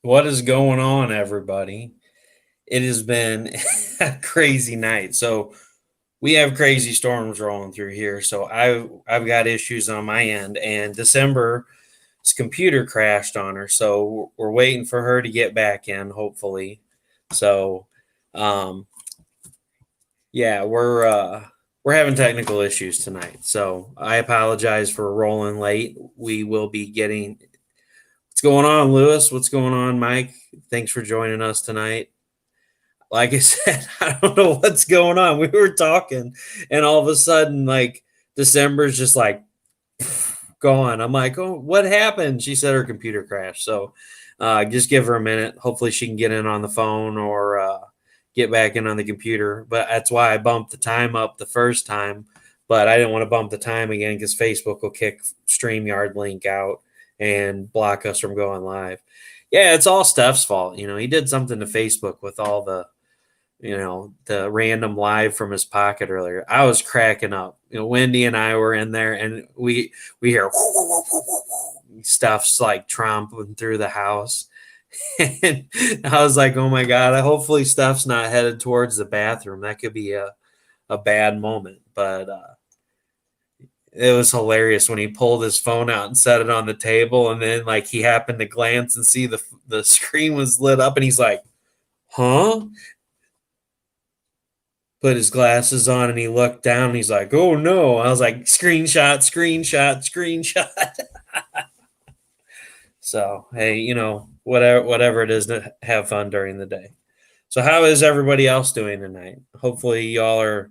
What is going on, everybody? It has been a crazy night. So we have crazy storms rolling through here. So I've got issues on my end, and December's computer crashed on her. So we're waiting for her to get back in, hopefully. So, um, yeah, we're having technical issues tonight. So I apologize for rolling late. We will be getting. What's going on, Lewis? What's going on, Mike? Thanks for joining us tonight. Like I said, I don't know what's going on. We were talking, and all of a sudden, like December's just like gone. I'm like, oh, what happened? She said her computer crashed. So just give her a minute. Hopefully, she can get in on the phone or get back in on the computer. But that's why I bumped the time up the first time. But I didn't want to bump the time again because Facebook will kick StreamYard link out and block us from going live. Yeah, it's all Steph's fault. He did something to Facebook with all the random live from his pocket earlier. I was cracking up. Wendy and I were in there, and we hear stuff's like tromping through the house, and I was like, "Oh my god!" Hopefully, Steph's not headed towards the bathroom. That could be a bad moment. But it was hilarious when he pulled his phone out and set it on the table, and then like he happened to glance and see the screen was lit up, and he's like, "Huh?" Put his glasses on and he looked down and he's like, "Oh no." I was like, "Screenshot, screenshot, screenshot." So, hey, whatever it is, to have fun during the day. So, how is everybody else doing tonight? Hopefully, y'all are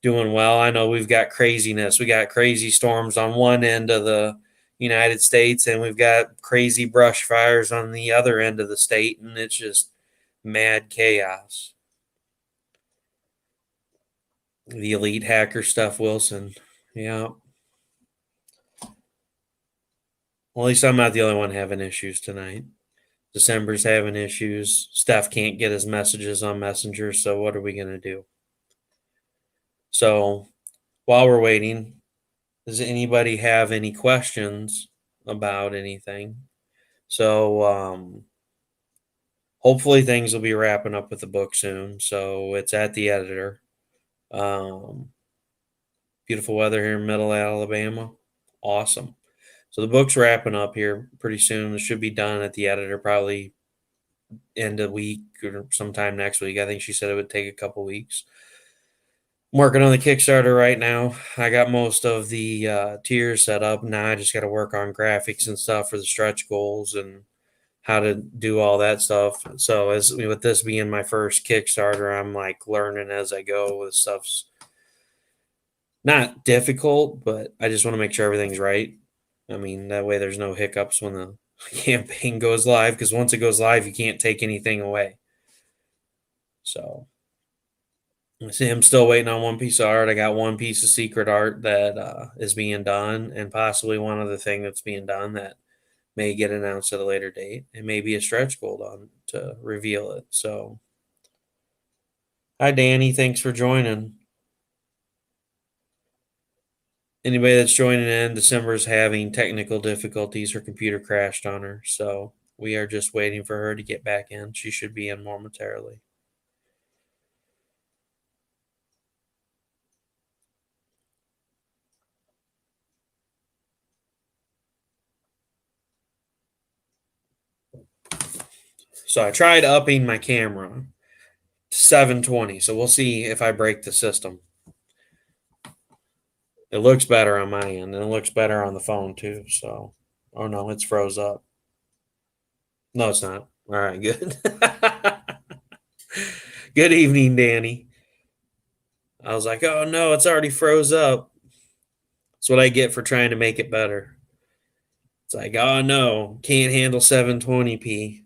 doing well. I know we've got craziness. We got crazy storms on one end of the United States, and we've got crazy brush fires on the other end of the state, and it's just mad chaos. The elite hacker stuff, Wilson. Yeah. Well, at least I'm not the only one having issues tonight. December's having issues. Steph can't get his messages on Messenger, so what are we going to do? So while we're waiting, does anybody have any questions about anything? So hopefully things will be wrapping up with the book soon. So it's at the editor. Um, Beautiful weather here in middle Alabama. Awesome. So the book's wrapping up here pretty soon. It should be done at the editor probably end of week or sometime next week. I think she said it would take a couple weeks. I'm working on the Kickstarter right now. I got most of the tiers set up. Now I just got to work on graphics and stuff for the stretch goals and how to do all that stuff. So as with this being my first Kickstarter, I'm like learning as I go. With stuff's not difficult, but I just want to make sure everything's right. I mean, that way there's no hiccups when the campaign goes live, because once it goes live, you can't take anything away. So see, I'm still waiting on one piece of art. I got one piece of secret art that is being done, and possibly one other thing that's being done that may get announced at a later date. It may be a stretch goal on to reveal it. So, hi, Danny. Thanks for joining. Anybody that's joining in, December's having technical difficulties. Her computer crashed on her. So, we are just waiting for her to get back in. She should be in momentarily. So, I tried upping my camera to 720. So, we'll see if I break the system. It looks better on my end, and it looks better on the phone too. So, oh no, it's froze up. No, it's not. All right, good. Good evening, Danny. I was like, oh no, it's already froze up. That's what I get for trying to make it better. It's like, oh no, can't handle 720p.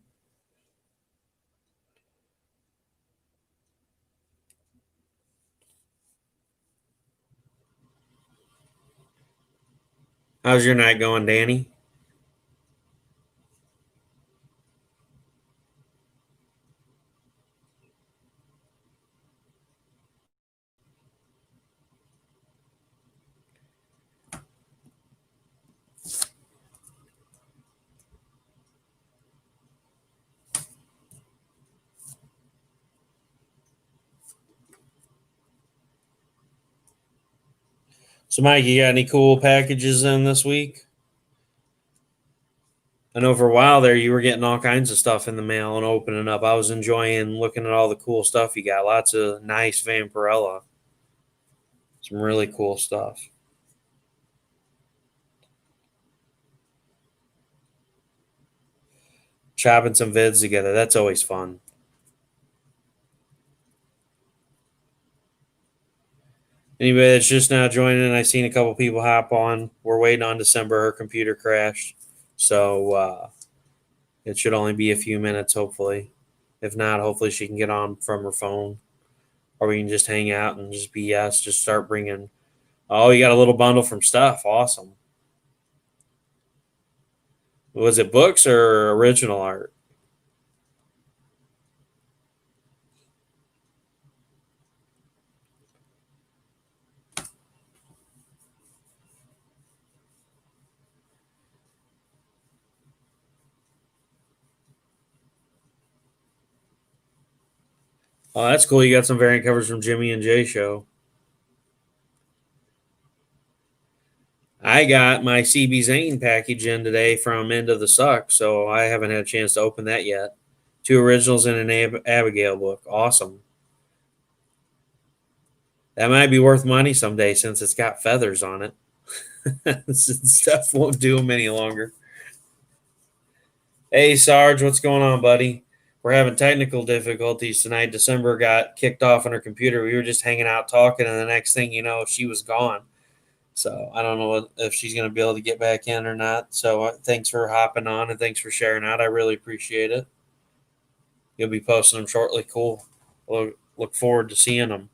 How's your night going, Danny? So, Mike, you got any cool packages in this week? I know for a while there you were getting all kinds of stuff in the mail and opening up. I was enjoying looking at all the cool stuff you got. Lots of nice Vampirella. Some really cool stuff. Chopping some vids together. That's always fun. Anybody that's just now joining, I've seen a couple people hop on. We're waiting on December. Her computer crashed. So it should only be a few minutes, hopefully. If not, hopefully she can get on from her phone. Or we can just hang out and just BS. Just start bringing. Oh, you got a little bundle from Stuff. Awesome. Was it books or original art? Oh, that's cool. You got some variant covers from Jimmy and Jay show. I got my CB Zane package in today from End of the Suck, so I haven't had a chance to open that yet. 2 originals and an Abigail book. Awesome. That might be worth money someday since it's got feathers on it. Stuff won't do them any longer. Hey, Sarge, what's going on, buddy? We're having technical difficulties tonight. December got kicked off on her computer. We were just hanging out talking, and the next thing you know, she was gone. So I don't know if she's going to be able to get back in or not. So thanks for hopping on and thanks for sharing out. I really appreciate it. You'll be posting them shortly. Cool. Look forward to seeing them.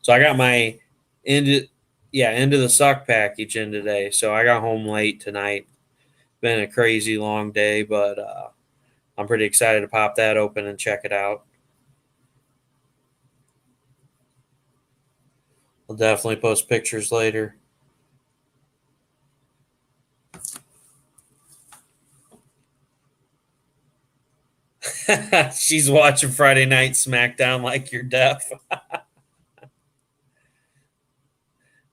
So I got my end of the suck package in today. So I got home late tonight. Been a crazy long day, but I'm pretty excited to pop that open and check it out. I'll definitely post pictures later. She's watching Friday Night SmackDown like you're deaf.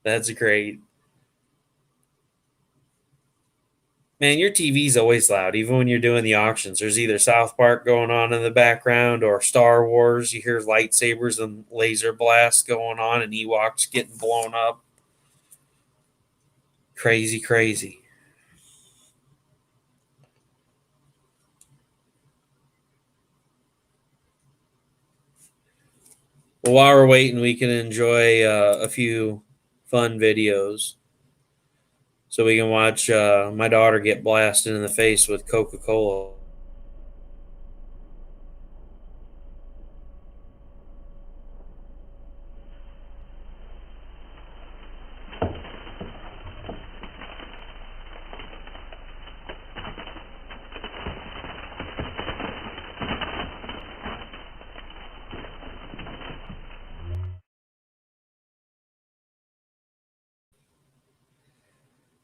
That's great. Man, your TV's always loud, even when you're doing the auctions. There's either South Park going on in the background or Star Wars. You hear lightsabers and laser blasts going on and Ewoks getting blown up. Crazy, crazy. Well, while we're waiting, we can enjoy a few fun videos. So we can watch my daughter get blasted in the face with Coca-Cola.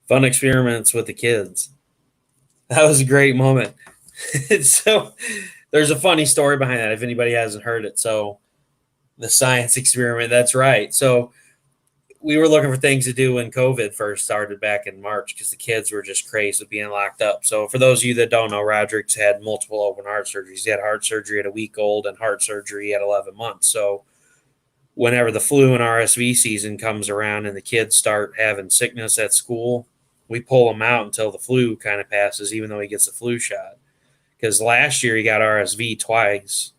Fun experiments with the kids. That was a great moment. So there's a funny story behind that if anybody hasn't heard it. So the science experiment, that's right. So we were looking for things to do when COVID first started back in March because the kids were just crazed with being locked up. So for those of you that don't know, Roderick's had multiple open heart surgeries. He had heart surgery at a week old and heart surgery at 11 months. So whenever the flu and RSV season comes around and the kids start having sickness at school, we pull them out until the flu kind of passes, even though he gets a flu shot. Because last year he got RSV twice.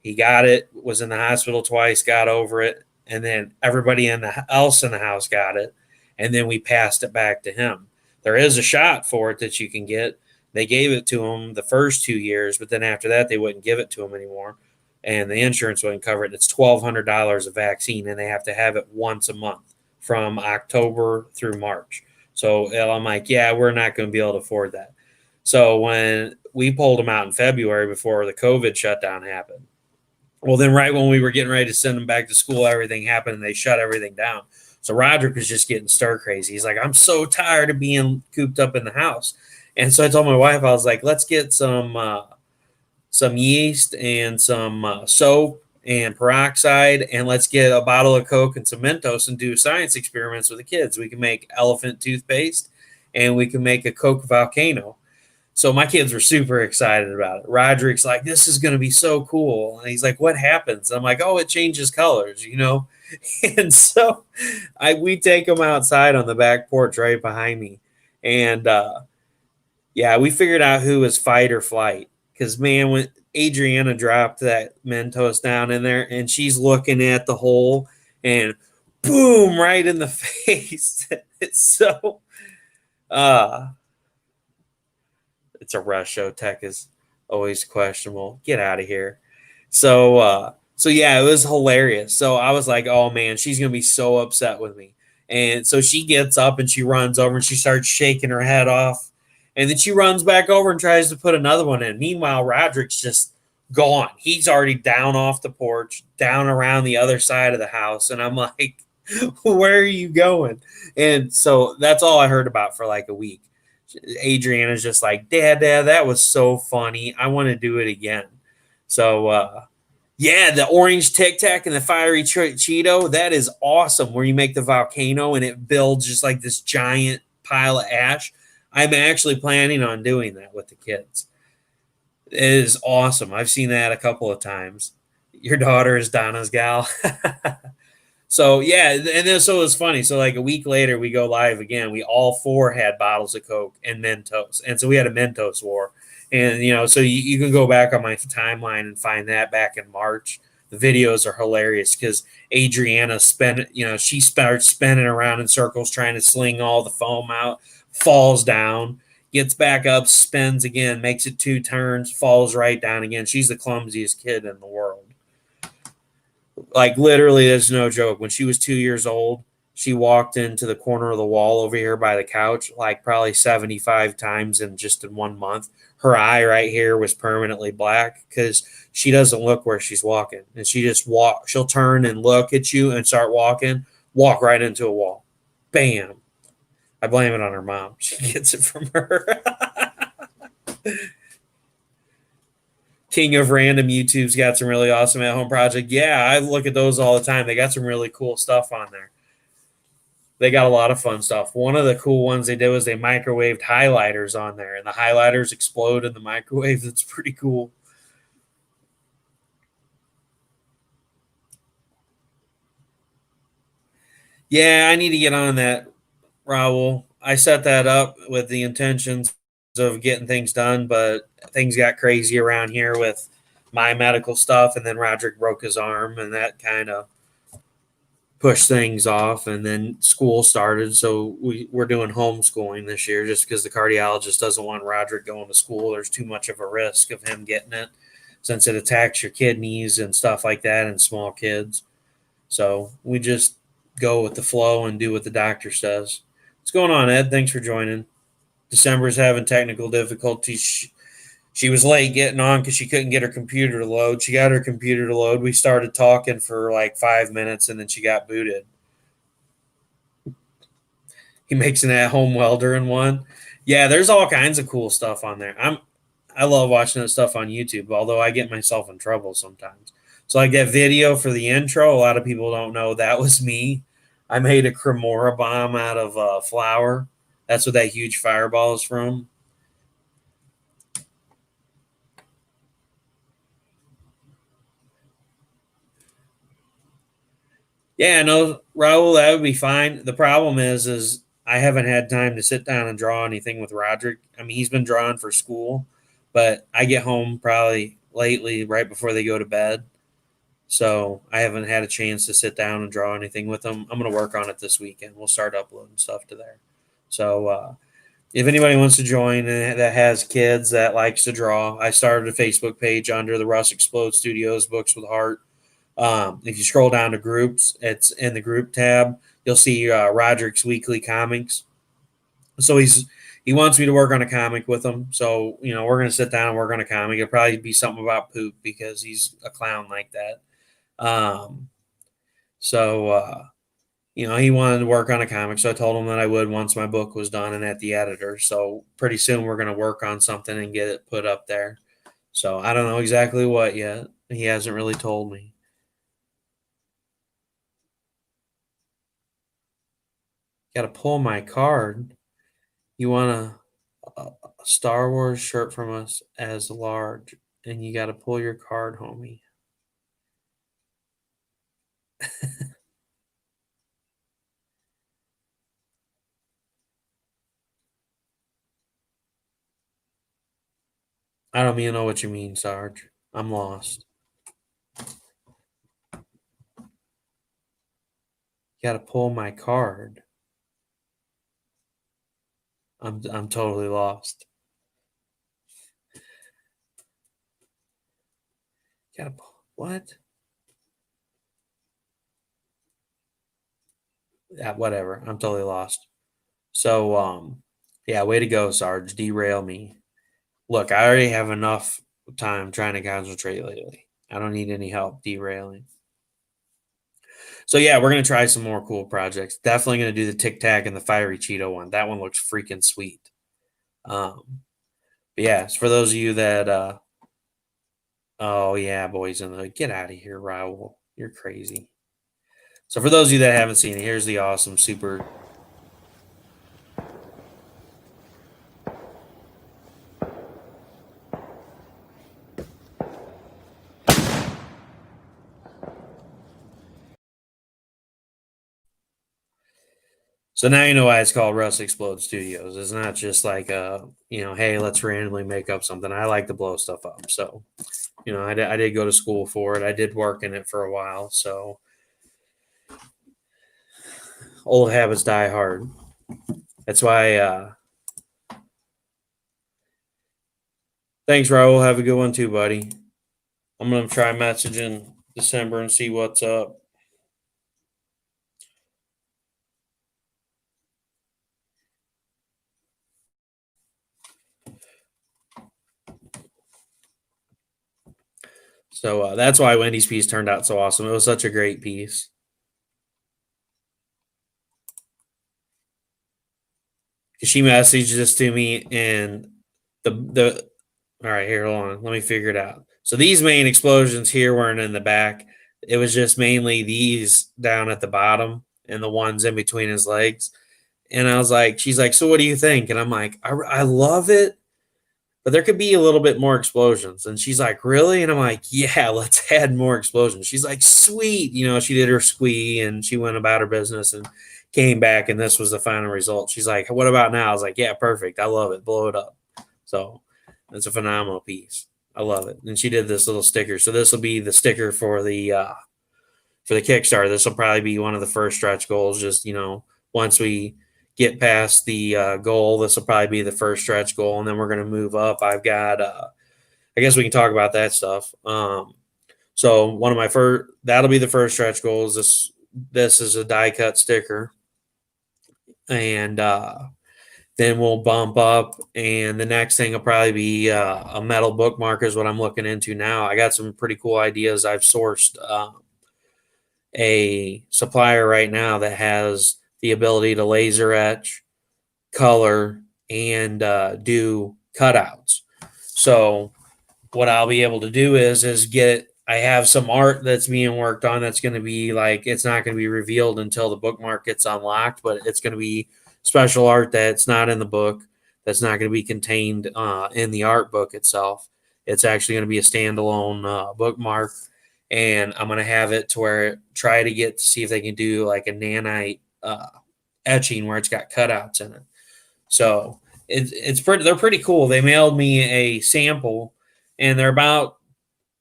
He got it, was in the hospital twice, got over it, and then everybody else in the house got it, and then we passed it back to him. There is a shot for it that you can get. They gave it to him the first 2 years, but then after that they wouldn't give it to him anymore, and the insurance wouldn't cover it. It's $1,200 a vaccine, and they have to have it once a month from October through March. So I'm like, yeah, we're not going to be able to afford that. So when we pulled him out in February before the COVID shutdown happened, well, then right when we were getting ready to send him back to school, everything happened and they shut everything down. So Roderick was just getting stir crazy. He's like, I'm so tired of being cooped up in the house. And so I told my wife, I was like, let's get some yeast and some soap and peroxide, and let's get a bottle of Coke and some Mentos and do science experiments with the kids. We can make elephant toothpaste, and we can make a Coke volcano. So my kids were super excited about it. Roderick's like, this is going to be so cool. And he's like, what happens? I'm like, oh, it changes colors, you know? And so we take him outside on the back porch right behind me. And yeah, we figured out who was fight or flight. Because, man, when Adriana dropped that Mentos down in there and she's looking at the hole and boom, right in the face. It's so, uh, it's a rush show. Tech is always questionable. Get out of here. So yeah, it was hilarious. So I was like, oh man, she's gonna be so upset with me. And so she gets up and she runs over and she starts shaking her head off. And then she runs back over and tries to put another one in. Meanwhile, Roderick's just gone. He's already down off the porch, down around the other side of the house. And I'm like, where are you going? And so that's all I heard about for like a week. Adriana's just like, Dad, that was so funny. I want to do it again. So, yeah, the orange Tic Tac and the fiery Cheeto, that is awesome. Where you make the volcano and it builds just like this giant pile of ash. I'm actually planning on doing that with the kids. It is awesome. I've seen that a couple of times. Your daughter is Donna's gal. So yeah, and then so it was funny. So like a week later, we go live again. We all four had bottles of Coke and Mentos, and so we had a Mentos war. And so you can go back on my timeline and find that back in March. The videos are hilarious because Adriana she starts spinning around in circles trying to sling all the foam out, falls down, gets back up, spins again, makes it 2 turns, falls right down again. She's the clumsiest kid in the world. Like literally, there's no joke. When she was 2 years old, she walked into the corner of the wall over here by the couch like probably 75 times in 1 month. Her eye right here was permanently black because she doesn't look where she's walking. And she just she'll turn and look at you and start walk right into a wall. Bam. I blame it on her mom. She gets it from her. King of Random YouTube's got some really awesome at-home project. Yeah, I look at those all the time. They got some really cool stuff on there. They got a lot of fun stuff. One of the cool ones they did was they microwaved highlighters on there, and the highlighters explode in the microwave. That's pretty cool. Yeah, I need to get on that, Raul. I set that up with the intentions of getting things done, but things got crazy around here with my medical stuff, and then Roderick broke his arm, and that kind of pushed things off. And then school started, so we're doing homeschooling this year just because the cardiologist doesn't want Roderick going to school. There's too much of a risk of him getting it since it attacks your kidneys and stuff like that in small kids. So we just go with the flow and do what the doctor says. What's going on, Ed? Thanks for joining. December's having technical difficulties. She was late getting on because she couldn't get her computer to load. She got her computer to load. We started talking for like 5 minutes, and then she got booted. He makes an at-home welder in one. Yeah, there's all kinds of cool stuff on there. I love watching that stuff on YouTube, although I get myself in trouble sometimes. So like that video for the intro, a lot of people don't know that was me. I made a cremora bomb out of flour. That's what that huge fireball is from. Yeah, no, Raul, that would be fine. The problem is I haven't had time to sit down and draw anything with Roderick. I mean, he's been drawing for school, but I get home probably lately right before they go to bed. So I haven't had a chance to sit down and draw anything with them. I'm going to work on it this weekend. We'll start uploading stuff to there. So if anybody wants to join that has kids that likes to draw, I started a Facebook page under the Russ Explode Studios Books with Heart. If you scroll down to groups, it's in the group tab. You'll see Roderick's weekly comics. So he wants me to work on a comic with him. So we're gonna sit down and work on a comic. It'll probably be something about poop because he's a clown like that. So he wanted to work on a comic, so I told him that I would once my book was done and at the editor. So pretty soon we're gonna work on something and get it put up there. So I don't know exactly what yet. He hasn't really told me. Got to pull my card. You want a Star Wars shirt from us as large, and you got to pull your card, homie. I don't even know what you mean, Sarge. I'm lost. You got to pull my card. I'm totally lost. Got to what? Yeah, whatever. I'm totally lost. So, yeah, way to go, Sarge. Derail me. Look, I already have enough time trying to concentrate lately. I don't need any help derailing. So yeah, we're gonna try some more cool projects. Definitely gonna do the Tic Tac and the Fiery Cheeto one. That one looks freaking sweet. But yeah, for those of you that oh yeah, boys in the get out of here, Raul. You're crazy. So for those of you that haven't seen it, here's the awesome super. So now you know why it's called Russ Explode Studios. It's not just like hey, let's randomly make up something. I like to blow stuff up. So, I did go to school for it. I did work in it for a while. So old habits die hard. That's why. Thanks, Raul. Have a good one too, buddy. I'm gonna try messaging December and see what's up. So that's why Wendy's piece turned out so awesome. It was such a great piece. She messaged this to me, and the all right, here, hold on. Let me figure it out. So these main explosions here weren't in the back. It was just mainly these down at the bottom and the ones in between his legs. And I was like, she's like, so what do you think? And I'm like, I love it, but there could be a little bit more explosions. And she's like, really? And I'm like, yeah, let's add more explosions. She's like, sweet. She did her squee and she went about her business and came back. And this was the final result. She's like, what about now? I was like, yeah, perfect. I love it. Blow it up. So it's a phenomenal piece. I love it. And she did this little sticker. So this will be the sticker for the Kickstarter. This will probably be one of the first stretch goals. Just once we get past the goal, this will probably be the first stretch goal, and then we're going to move up. I've got. I guess we can talk about that stuff. So one of my first that'll be the first stretch goals. This is a die cut sticker, and then we'll bump up, and the next thing will probably be a metal bookmark is what I'm looking into now. I got some pretty cool ideas. I've sourced a supplier right now that has the ability to laser etch, color, and do cutouts. So what I'll be able to do is get I have some art that's being worked on that's going to be like it's not going to be revealed until the bookmark gets unlocked, but it's going to be special art that's not in the book, that's not going to be contained in the art book itself. It's actually going to be a standalone bookmark, and I'm going to have it to where try to get to see if they can do like a nanite etching where it's got cutouts in it. So it's pretty. They're pretty cool. They mailed me a sample, and they're about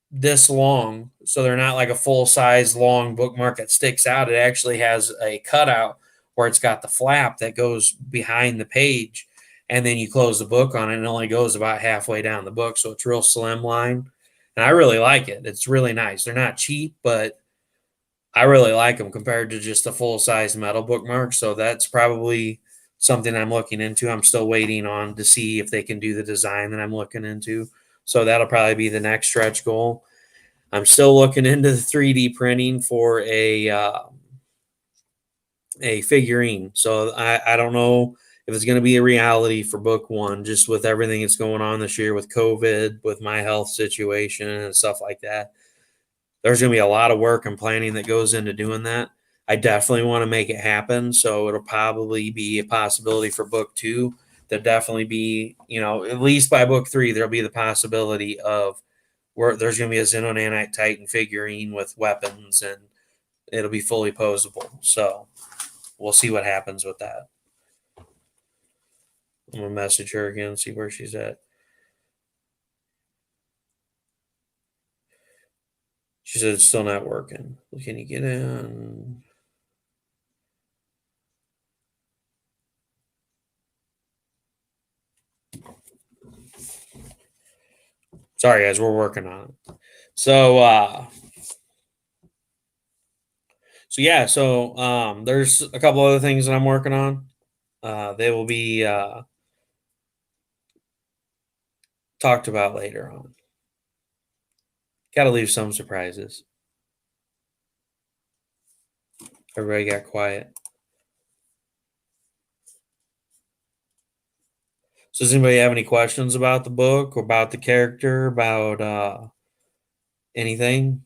this long, so they're not like a full size long bookmark that sticks out. It actually has a cutout where it's got the flap that goes behind the page, and then you close the book on it, and it only goes about halfway down the book, so it's real slim line, and I really like it. It's really nice. They're not cheap, but I really like them compared to just a full size metal bookmark. So that's probably something I'm looking into. I'm still waiting on to see if they can do the design that I'm looking into. So that'll probably be the next stretch goal. I'm still looking into the 3D printing for a figurine. So I don't know if it's going to be a reality for book one, just with everything that's going on this year with COVID, with my health situation and stuff like that. There's going to be a lot of work and planning that goes into doing that. I definitely want to make it happen. So it'll probably be a possibility for book two. There'll definitely be, at least by book three, there'll be the possibility of where there's going to be a Xenonanite Titan figurine with weapons and it'll be fully posable. So we'll see what happens with that. I'm going to message her again, see where she's at. She said it's still not working. Can you get in? Sorry, guys, we're working on it. There's a couple other things that I'm working on. They will be talked about later on. Got to leave some surprises. Everybody got quiet. So does anybody have any questions about the book or about the character, about anything?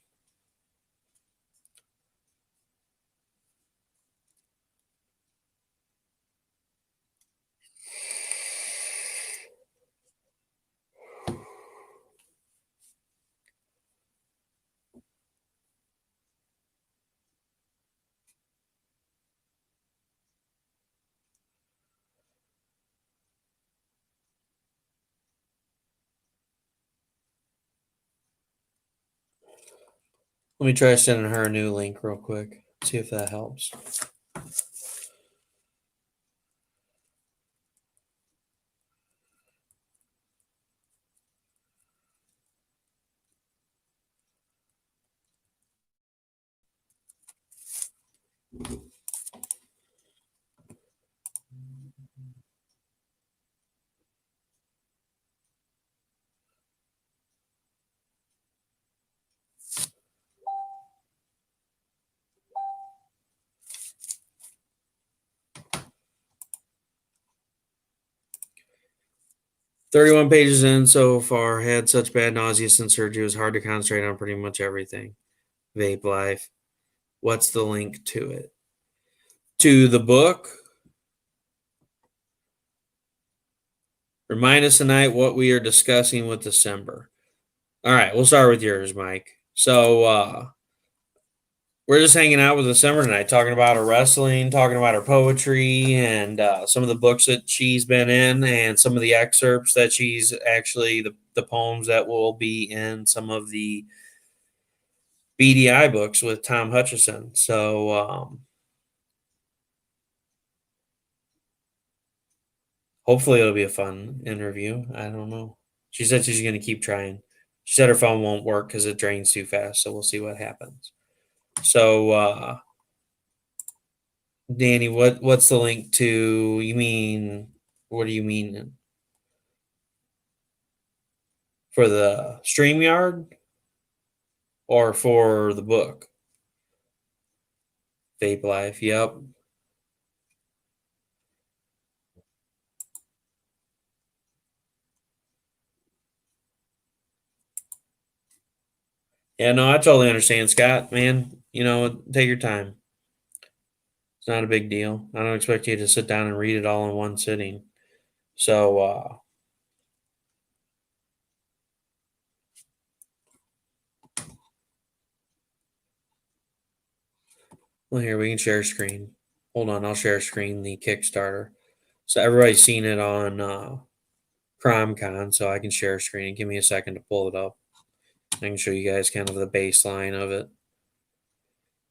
Let me try sending her a new link real quick. See if that helps. "31 pages in so far. Had such bad nausea since surgery. It was hard to concentrate on pretty much everything. Vape life. What's the link to it? To the book? Remind us tonight what we are discussing with December. All right, we'll start with yours, Mike. So we're just hanging out with December tonight, talking about her wrestling, talking about her poetry, and some of the books that she's been in, and some of the excerpts that she's actually the poems that will be in some of the BDI books with Tom Hutchison. So hopefully it'll be a fun interview. I don't know. She said she's going to keep trying. She said her phone won't work because it drains too fast. So we'll see what happens. So Danny, what's the link to? You mean what do you mean for the StreamYard or for the book? Vape Life. Yep. Yeah, no, I totally understand, Scott. Man, take your time. It's not a big deal. I don't expect you to sit down and read it all in one sitting. So well, here we can share screen. Hold on, I'll share screen the Kickstarter. So everybody's seen it on CromCon, so I can share screen. Give me a second to pull it up. I can show you guys kind of the baseline of it.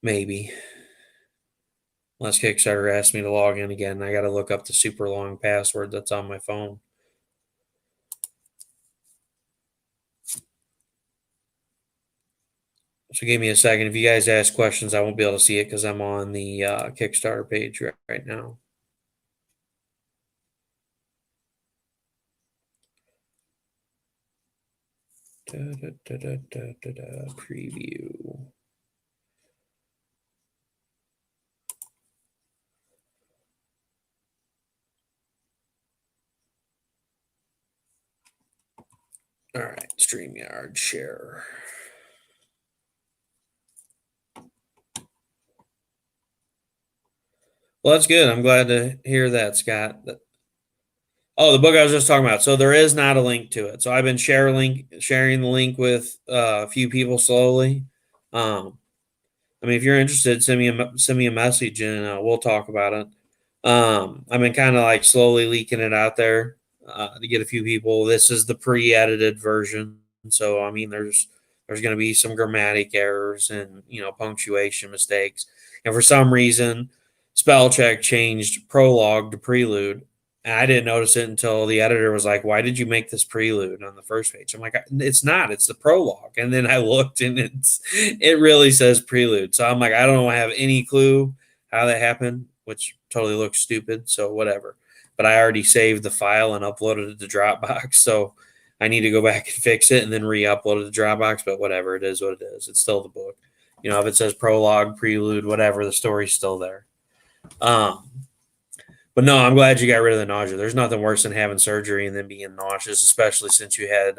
Maybe. Unless Kickstarter asks me to log in again. I got to look up the super long password that's on my phone. So give me a second. If you guys ask questions, I won't be able to see it because I'm on the Kickstarter page right now. Preview. All right, StreamYard share. Well, that's good. I'm glad to hear that, Scott. Oh, the book I was just talking about. So there is not a link to it. So I've been sharing the link with a few people slowly. Um, I mean, if you're interested, send me a message and we'll talk about it. I've been kind of like slowly leaking it out there to get a few people. This is the pre-edited version, so I mean, there's going to be some grammatic errors and punctuation mistakes, and for some reason, spell check changed prologue to prelude. And I didn't notice it until the editor was like, "Why did you make this prelude on the first page?" I'm like, "It's not. It's the prologue." And then I looked, and it really says prelude. So I'm like, I don't have any clue how that happened, which totally looks stupid. So whatever. But I already saved the file and uploaded it to Dropbox. So I need to go back and fix it and then re-upload it to Dropbox. But whatever, it is what it is. It's still the book. If it says prologue, prelude, whatever, the story's still there. Um, but no, I'm glad you got rid of the nausea. There's nothing worse than having surgery and then being nauseous, especially since you had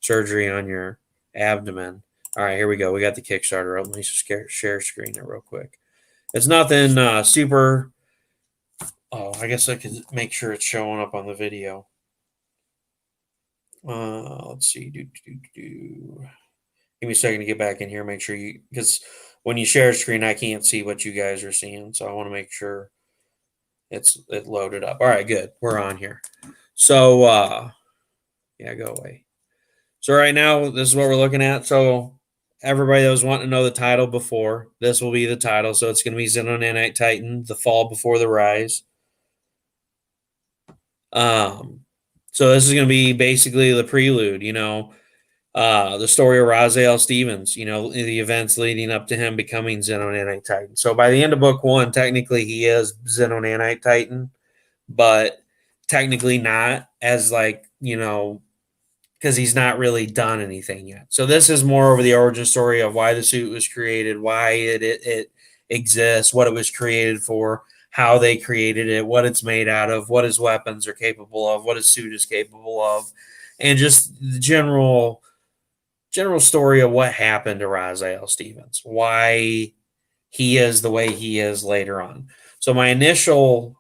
surgery on your abdomen. All right, here we go. We got the Kickstarter up. Let me share screen it real quick. It's nothing super. Oh, I guess I could make sure it's showing up on the video. Let's see. Give me a second to get back in here. Make sure because when you share a screen, I can't see what you guys are seeing. So I want to make sure it loaded up. All right, good. We're on here. So yeah, go away. So right now, this is what we're looking at. So everybody that was wanting to know the title before, this will be the title. So it's going to be Xenonanite Titan, The Fall Before the Rise. So this is going to be basically the prelude, the story of Raziel Stevens, the events leading up to him becoming Xenonanite Titan. So by the end of book one, technically he is Xenonanite Titan, but technically not as because he's not really done anything yet. So this is more over the origin story of why the suit was created, why it exists, what it was created for, how they created it, what it's made out of, what his weapons are capable of, what his suit is capable of, and just the general story of what happened to Raziel Stevens, why he is the way he is later on. So my initial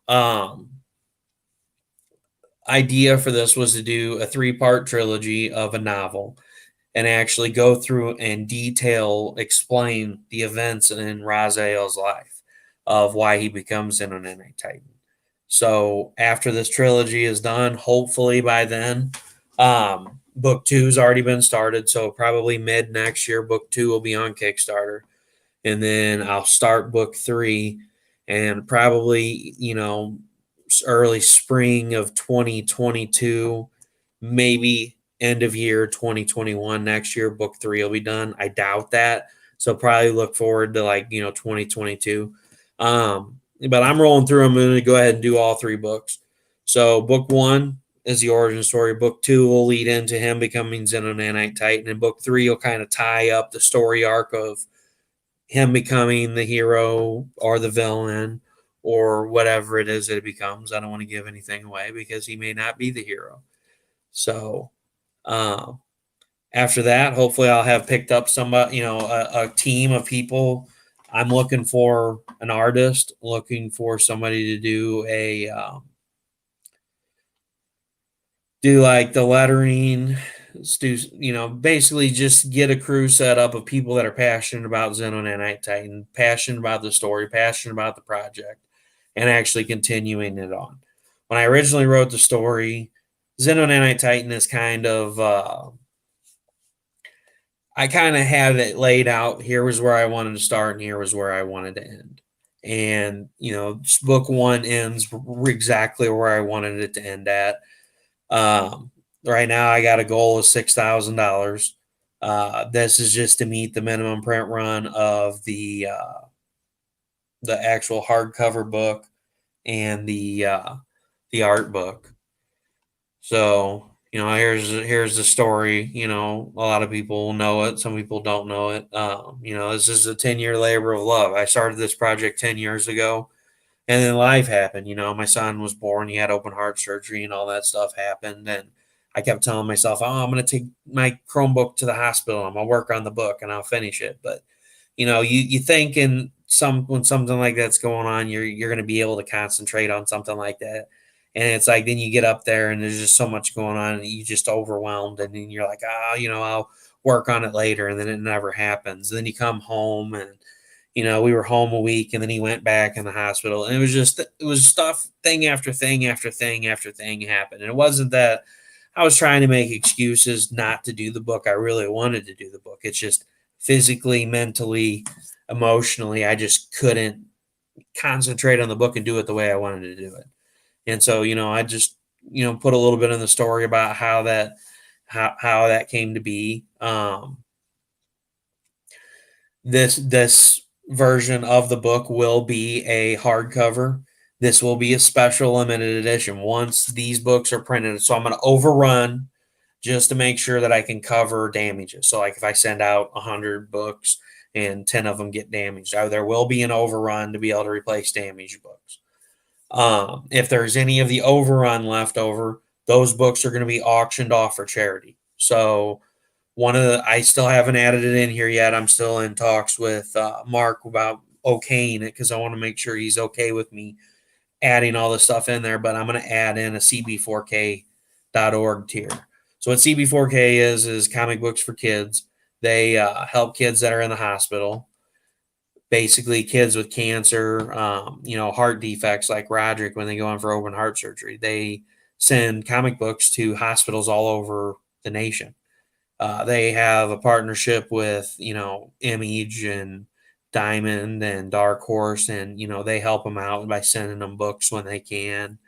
idea for this was to do a 3-part trilogy of a novel and actually go through and explain the events in Raziel's life of why he becomes Xenonanite Titan. So after this trilogy is done, hopefully by then, book 2's already been started. So probably mid next year, book 2 will be on Kickstarter. And then I'll start book 3 and probably, early spring of 2022, maybe end of year 2021 next year, book 3 will be done. I doubt that. So probably look forward to 2022. But I'm rolling through. I'm going to go ahead and do all 3 books. So book 1 is the origin story. Book 2 will lead into him becoming Xenonanite Titan. And book 3 will kind of tie up the story arc of him becoming the hero or the villain or whatever it is that it becomes. I don't want to give anything away because he may not be the hero. So uh, after that, hopefully I'll have picked up somebody, a team of people. I'm looking for an artist, looking for somebody to do like the lettering, basically just get a crew set up of people that are passionate about Xenonanite Titan, passionate about the story, passionate about the project, and actually continuing it on. When I originally wrote the story, Xenonanite Titan is I kind of had it laid out. Here was where I wanted to start, and here was where I wanted to end. And, book 1 ends exactly where I wanted it to end at. Right now, I got a goal of $6,000. This is just to meet the minimum print run of the actual hardcover book and the art book. So here's the story. A lot of people know it. Some people don't know it. This is a 10-year labor of love. I started this project 10 years ago. And then life happened. My son was born. He had open heart surgery and all that stuff happened. And I kept telling myself, oh, I'm going to take my Chromebook to the hospital. I'm going to work on the book and I'll finish it. But, you think in when something like that's going on, you're going to be able to concentrate on something like that. And it's like then you get up there and there's just so much going on and you just overwhelmed and then you're like, I'll work on it later, and then it never happens. And then you come home and we were home a week and then he went back in the hospital and it was stuff, thing after thing after thing after thing happened. And it wasn't that I was trying to make excuses not to do the book. I really wanted to do the book. It's just physically, mentally, emotionally, I just couldn't concentrate on the book and do it the way I wanted to do it. And so, I just, put a little bit in the story about how that came to be. This version of the book will be a hardcover. This will be a special limited edition once these books are printed. So I'm going to overrun just to make sure that I can cover damages. So, like if I send out 100 books and 10 of them get damaged, there will be an overrun to be able to replace damaged books. If there's any of the overrun left over, those books are going to be auctioned off for charity. So, I still haven't added it in here yet. I'm still in talks with Mark about okaying it because I want to make sure he's okay with me adding all this stuff in there. But I'm going to add in a cb4k.org tier. So what CB4K is comic books for kids. They help kids that are in the hospital, basically kids with cancer, heart defects like Roderick when they go in for open heart surgery. They send comic books to hospitals all over the nation. They have a partnership with, Image and Diamond and Dark Horse, and, they help them out by sending them books when they can.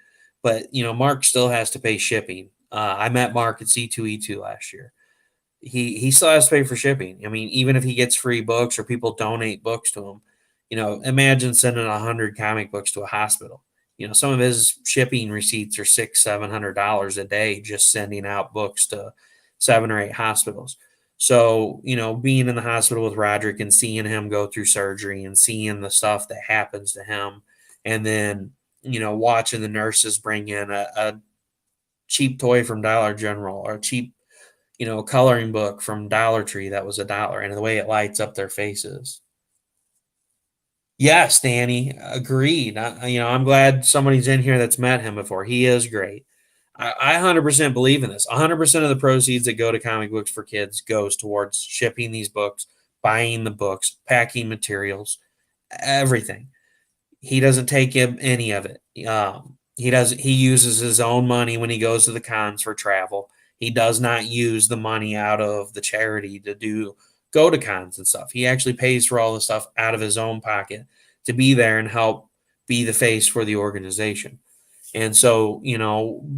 But, Mark still has to pay shipping. I met Mark at C2E2 last year. He still has to pay for shipping. I mean, even if he gets free books or people donate books to him, imagine sending 100 comic books to a hospital. Some of his shipping receipts are $600-700 a day just sending out books to 7 or 8 hospitals. So, being in the hospital with Roderick and seeing him go through surgery and seeing the stuff that happens to him, and then, watching the nurses bring in a cheap toy from Dollar General or a cheap, coloring book from Dollar Tree that was $1, and the way it lights up their faces. Yes, Danny, agreed. I'm glad somebody's in here that's met him before. He is great. I 100% believe in this. 100% of the proceeds that go to comic books for kids goes towards shipping these books, buying the books, packing materials, everything. He doesn't take any of it. He uses his own money when he goes to the cons for travel. He does not use the money out of the charity to go to cons and stuff. He actually pays for all the stuff out of his own pocket to be there and help be the face for the organization. And so,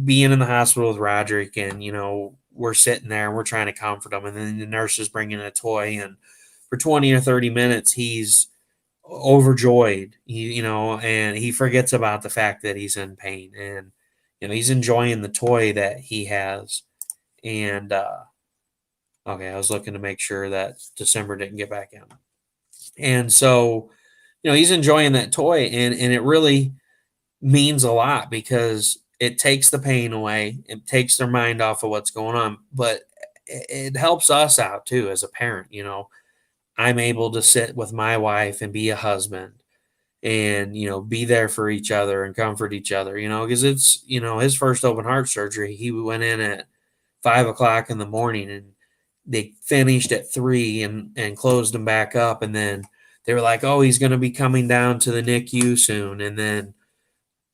being in the hospital with Roderick and, we're sitting there and we're trying to comfort him. And then the nurse is bringing a toy. And for 20 or 30 minutes, he's overjoyed, and he forgets about the fact that he's in pain. And, he's enjoying the toy that he has. And, okay, I was looking to make sure that December didn't get back in. And so, he's enjoying that toy. And it really means a lot because it takes the pain away. It takes their mind off of what's going on, but it helps us out too as a parent. I'm able to sit with my wife and be a husband and, be there for each other and comfort each other, because it's, his first open heart surgery. He went in at 5 o'clock in the morning and they finished at 3 and closed him back up. And then they were like, oh, he's going to be coming down to the NICU soon. And then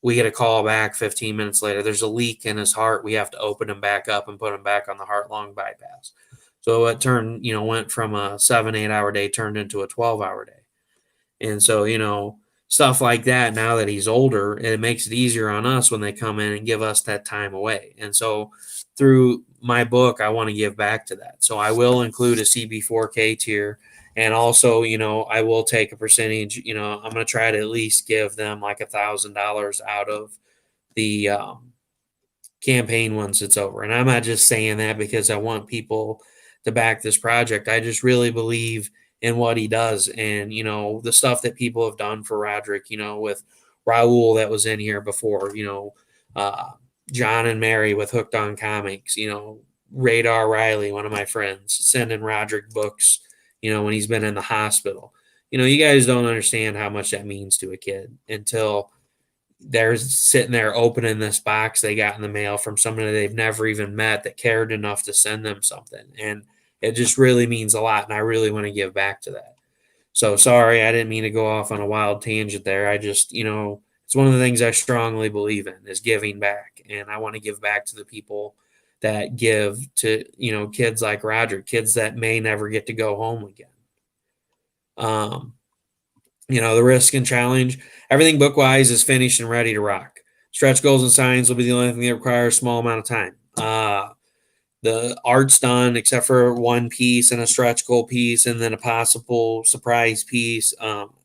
we get a call back 15 minutes later. There's a leak in his heart. We have to open him back up and put him back on the heart-lung bypass. So it went from a 7-8 hour day turned into a 12-hour day. And so, stuff like that, now that he's older, it makes it easier on us when they come in and give us that time away. And so through my book, I want to give back to that. So I will include a CB4K tier. And also, I will take a percentage, I'm going to try to at least give them like $1,000 out of the campaign once it's over. And I'm not just saying that because I want people to back this project. I just really believe in what he does. And, the stuff that people have done for Roderick, with Raul that was in here before, John and Mary with Hooked on Comics, Radar Riley, one of my friends, sending Roderick books, when he's been in the hospital. You guys don't understand how much that means to a kid until they're sitting there opening this box they got in the mail from somebody they've never even met that cared enough to send them something. And it just really means a lot. And I really want to give back to that. So sorry, I didn't mean to go off on a wild tangent there. I just, it's one of the things I strongly believe in is giving back. And I want to give back to the people that give to, kids like Roger, kids that may never get to go home again. Um, the risk and challenge, everything book wise is finished and ready to rock. Stretch goals and signs will be the only thing that requires a small amount of time. The art's done except for one piece and a stretch goal piece and then a possible surprise piece.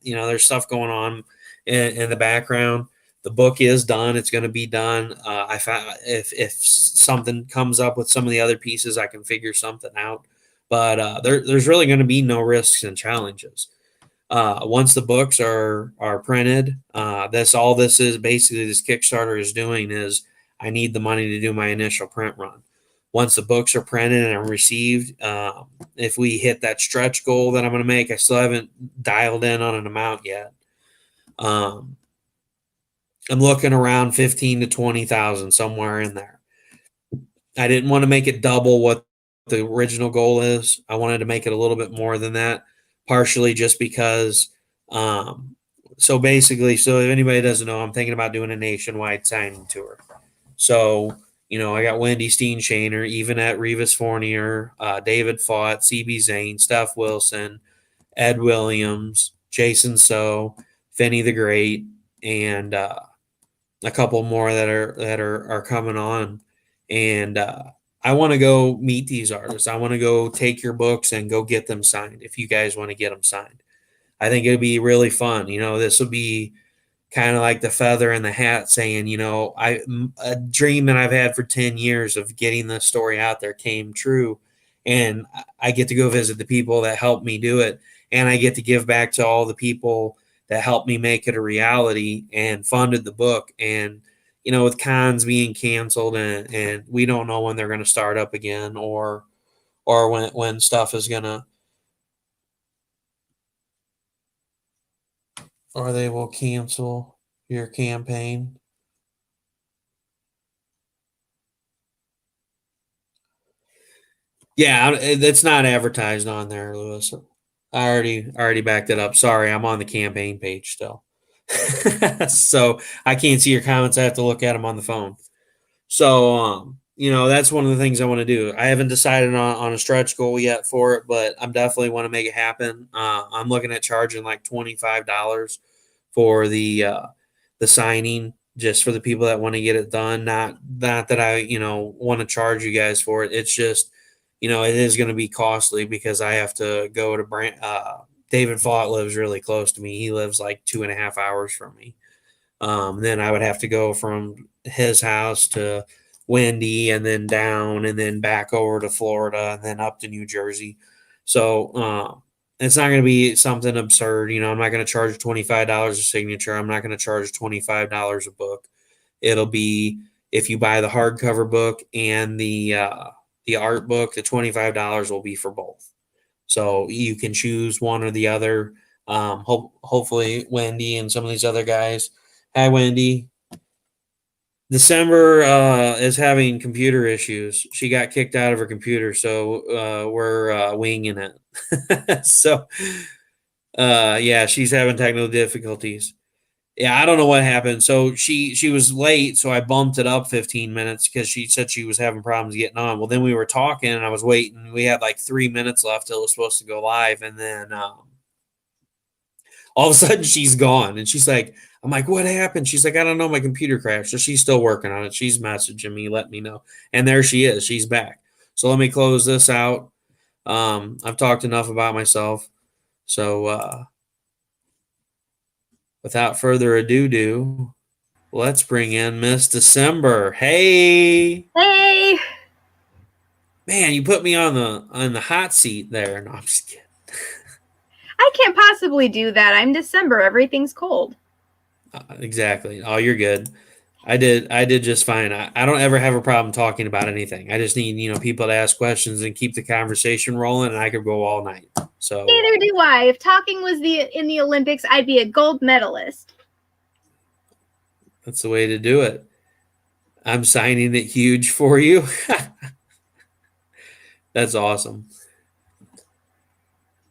There's stuff going on in the background. The book is done. It's going to be done. I found if something comes up with some of the other pieces, I can figure something out. But there's really going to be no risks and challenges. Once the books are printed, that's all this is basically. This Kickstarter is doing is I need the money to do my initial print run. Once the books are printed and are received, if we hit that stretch goal that I'm going to make, I still haven't dialed in on an amount yet. I'm looking around 15 to 20,000 somewhere in there. I didn't want to make it double what the original goal is. I wanted to make it a little bit more than that, partially just because. So if anybody doesn't know, I'm thinking about doing a nationwide signing tour. So, I got Wendy Steenshaner, even at Revis Fournier, David Fott, CB Zane, Steph Wilson, Ed Williams, Jason So, Finney the Great, and a couple more that are coming on. And I want to go meet these artists. I want to go take your books and go get them signed if you guys want to get them signed. I think it'd be really fun. This would be kind of like the feather in the hat saying, a dream that I've had for 10 years of getting this story out there came true. And I get to go visit the people that helped me do it. And I get to give back to all the people that helped me make it a reality and funded the book. And, with cons being canceled and we don't know when they're going to start up again or when stuff is going to, or they will cancel your campaign. Yeah, it's not advertised on there, Lewis. I already backed it up. Sorry, I'm on the campaign page still. So I can't see your comments. I have to look at them on the phone. So that's one of the things I want to do. I haven't decided on a stretch goal yet for it, but I'm definitely want to make it happen. I'm looking at charging like $25 for the signing, just for the people that want to get it done. Not that I want to charge you guys for it. It's just it is going to be costly because I have to go to David Fott lives really close to me. He lives like 2.5 hours from me. Then I would have to go from his house to Wendy and then down and then back over to Florida and then up to New Jersey. So it's not going to be something absurd. I'm not going to charge $25 a signature. I'm not going to charge $25 a book. It'll be if you buy the hardcover book and the art book, the $25 will be for both. So you can choose one or the other. Hopefully Wendy and some of these other guys. Hi, Wendy. December is having computer issues. She got kicked out of her computer, so we're winging it. So, yeah, she's having technical difficulties. Yeah, I don't know what happened. So she was late, so I bumped it up 15 minutes because she said she was having problems getting on. Well, then we were talking, and I was waiting. We had like 3 minutes left till it was supposed to go live, and then all of a sudden she's gone, and she's like, I'm like, what happened? She's like, I don't know, my computer crashed. So she's still working on it. She's messaging me, let me know. And there she is. She's back. So let me close this out. I've talked enough about myself. So without further ado, let's bring in Miss December. Hey. Hey. Man, you put me on the hot seat there. No, I'm just kidding. I can't possibly do that. I'm December. Everything's cold. Exactly. Oh, you're good. I did just fine. I don't ever have a problem talking about anything. I just need, people to ask questions and keep the conversation rolling, and I could go all night. So Neither do I. If talking was in the Olympics, I'd be a gold medalist. that's the way to do it. I'm signing it huge for you. That's awesome.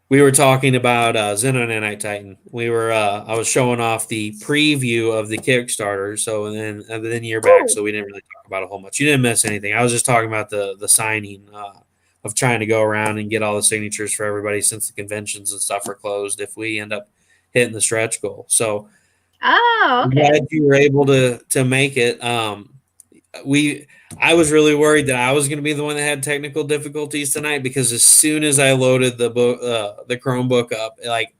We were talking about Xenonanite Titan. I was showing off the preview of the Kickstarter. So then you're back. So we didn't really talk about a whole much. You didn't miss anything. I was just talking about the signing of trying to go around and get all the signatures for everybody since the conventions and stuff are closed. If we end up hitting the stretch goal, so I'm okay. glad you were able to make it. I was really worried that I was going to be the one that had technical difficulties tonight because as soon as I loaded the Chromebook up, like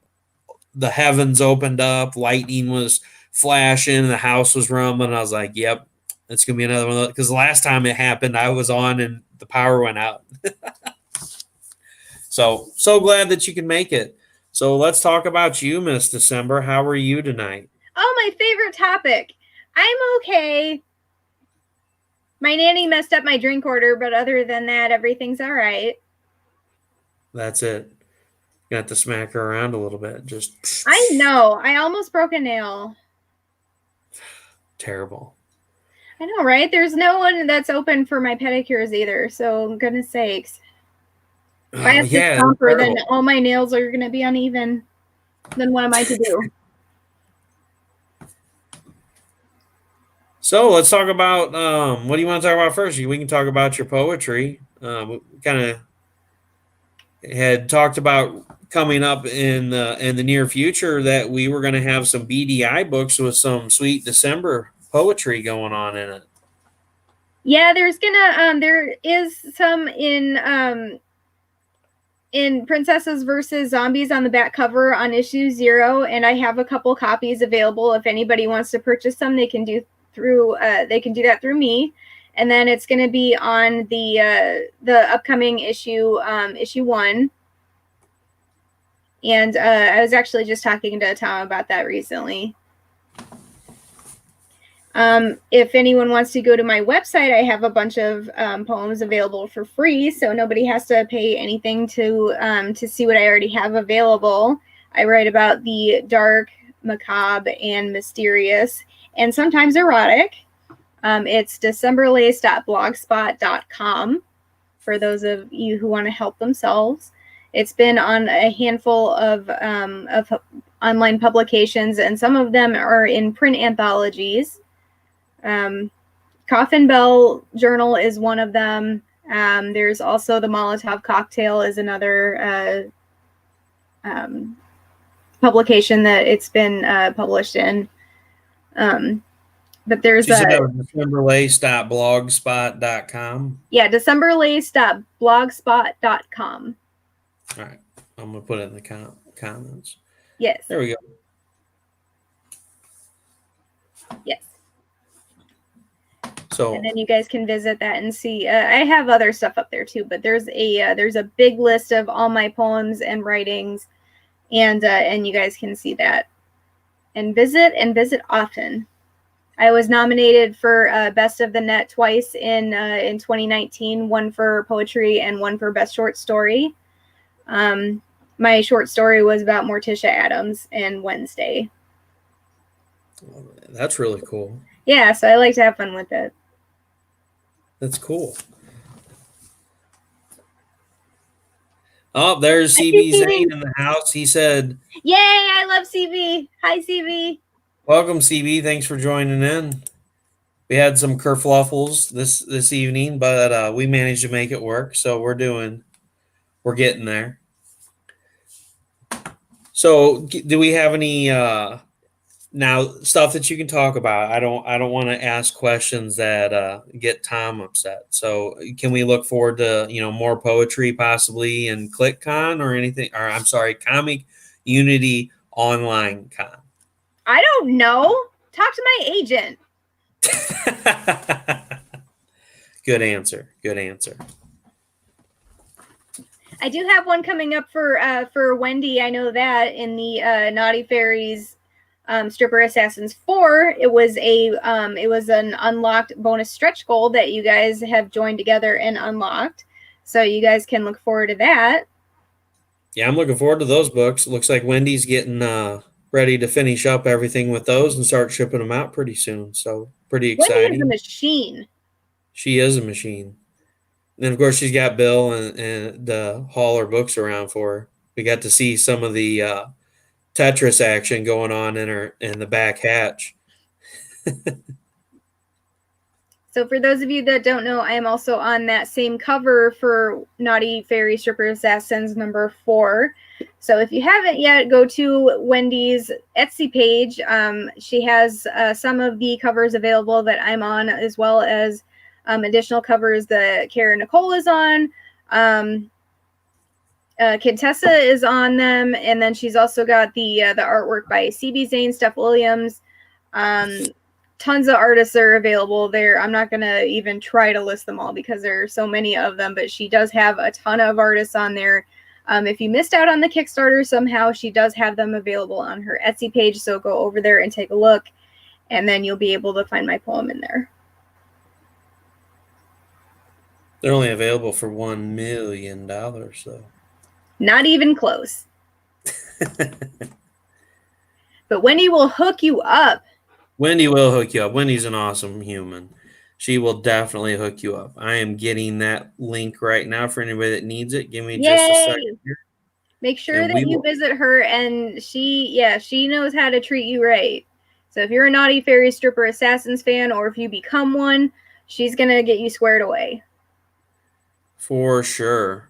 the heavens opened up, lightning was flashing, the house was rumbling. I was like, "Yep, it's going to be another one." Because the last time it happened, I was on and the power went out. So glad that you can make it. So let's talk about you, Miss December. How are you tonight? Oh, my favorite topic. I'm okay. My nanny messed up my drink order, but other than that, everything's all right. That's it. You have to smack her around a little bit. Just I know. I almost broke a nail. Terrible. I know, right? There's no one that's open for my pedicures either. So, goodness sakes. If I have to stomper, then all my nails are going to be uneven. Then what am I to do? So let's talk about what do you want to talk about first? We can talk about your poetry. We kind of had talked about coming up in the near future that we were going to have some BDI books with some sweet December poetry going on in it. Yeah, there is some in Princesses versus Zombies on the back cover on issue 0, and I have a couple copies available. If anybody wants to purchase them, they can do that through me. And then it's going to be on the upcoming issue 1. And I was actually just talking to Tom about that recently. If anyone wants to go to my website, I have a bunch of poems available for free, so nobody has to pay anything to see what I already have available. I write about the dark, macabre, and mysterious, and sometimes erotic. It's decemberlace.blogspot.com for those of you who want to help themselves. It's been on a handful of online publications, and some of them are in print anthologies. Coffin Bell Journal is one of them. There's also the Molotov Cocktail is another publication that it's been published in. But there's decemberlace.blogspot.com. Yeah, decemberlace.blogspot.com. All right. I'm going to put it in the comments. Yes. There we go. Yes. So, and then you guys can visit that and see. I have other stuff up there too, but there's a big list of all my poems and writings, and you guys can see that and visit often. I was nominated for Best of the Net twice in 2019, one for poetry and one for Best Short Story. My short story was about Morticia Adams and Wednesday. That's really cool. Yeah, so I like to have fun with it. That's cool. Oh, there's CB Zane in the house. He said, "Yay, I love CB. Hi, CB. Welcome, CB. Thanks for joining in. We had some kerfluffles this evening, but we managed to make it work. So we're getting there. So, do we have any now stuff that you can talk about? I don't want to ask questions that get Tom upset. So, can we look forward to more poetry possibly in ClickCon or anything? Or I'm sorry, Comic Unity Online Con. I don't know. Talk to my agent. Good answer. Good answer. I do have one coming up for Wendy. I know that in the Naughty Fairies Stripper Assassins 4, it was an unlocked bonus stretch goal that you guys have joined together and unlocked. So you guys can look forward to that. Yeah, I'm looking forward to those books. It looks like Wendy's getting ready to finish up everything with those and start shipping them out pretty soon. So pretty Wendy is a exciting. machine. She is a machine. And then of course she's got Bill and haul her books around for her. We got to see some of the Tetris action going on in the back hatch. So for those of you that don't know, I am also on that same cover for Naughty Fairy Stripper Assassins number 4. So if you haven't yet, go to Wendy's Etsy page. She has some of the covers available that I'm on, as well as additional covers that Kara Nicole is on. Kid Tessa is on them, and then she's also got the artwork by CB Zane, Steph Williams. Tons of artists are available there. I'm not going to even try to list them all because there are so many of them, but she does have a ton of artists on there. If you missed out on the Kickstarter somehow, she does have them available on her Etsy page, so go over there and take a look, and then you'll be able to find my poem in there. They're only available for $1 million, though. Not even close. But Wendy will hook you up. Wendy will hook you up. Wendy's an awesome human. She will definitely hook you up. I am getting that link right now for anybody that needs it. Give me just a second here. Make sure that you visit her, and she knows how to treat you right. So if you're a Naughty Fairy Stripper Assassins fan, or if you become one, she's going to get you squared away. For sure.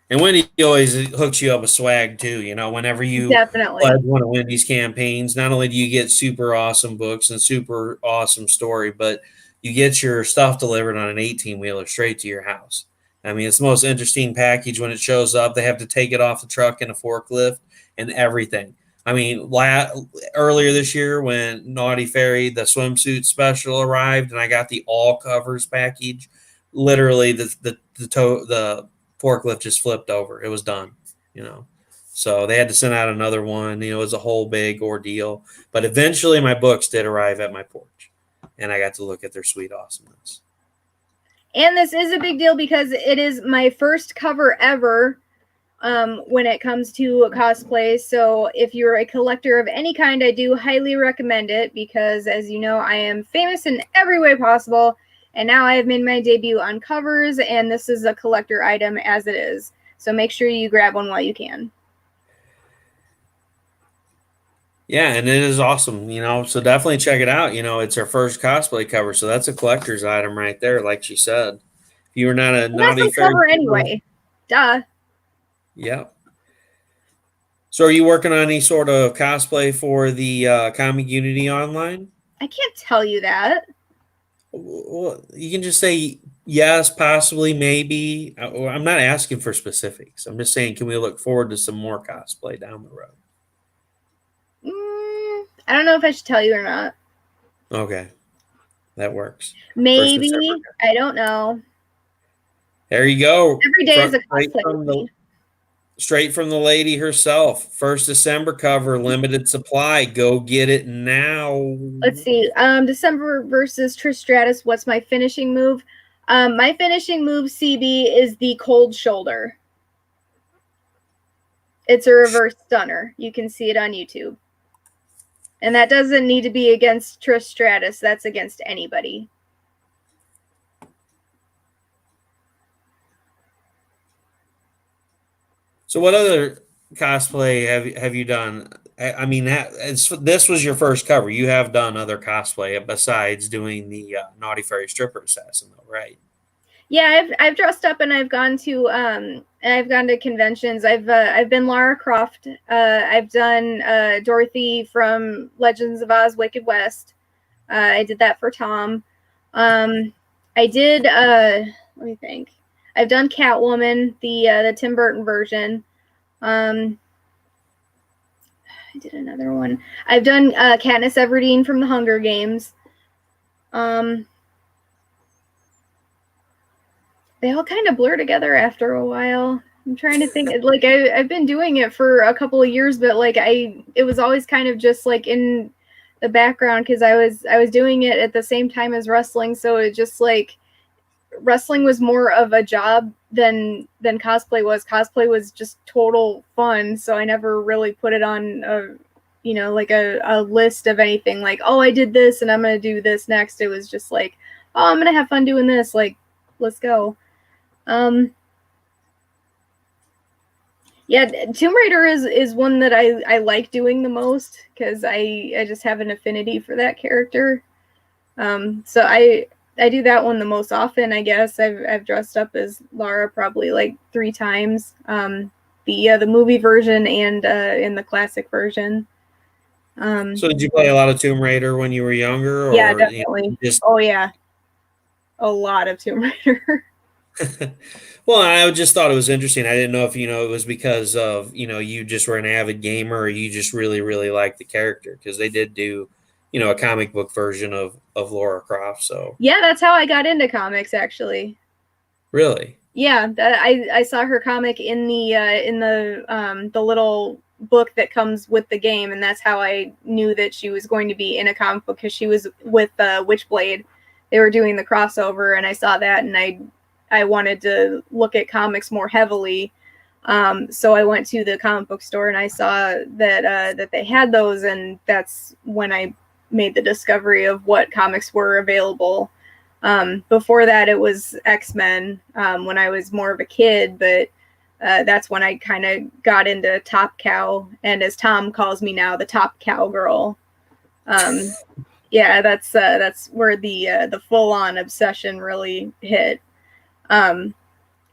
And Wendy always hooks you up with swag too. You know, whenever you pledge one of Wendy's campaigns, not only do you get super awesome books and super awesome story, but you get your stuff delivered on an 18-wheeler straight to your house. I mean, it's the most interesting package when it shows up. They have to take it off the truck in a forklift and everything. I mean, earlier this year when Naughty Fairy, the swimsuit special arrived, and I got the all covers package, literally the forklift just flipped over. It was done, you know. So they had to send out another one. You know, it was a whole big ordeal. But eventually my books did arrive at my porch, and I got to look at their sweet awesomeness. And this is a big deal because it is my first cover ever when it comes to cosplay. So if you're a collector of any kind, I do highly recommend it because, as you know, I am famous in every way possible. And now I have made my debut on covers, and this is a collector item as it is. So make sure you grab one while you can. Yeah, and it is awesome, you know, so definitely check it out. You know, it's her first cosplay cover, so that's a collector's item right there, like she said. If you were not a Naughty Fairy cover anyway. Duh. Yeah. So are you working on any sort of cosplay for the Comic Unity Online? I can't tell you that. Well, you can just say yes, possibly, maybe. I'm not asking for specifics. I'm just saying, can we look forward to some more cosplay down the road? I don't know if I should tell you or not. Okay. That works. Maybe. I don't know. There you go. Every day is a cosplay. Straight from the lady herself. 1st December cover, limited supply. Go get it now. Let's see. December versus Trish Stratus. What's my finishing move? My finishing move, CB, is the cold shoulder. It's a reverse stunner. You can see it on YouTube. And that doesn't need to be against Trish Stratus. That's against anybody. So what other cosplay have you done? I mean, this was your first cover. You have done other cosplay besides doing the Naughty Fairy Stripper Assassin, though, right? Yeah, I've dressed up and I've gone to conventions. I've been Lara Croft. I've done Dorothy from Legends of Oz: Wicked West. I did that for Tom. I did let me think. I've done Catwoman, the Tim Burton version. I did another one. I've done Katniss Everdeen from the Hunger Games. They all kind of blur together after a while. I'm trying to think. Like I've been doing it for a couple of years, but like it was always kind of just like in the background because I was doing it at the same time as wrestling, so it just like wrestling was more of a job than cosplay was. Cosplay was just total fun, so I never really put it on a like a list of anything like, oh, I did this and I'm gonna do this next. It was just like, oh, I'm gonna have fun doing this. Like, let's go. Um, yeah, Tomb Raider is one that I like doing the most because I just have an affinity for that character. So I do that one the most often. I guess I've dressed up as Lara probably like 3 times. The movie version and in the classic version. Um, So did you play a lot of Tomb Raider when you were younger, yeah, or definitely. just? Oh yeah, a lot of Tomb Raider. Well, I just thought it was interesting. I didn't know if it was because of you just were an avid gamer, or you just really really liked the character, because they did do a comic book version of Laura Croft. So Yeah, that's how I got into comics actually. really, Yeah, I saw her comic in the little book that comes with the game, and that's how I knew that she was going to be in a comic book because she was with Witchblade. They were doing the crossover, and I saw that, and I wanted to look at comics more heavily. So I went to the comic book store and I saw that they had those, and that's when I made the discovery of what comics were available. Before that, it was X-Men when I was more of a kid, but that's when I kind of got into Top Cow, and as Tom calls me now, the Top Cow Girl. Um, yeah, that's where the full-on obsession really hit. Um,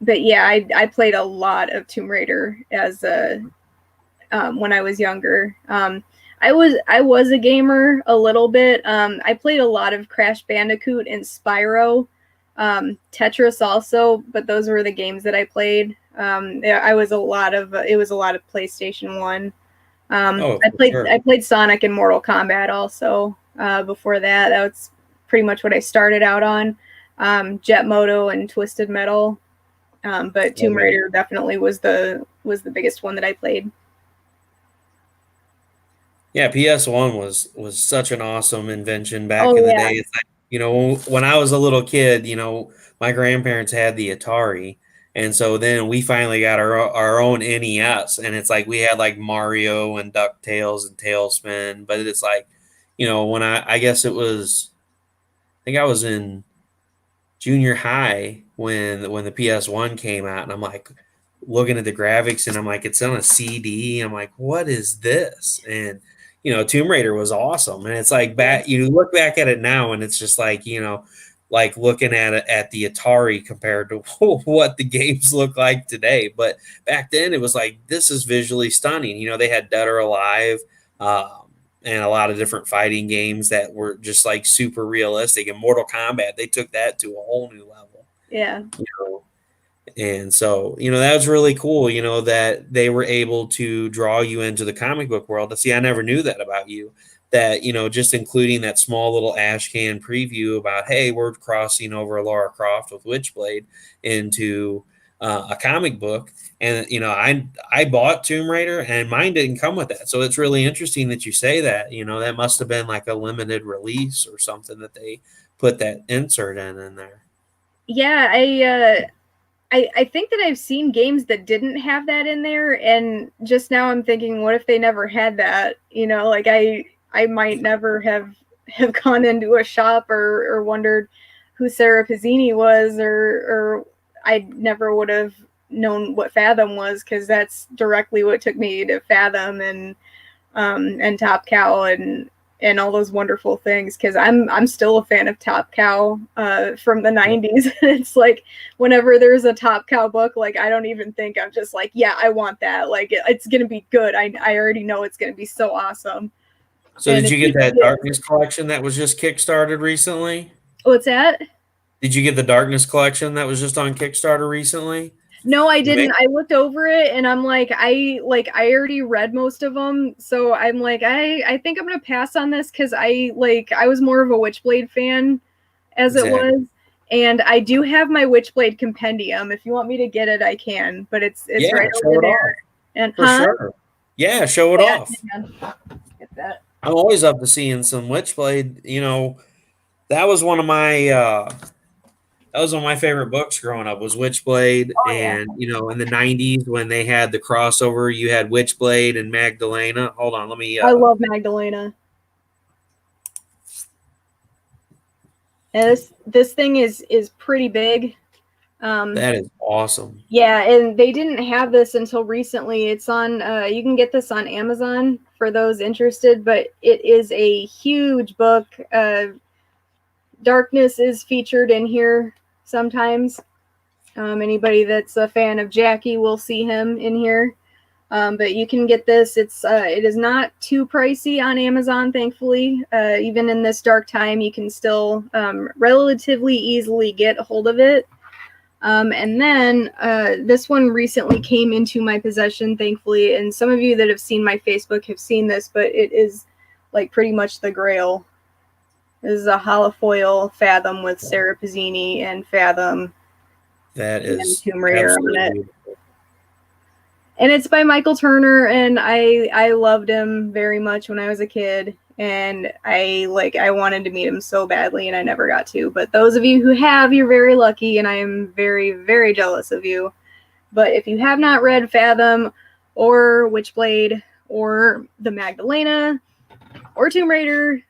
but yeah, I played a lot of Tomb Raider as when I was younger. I was a gamer a little bit. I played a lot of Crash Bandicoot and Spyro, Tetris also, but those were the games that I played. Yeah, it was a lot of PlayStation One. oh, I for played sure. I played Sonic and Mortal Kombat also. Before that, that was pretty much what I started out on. Jet Moto and Twisted Metal. But Oh, Tomb yeah. Raider definitely was the biggest one that I played. Yeah, PS1 was such an awesome invention back Oh in the day. yeah, It's like, when I was a little kid, my grandparents had the Atari, and so then we finally got our own NES, and it's like we had like Mario and DuckTales and Tailspin, but it's like, when I guess I think I was in junior high when the PS1 came out, and I'm like looking at the graphics, and I'm like, it's on a CD. I'm like, what is this? And Tomb Raider was awesome, and it's like yeah, back. You look back at it now, and it's just like like looking at it at the Atari compared to what the games look like today. But back then, it was like, this is visually stunning. They had Dead or Alive. And a lot of different fighting games that were just like super realistic. And Mortal Kombat, they took that to a whole new level. yeah, You know, and so, that was really cool, that they were able to draw you into the comic book world. See, I never knew that about you. That, just including that small little ash can preview about, hey, we're crossing over Lara Croft with Witchblade into a comic book. And, I bought Tomb Raider, and mine didn't come with that. So it's really interesting that you say that. That must have been like a limited release or something that they put that insert in there. yeah. I think that I've seen games that didn't have that in there, and just now I'm thinking, what if they never had that? Like I might never have gone into a shop or wondered who Sarah Pizzini was, or I never would have known what Fathom was because that's directly what took me to Fathom and Top Cow and all those wonderful things because I'm still a fan of Top Cow from the Yeah. 90s. It's like whenever there's a Top Cow book, like I don't even think, I'm just like, yeah, I want that. Like it's gonna be good. I already know it's gonna be so awesome. So And did it you get that usually is. Darkness collection that was just kickstarted recently? What's that? Did you get the Darkness collection that was just on Kickstarter recently? No, I The ma- didn't. I looked over it and I'm like, I already read most of them, so I'm like, I think I'm gonna pass on this because I was more of a Witchblade fan as it Exactly. was. And I do have my Witchblade compendium. If you want me to get it, I can. But it's Yeah, right show over it there. off And for sure. Yeah, show it off. Get that. I'm always up to seeing some Witchblade. That was one of my favorite books growing up was Witchblade. Oh yeah. And in the 90s when they had the crossover, you had Witchblade and Magdalena. Hold on, let me I love Magdalena. And this thing is pretty big. that is awesome. Yeah, and they didn't have this until recently. It's on you can get this on Amazon for those interested, but it is a huge book. Darkness is featured in here sometimes. Anybody that's a fan of Jackie will see him in here. But you can get this. It is not too pricey on Amazon, thankfully. Even in this dark time, you can still relatively easily get a hold of it. And then this one recently came into my possession, thankfully. And some of you that have seen my Facebook have seen this, but it is like pretty much the grail. This is a holofoil Fathom with Sarah Pizzini and Fathom. That is Tomb Raider on it. beautiful. And it's by Michael Turner, and I loved him very much when I was a kid, and I wanted to meet him so badly, and I never got to. But those of you who have, you're very lucky, and I am very, very jealous of you. But if you have not read Fathom or Witchblade or the Magdalena or Tomb Raider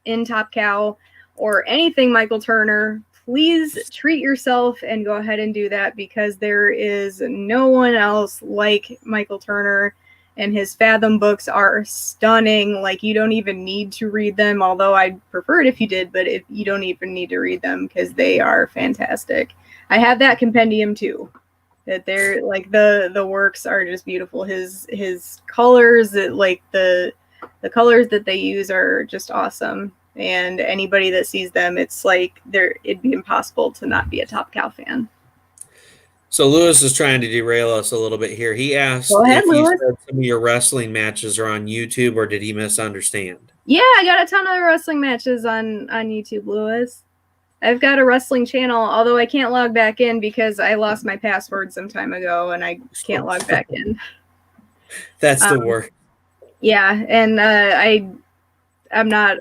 in Top Cow or anything Michael Turner, please treat yourself and go ahead and do that, because there is no one else like Michael Turner, and his Fathom books are stunning. Like, you don't even need to read them, although I'd prefer it if you did, but you don't even need to read them because they are fantastic. I have that compendium too. That they're like the works are just beautiful. His colors, the colors that they use are just awesome. And anybody that sees them, it's like it'd be impossible to not be a Top Cow fan. So Lewis is trying to derail us a little bit here. He asked if you said some of your wrestling matches are on YouTube, or did he misunderstand? Yeah, I got a ton of wrestling matches on YouTube, Lewis. I've got a wrestling channel, although I can't log back in because I lost my password some time ago and I can't log back in. That's the worst. Yeah, and I'm not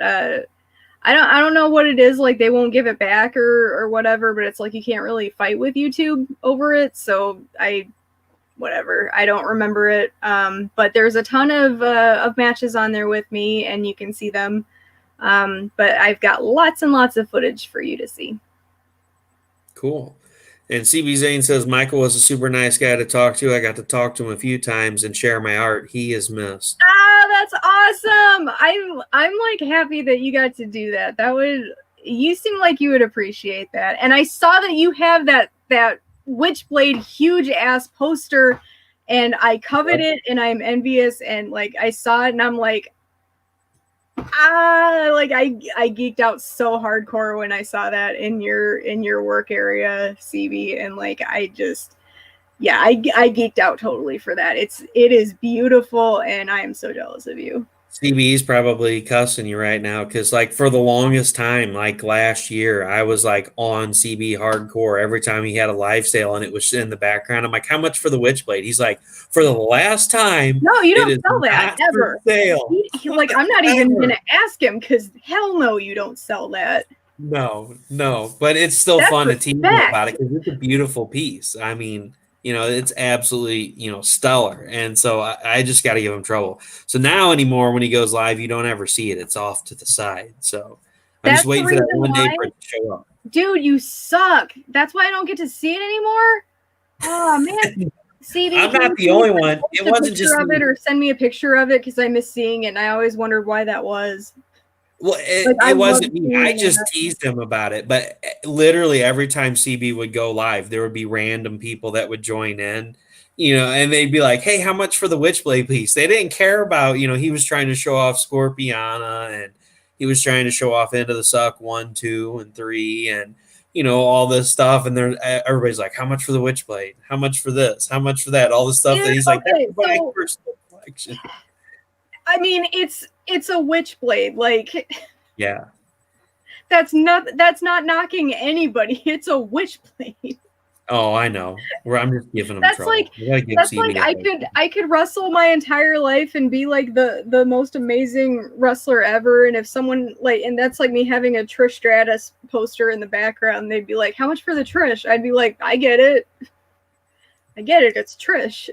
I don't know what it is, like they won't give it back or whatever, but it's like you can't really fight with YouTube over it, so whatever. I don't remember it. But there's a ton of matches on there with me, and you can see them. But I've got lots and lots of footage for you to see. Cool. And CB Zane says Michael was a super nice guy to talk to. I got to talk to him a few times and share my art. He is missed. That's awesome. I'm like happy that you got to do that. You seem like you would appreciate that. And I saw that you have that Witchblade huge ass poster, and I covet it, and I'm envious, and like I saw it and I'm like, I geeked out so hardcore when I saw that in your work area, CB, and like I geeked out totally for that. It is beautiful, and I am so jealous of you. CB's probably cussing you right now because, like, for the longest time, like last year, I was like on CB hardcore every time he had a live sale and it was in the background. I'm like, how much for the Witchblade? He's like, for the last time. No, you don't sell that ever. Sale. Like, I'm not even going to ask him because hell no, you don't sell that. No, but it's still fun to tease about it because it's a beautiful piece. I mean, it's absolutely, stellar. And so I just got to give him trouble. So now anymore, when he goes live, you don't ever see it. It's off to the side. So I'm just waiting for that one day for it to show up. Dude, you suck. That's why I don't get to see it anymore. Oh, man. See, I'm not the only one. It wasn't just of it, or send me a picture of it because I miss seeing it, and I always wondered why that was. Well, it wasn't me. I just teased him about it. But literally every time CB would go live, there would be random people that would join in, and they'd be like, hey, how much for the Witchblade piece? They didn't care about, he was trying to show off Scorpiana, and he was trying to show off Into the Suck 1, 2, and 3, and, all this stuff. And everybody's like, how much for the Witchblade? How much for this? How much for that? All this stuff that he's like, that's my personal collection. I mean, it's a Witchblade, like. Yeah. That's not knocking anybody. It's a witchblade. Oh, I know. I'm just giving them That's trouble. like We gotta give that's like CB a I could wrestle my entire life and be like the most amazing wrestler ever. And if someone like, and that's like me having a Trish Stratus poster in the background, they'd be like, "How much for the Trish?" I'd be like, "I get it. It's Trish."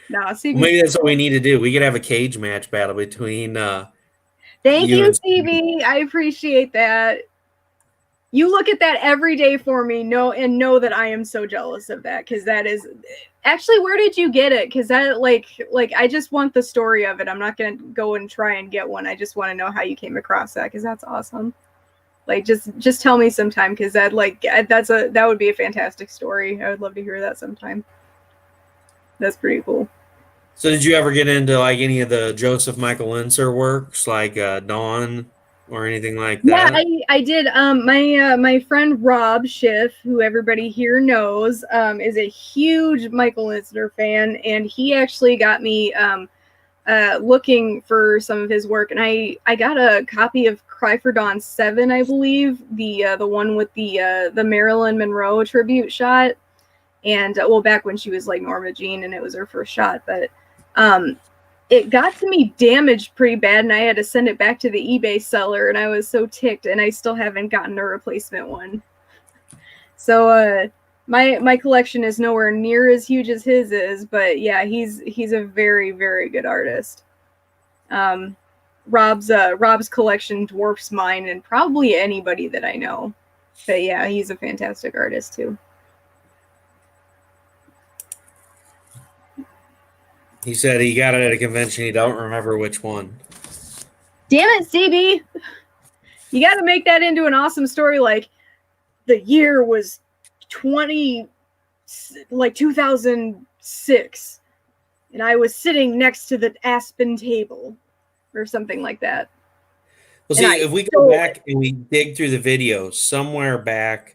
Nah, CB. Well, maybe that's what we need to do. We could have a cage match battle between Thank you you, and CB. I appreciate that. You look at that every day for me, know that I am so jealous of that, because that is actually, where did you get it? Because that like I just want the story of it. I'm not gonna go and try and get one. I just want to know how you came across that, because that's awesome. Like just tell me sometime, because that would be a fantastic story. I would love to hear that sometime. That's pretty cool. So did you ever get into like any of the Joseph Michael Linser works, like Dawn or anything like Yeah, that? I did. My friend Rob Schiff, who everybody here knows, is a huge Michael Eisner fan, and he actually got me looking for some of his work, and I got a copy of Cry for Dawn 7, I believe, the one with the Marilyn Monroe tribute shot, and well, back when she was like Norma Jean and it was her first shot, but it got to me damaged pretty bad, and I had to send it back to the eBay seller, and I was so ticked, and I still haven't gotten a replacement one. So my collection is nowhere near as huge as his is, but yeah, he's a very, very good artist. Rob's collection dwarfs mine and probably anybody that I know. But yeah, he's a fantastic artist too. He said he got it at a convention. He don't remember which one. Damn it, CB! You got to make that into an awesome story. Like, the year was 2006, and I was sitting next to the Aspen table, or something like that. Well, see, if we go back and we dig through the videos somewhere back,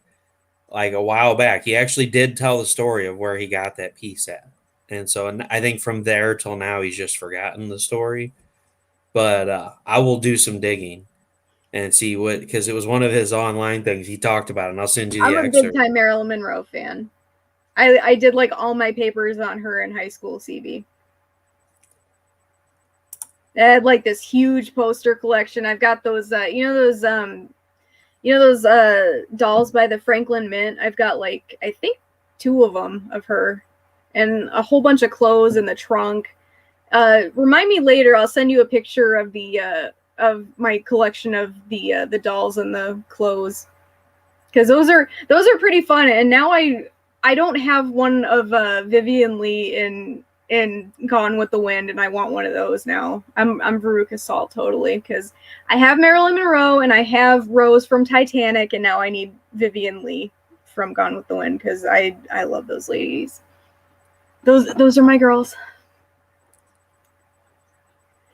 like a while back, he actually did tell the story of where he got that piece at. And so I think from there till now, he's just forgotten the story. But I will do some digging and see what, because it was one of his online things he talked about, and I'll send you the I'm a excerpt. big time Marilyn Monroe fan. I did like all my papers on her in high school, CB. I had like this huge poster collection. I've got those, those dolls by the Franklin Mint. I've got like, I think 2 of them of her, and a whole bunch of clothes in the trunk. Remind me later. I'll send you a picture of the of my collection of the dolls and the clothes, because those are pretty fun. And now I don't have one of Vivian Lee in Gone with the Wind, and I want one of those now. I'm Veruca Salt totally, because I have Marilyn Monroe and I have Rose from Titanic, and now I need Vivian Lee from Gone with the Wind, because I love those ladies. Those are my girls.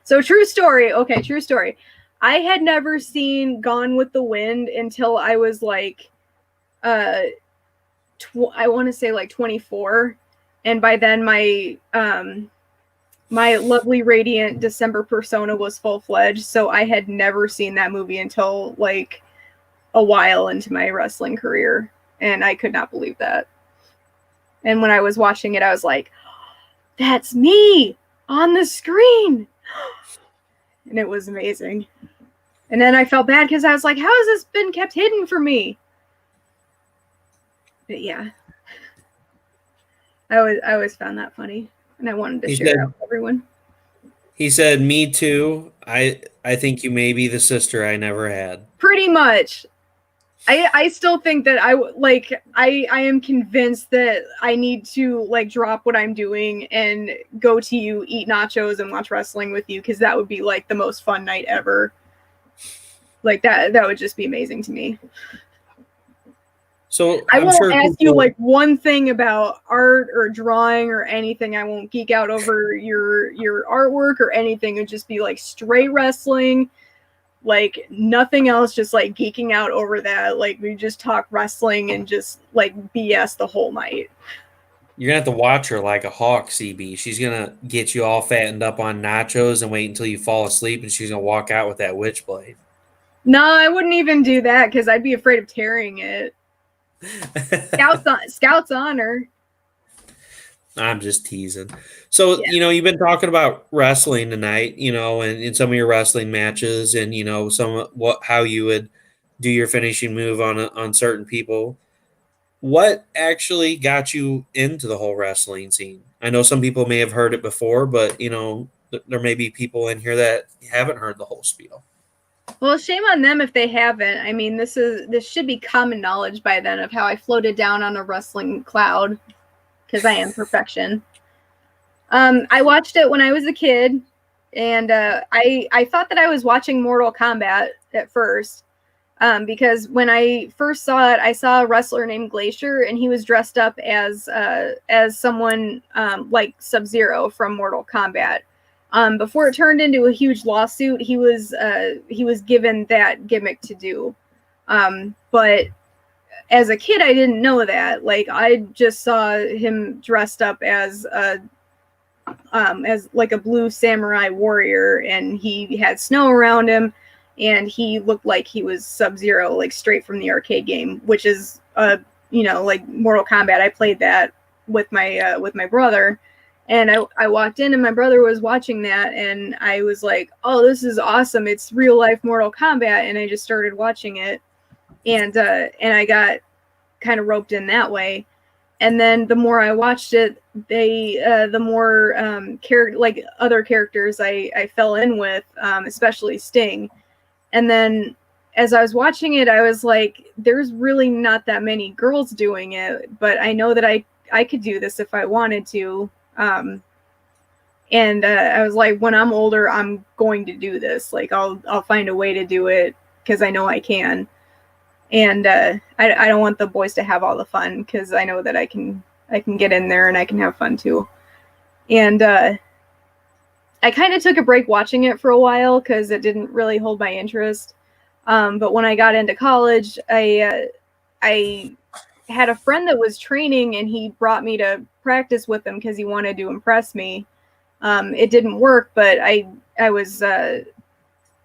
So true story. Okay, true story. I had never seen Gone with the Wind until I was like, I want to say like 24, and by then my my lovely radiant December persona was full fledged. So I had never seen that movie until like a while into my wrestling career, and I could not believe that. And when I was watching it, I was like, "That's me on the screen." And it was amazing. And then I felt bad because I was like, how has this been kept hidden from me? But yeah, I always found that funny, and I wanted to share it with everyone. He said, "Me too. I think you may be the sister I never had." Pretty much. I still think that I am convinced that I need to like drop what I'm doing and go to you, eat nachos, and watch wrestling with you, because that would be like the most fun night ever. Like that would just be amazing to me. So I won't ask you like one thing about art or drawing or anything. I won't geek out over your artwork or anything. It'd just be like straight wrestling. Like nothing else, just like geeking out over that. Like we just talk wrestling and just like BS the whole night. You're gonna have to watch her like a hawk, CB. She's gonna get you all fattened up on nachos and wait until you fall asleep, and she's gonna walk out with that witchblade. No, I wouldn't even do that because I'd be afraid of tearing it. Scouts honor. I'm just teasing. So, Yeah. you've been talking about wrestling tonight, and in some of your wrestling matches, and some how you would do your finishing move on certain people. What actually got you into the whole wrestling scene? I know some people may have heard it before, but there may be people in here that haven't heard the whole spiel. Well, shame on them if they haven't. I mean, this should be common knowledge by then of how I floated down on a wrestling cloud because I am perfection. I watched it when I was a kid, and I thought that I was watching Mortal Kombat at first, because when I first saw it, I saw a wrestler named Glacier, and he was dressed up as someone like Sub-Zero from Mortal Kombat. Before it turned into a huge lawsuit, he was given that gimmick to do. But as a kid, I didn't know that. Like, I just saw him dressed up as like a blue samurai warrior, and he had snow around him, and he looked like he was Sub-Zero, like straight from the arcade game, which is like Mortal Kombat. I played that with my brother, and I walked in and my brother was watching that, and I was like, oh, this is awesome, it's real life Mortal Kombat, and I just started watching it, and I got kind of roped in that way. And then the more I watched it, the more like other characters I fell in with, especially Sting. And then as I was watching it, I was like, there's really not that many girls doing it, but I know that I could do this if I wanted to. And I was like, when I'm older, I'm going to do this. Like, I'll find a way to do it because I know I can. And I don't want the boys to have all the fun because I know that I can get in there and I can have fun too. And I kind of took a break watching it for a while because it didn't really hold my interest. But when I got into college, I had a friend that was training, and he brought me to practice with him because he wanted to impress me. It didn't work, but I was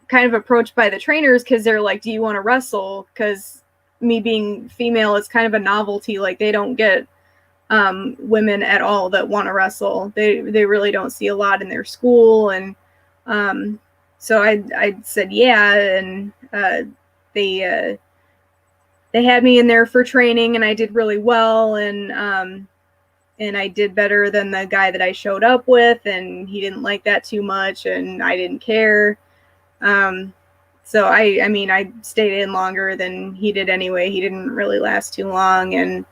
kind of approached by the trainers because they're like, do you want to wrestle? Because me being female, it's kind of a novelty. Like, they don't get women at all that want to wrestle. They really don't see a lot in their school. And so I said yeah, and they had me in there for training, and I did really well, and I did better than the guy that I showed up with, and he didn't like that too much, and I didn't care. So I mean, I stayed in longer than he did anyway. He didn't really last too long, and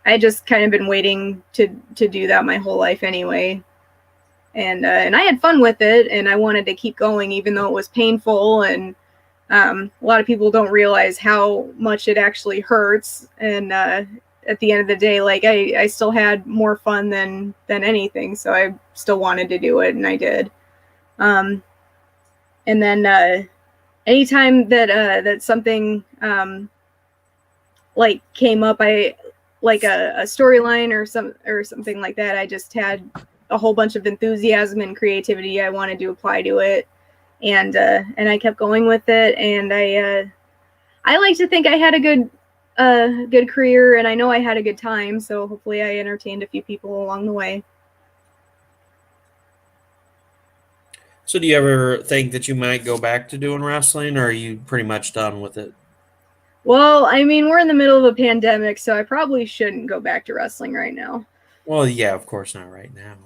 I just kind of been waiting to do that my whole life anyway. And I had fun with it, and I wanted to keep going even though it was painful. And a lot of people don't realize how much it actually hurts. And at the end of the day, like, I still had more fun than anything, so I still wanted to do it, and I did. And then anytime that something like came up, I like a storyline or something like that, I just had a whole bunch of enthusiasm and creativity I wanted to apply to it, and I kept going with it, and I like to think I had a good career, and I know I had a good time, so hopefully I entertained a few people along the way. So, do you ever think that you might go back to doing wrestling, or are you pretty much done with it? Well, I mean, we're in the middle of a pandemic, so I probably shouldn't go back to wrestling right now. Well, yeah, of course not right now.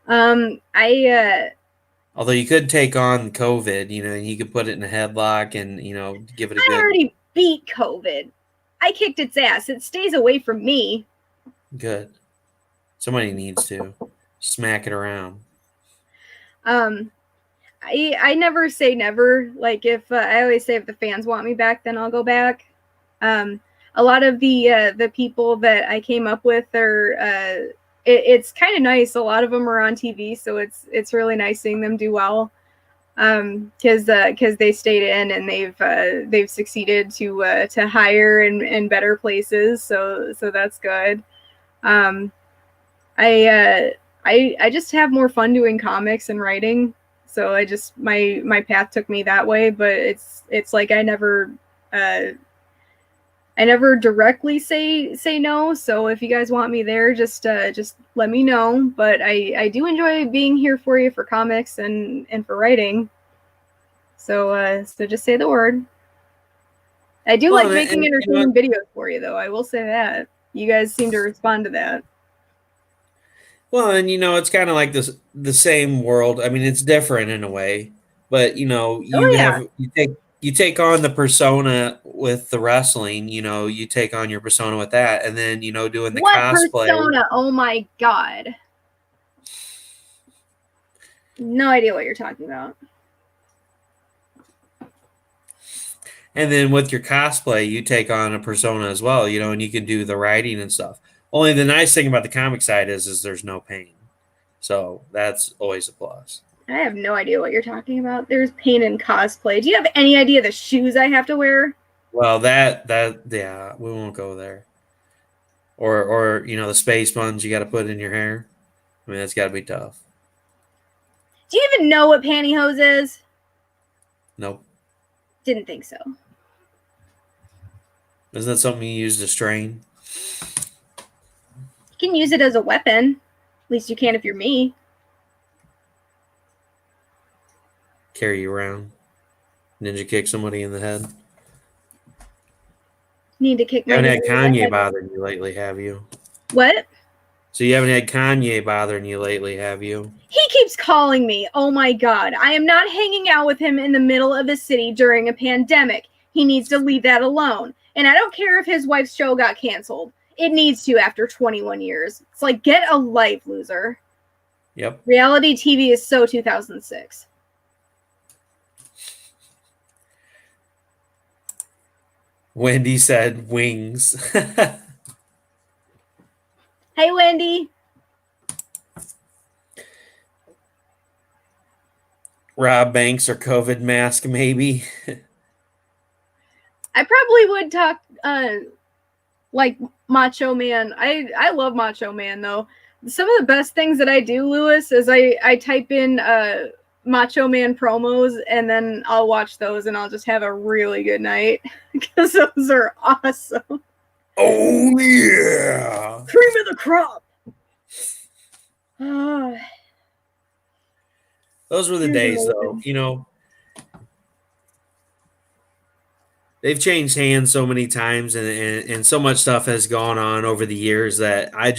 I Although you could take on COVID, you could put it in a headlock and, give it a good, already beat COVID. I kicked its ass. It stays away from me. good. Somebody needs to smack it around. I never say never. Like, if I always say if the fans want me back, then I'll go back. A lot of the people that I came up with are it's kind of nice. A lot of them are on TV, so it's really nice seeing them do well. Because they stayed in, and they've succeeded to hire in better places. So that's good. Um, I just have more fun doing comics and writing. So I just my path took me that way, but it's like I never directly say no. So if you guys want me there, just let me know. But I do enjoy being here for you for comics and for writing. So so just say the word. I do Well, like making entertaining videos for you, though. I will say that you guys seem to respond to that. well, and it's kind of like the same world. I mean, it's different in a way, but Oh yeah, you take on the persona with the wrestling. You take on your persona with that, and then doing the what cosplay. persona? Oh my god, no idea what you're talking about. And then with your cosplay, you take on a persona as well, and you can do the writing and stuff. Only the nice thing about the comic side is there's no pain. So that's always a plus. I have no idea what you're talking about. There's pain in cosplay. Do you have any idea the shoes I have to wear? Well, that yeah, we won't go there. Or the space buns you got to put in your hair. I mean, that's got to be tough. Do you even know what pantyhose is? Nope. Didn't think so. Isn't that something you use to strain? You can use it as a weapon. At least you can if you're me. Carry you around? Ninja kick somebody in the head? Need to kick You my haven't had ninja in the Kanye head. bothering you lately, have you? What? So you haven't had Kanye bothering you lately, have you? He keeps calling me. Oh my god. I am not hanging out with him in the middle of the city during a pandemic. He needs to leave that alone. And I don't care if his wife's show got canceled. It needs to after 21 years. It's like, get a life, loser. Yep. Reality TV is so 2006. Wendy said wings. Hey, Wendy. Rob Banks or COVID mask, maybe. I probably would talk like Macho Man. I love Macho Man though. Some of the best things that I do, Lewis, is I type in Macho Man promos and then I'll watch those and I'll just have a really good night because those are awesome. Oh yeah. Cream of the crop. Those were the days though. They've changed hands so many times and so much stuff has gone on over the years that I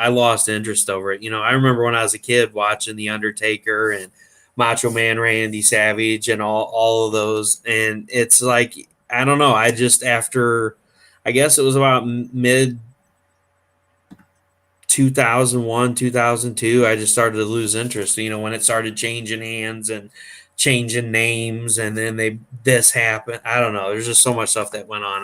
lost interest over it. I remember when I was a kid watching The Undertaker and Macho Man Randy Savage and all of those. And it's like, I don't know. I just, after, I guess it was about mid 2001, 2002, I just started to lose interest, when it started changing hands and changing names, and then this happened. I don't know. There's just so much stuff that went on.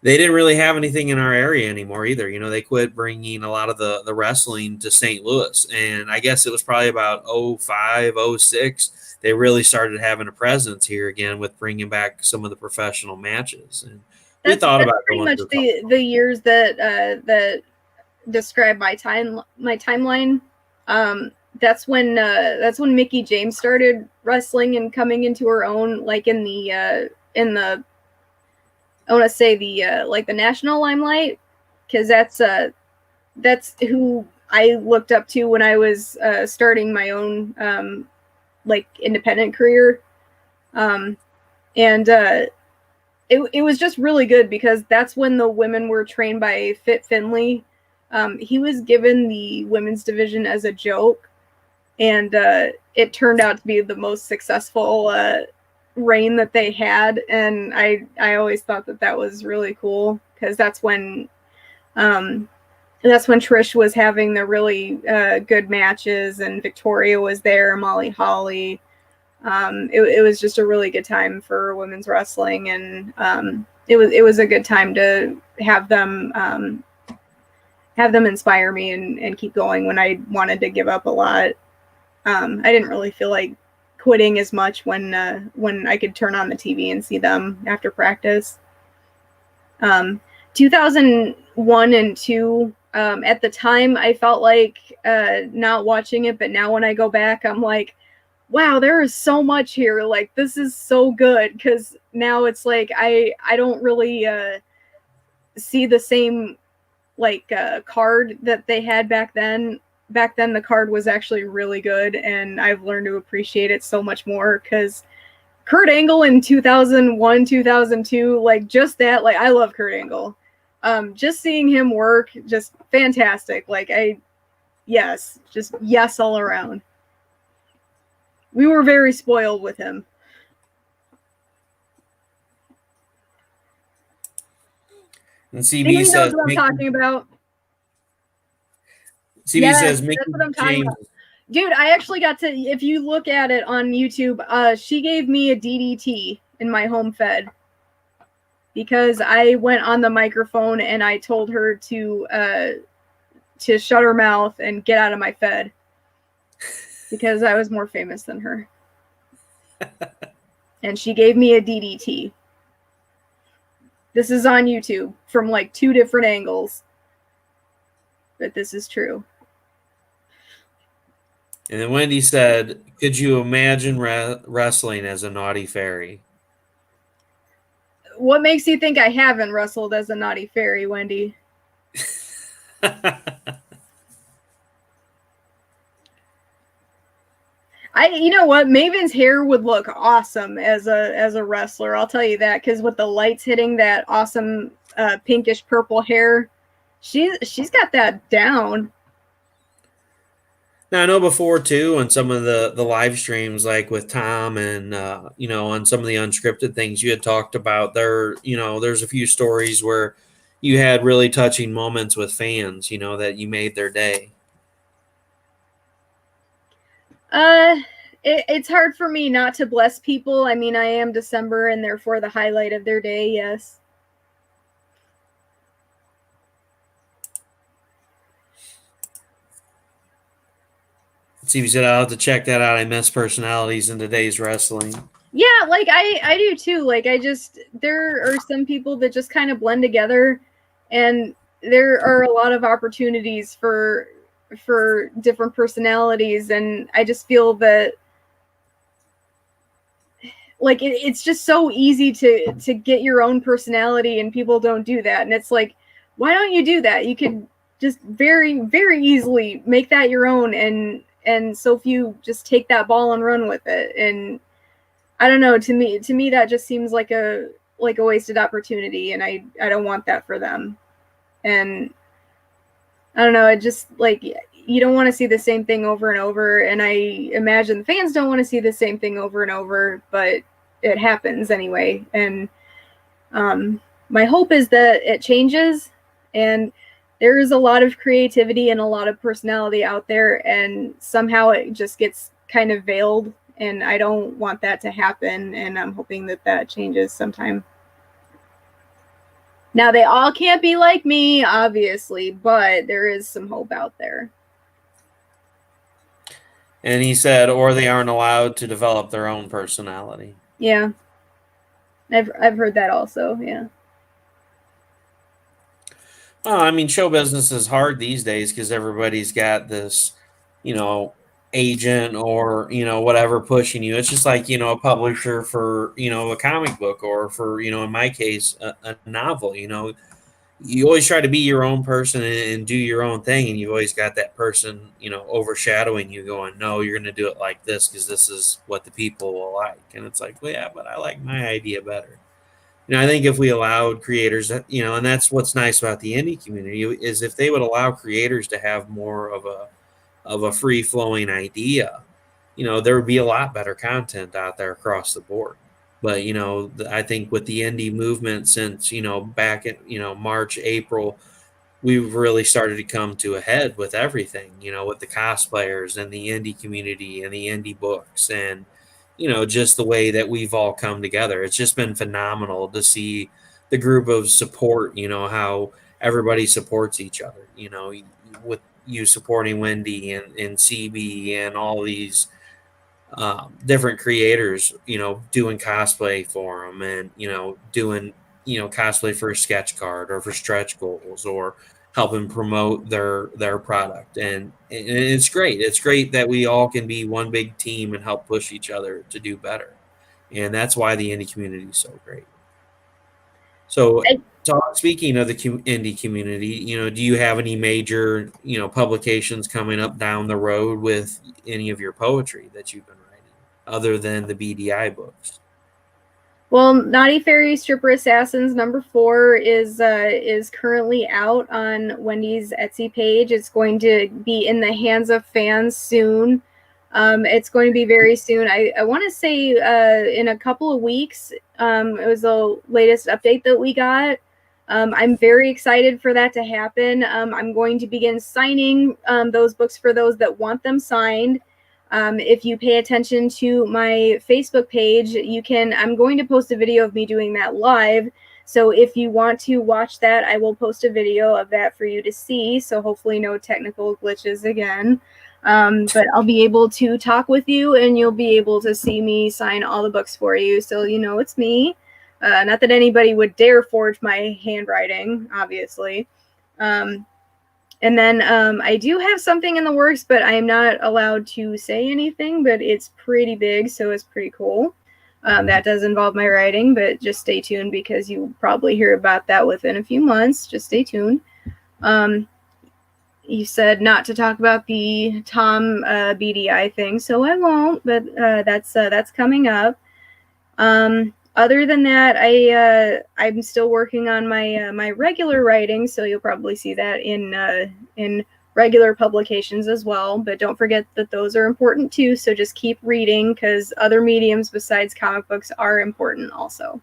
They didn't really have anything in our area anymore either. They quit bringing a lot of the wrestling to St. Louis. And I guess it was probably about 05, 06, they really started having a presence here again with bringing back some of the professional matches. And we thought about pretty going much the years that describe my timeline. That's when Mickey James started wrestling and coming into her own, like in the I want to say the like the national limelight, because that's who I looked up to when I was starting my own like independent career, and it was just really good because that's when the women were trained by Fit Finley. He was given the women's division as a joke, and it turned out to be the most successful reign that they had. And I always thought that was really cool because that's when Trish was having the really good matches, and Victoria was there, Molly Holly. It was just a really good time for women's wrestling, and it was a good time to have them inspire me and keep going when I wanted to give up a lot. I didn't really feel like quitting as much when I could turn on the TV and see them after practice. 2001 and 2, at the time I felt like not watching it, but now when I go back, I'm like, wow, there is so much here. Like this is so good because now it's like I don't really see the same like card that they had back then. Back then, the card was actually really good, and I've learned to appreciate it so much more because Kurt Angle in 2001, 2002, like just that, like I love Kurt Angle. Just seeing him work, just fantastic. Like yes, just yes all around. We were very spoiled with him. And And CB he knows says what I'm Mickey, talking about. CB Yes, says Mickey that's what I'm talking James. about. Dude, I actually got to, if you look at it on YouTube, she gave me a DDT in my home fed because I went on the microphone and I told her to shut her mouth and get out of my fed because I was more famous than her. And she gave me a DDT. This is on YouTube from like 2 different angles. But this is true. And then Wendy said, "Could you imagine wrestling as a naughty fairy?" What makes you think I haven't wrestled as a naughty fairy, Wendy? You know what? Maven's hair would look awesome as a wrestler. I'll tell you that because with the lights hitting that awesome pinkish purple hair, she's got that down. Now I know before too, on some of the live streams, like with Tom and on some of the unscripted things you had talked about, there's a few stories where you had really touching moments with fans, that you made their day. It's hard for me not to bless people. I mean, I am December and therefore the highlight of their day. Yes. Stevie said, "I'll have to check that out. I miss personalities in today's wrestling." Yeah, like I do too. Like there are some people that just kind of blend together, and there are a lot of opportunities for different personalities, and I just feel that like it's just so easy to get your own personality, and people don't do that, and it's like, why don't you do that? You could just very very easily make that your own, and so if you just take that ball and run with it, and I don't know, to me that just seems like a wasted opportunity, and I don't want that for them. And I don't know, it just like you don't want to see the same thing over and over, and I imagine the fans don't want to see the same thing over and over, but it happens anyway. And my hope is that it changes, and there is a lot of creativity and a lot of personality out there, and somehow it just gets kind of veiled, and I don't want that to happen, and I'm hoping that that changes sometime. Now, they all can't be like me, obviously, but there is some hope out there. And he said, or they aren't allowed to develop their own personality. Yeah. I've heard that also, yeah. Oh, I mean, show business is hard these days because everybody's got this, agent or, whatever pushing you. It's just like, a publisher for, a comic book or for, in my case, a novel. You always try to be your own person and do your own thing. And you've always got that person, overshadowing you going, no, you're going to do it like this because this is what the people will like. And it's like, well, yeah, but I like my idea better. I think if we allowed creators, and that's what's nice about the indie community is if they would allow creators to have more of a free flowing idea, there would be a lot better content out there across the board. But I think with the indie movement since back in March, April, we've really started to come to a head with everything. With the cosplayers and the indie community and the indie books and just the way that we've all come together. It's just been phenomenal to see the group of support, how everybody supports each other, with you supporting Wendy and CB and all these different creators, doing cosplay for them and, doing, cosplay for a sketch card or for stretch goals or, helping promote their product, and it's great. It's great that we all can be one big team and help push each other to do better, and that's why the indie community is so great. So, speaking of the indie community, do you have any major, publications coming up down the road with any of your poetry that you've been writing, other than the BDI books? Well, Naughty Fairy Stripper Assassins #4 is currently out on Wendy's Etsy page. It's going to be in the hands of fans soon. It's going to be very soon. I want to say in a couple of weeks. It was the latest update that we got. I'm very excited for that to happen. I'm going to begin signing those books for those that want them signed. If you pay attention to my Facebook page, I'm going to post a video of me doing that live. So if you want to watch that, I will post a video of that for you to see. So hopefully no technical glitches again. But I'll be able to talk with you and you'll be able to see me sign all the books for you. So it's me. Not that anybody would dare forge my handwriting, obviously. And then I do have something in the works, but I am not allowed to say anything, but it's pretty big, so it's pretty cool. That does involve my writing, but just stay tuned because you'll probably hear about that within a few months. Just stay tuned. You said not to talk about the Tom BDI thing, so I won't, but that's coming up. Other than that, I'm still working on my regular writing, so you'll probably see that in regular publications as well. But don't forget that those are important too. So just keep reading because other mediums besides comic books are important also.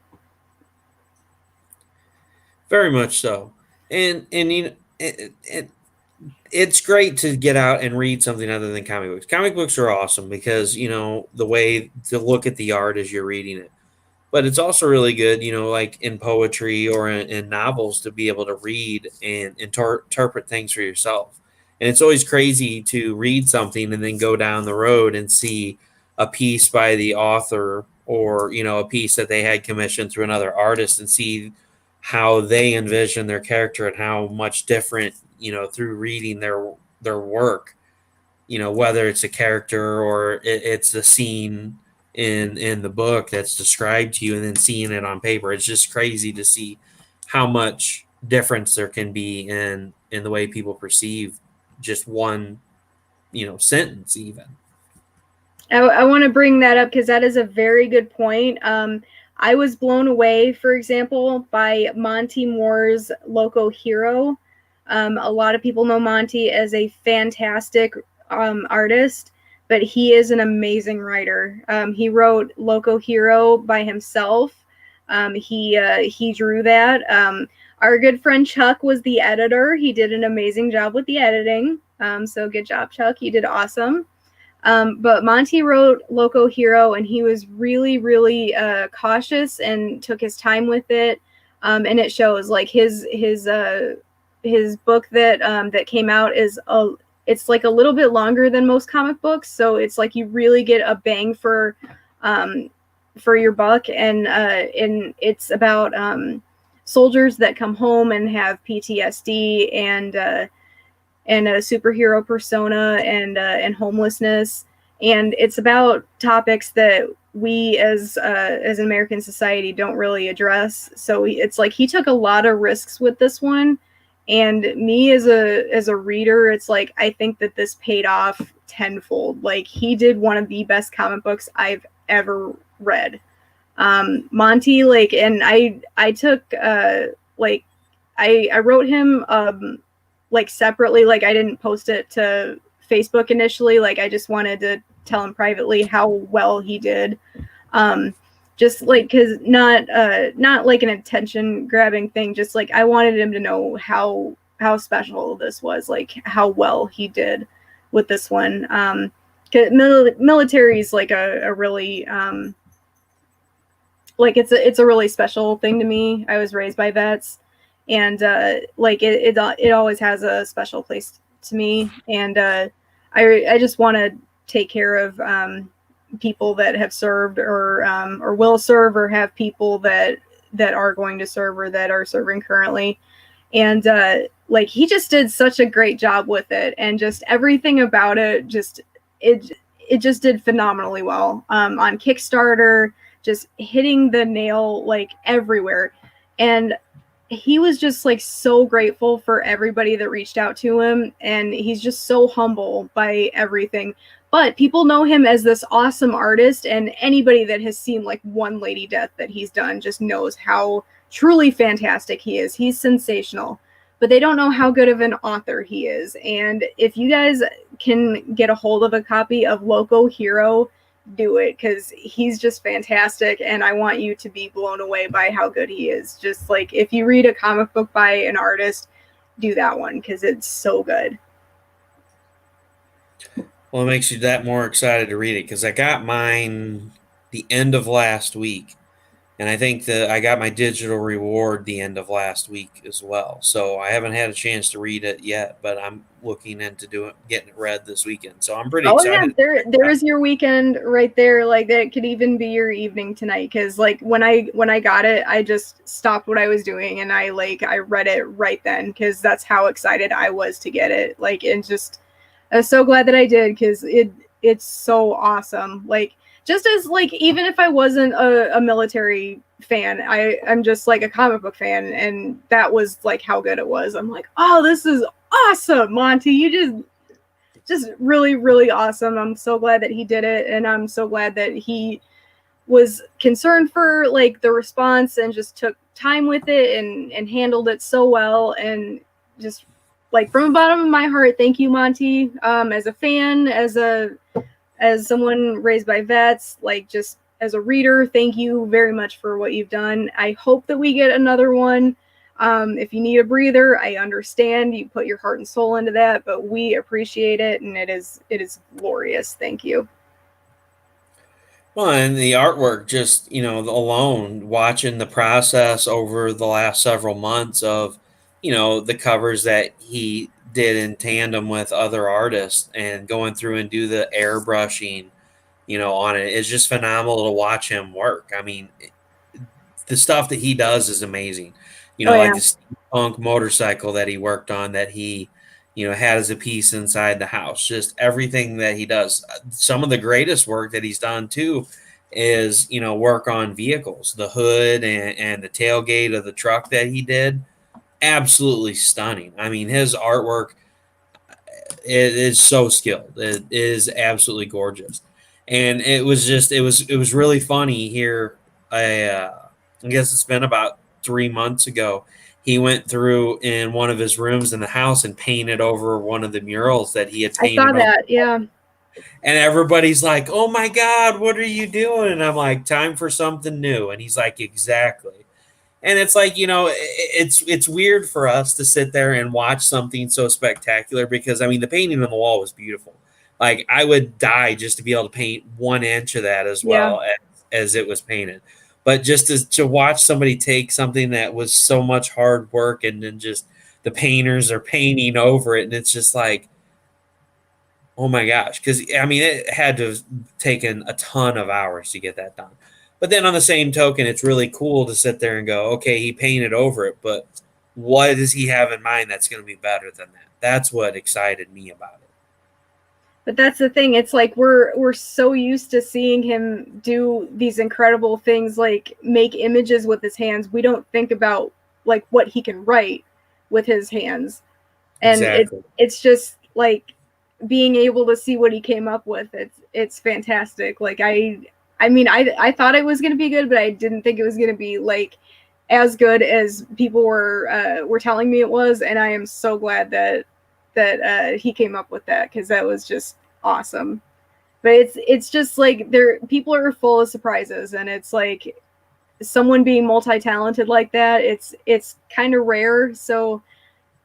Very much so, and it's great to get out and read something other than comic books. Comic books are awesome because the way to look at the art as you're reading it. But it's also really good, like in poetry or in novels, to be able to read and interpret things for yourself. And it's always crazy to read something and then go down the road and see a piece by the author, or a piece that they had commissioned through another artist, and see how they envision their character and how much different, through reading their work, whether it's a character or it's a scene in the book that's described to you, and then seeing it on paper. It's just crazy to see how much difference there can be in the way people perceive just one sentence even. I want to bring that up because that is a very good point. I was blown away, for example, by Monty Moore's Loco Hero. A lot of people know Monty as a fantastic artist, but he is an amazing writer. He wrote Loco Hero by himself. He drew that. Our good friend Chuck was the editor. He did an amazing job with the editing. So good job, Chuck. You did awesome. But Monty wrote Loco Hero, and he was really, really cautious and took his time with it. And it shows. Like his book that came out it's like a little bit longer than most comic books, so it's like you really get a bang for your buck, and it's about soldiers that come home and have PTSD and a superhero persona and homelessness, and it's about topics that we as an American society don't really address. So it's like he took a lot of risks with this one. And me as a reader, it's like I think that this paid off tenfold. Like he did one of the best comic books I've ever read. Monty, like, and I took like I wrote him like separately. Like I didn't post it to Facebook initially. Like I just wanted to tell him privately how well he did. Just like, cause not like an attention grabbing thing. Just like, I wanted him to know how special this was, like how well he did with this one. Cause military is like a really, like it's a really special thing to me. I was raised by vets, and like it always has a special place to me. And I just want to take care of people that have served or will serve, or have people that are going to serve or that are serving currently. And like he just did such a great job with it, and just everything about it just it it just did phenomenally well on Kickstarter, just hitting the nail like everywhere. And he was just like so grateful for everybody that reached out to him, and he's just so humble by everything. But people know him as this awesome artist, and anybody that has seen like one Lady Death that he's done just knows how truly fantastic he is. He's sensational, but they don't know how good of an author he is. And if you guys can get a hold of a copy of Loco Hero, do it, because he's just fantastic, and I want you to be blown away by how good he is. Just like if you read a comic book by an artist, do that one because it's so good. Well, it makes you that more excited to read it because I got mine the end of last week, and I think that I got my digital reward the end of last week as well. So I haven't had a chance to read it yet, but I'm looking into getting it read this weekend. So I'm pretty Oh yeah, excited. there's your weekend right there. Like that could even be your evening tonight. Because like when I got it, I just stopped what I was doing and I read it right then because that's how excited I was to get it. Like and just I was so glad that I did because it's so awesome. Like just as like even if I wasn't a military fan, I'm just like a comic book fan, and that was like how good it was. I'm like, oh, this is awesome, Monty. You just really really awesome. I'm so glad that he did it, and I'm so glad that he was concerned for like the response and just took time with it and handled it so well. And just like from the bottom of my heart, thank you, Monty. As a fan, as someone raised by vets, like just as a reader, thank you very much for what you've done. I hope that we get another one. If you need a breather, I understand you put your heart and soul into that, but we appreciate it, and it is glorious. Thank you. Well, and the artwork, just alone watching the process over the last several months of, the covers that he did in tandem with other artists and going through and do the airbrushing, on it is just phenomenal to watch him work. I mean, the stuff that he does is amazing. Oh Like yeah, the steampunk motorcycle that he worked on that he, had as a piece inside the house. Just everything that he does. Some of the greatest work that he's done too is, work on vehicles, the hood and the tailgate of the truck that he did. Absolutely stunning. I mean, his artwork, it is so skilled. It is absolutely gorgeous. And it was really funny here. I guess it's been about 3 months ago. He went through in one of his rooms in the house and painted over one of the murals that he had I saw painted on. that. Yeah, And everybody's like, "Oh my God, what are you doing?" And I'm like, "Time for something new." And he's like, "Exactly." And it's like, it's weird for us to sit there and watch something so spectacular because I mean the painting on the wall was beautiful. Like I would die just to be able to paint 1 inch of that as yeah. well as it was painted. But just to watch somebody take something that was so much hard work and then just the painters are painting over it, and it's just like, oh my gosh, because I mean, it had to have taken a ton of hours to get that done. But then on the same token, it's really cool to sit there and go, okay, he painted over it, but what does he have in mind that's going to be better than that? That's what excited me about it. But that's the thing. It's like we're so used to seeing him do these incredible things, like make images with his hands. We don't think about like what he can write with his hands, and Exactly. it's just like being able to see what he came up with. It's fantastic. Like I mean I thought it was gonna be good, but I didn't think it was gonna be like as good as people were telling me it was. And I am so glad that he came up with that because that was just awesome. But it's just like there people are full of surprises, and it's like someone being multi-talented like that, it's kind of rare. So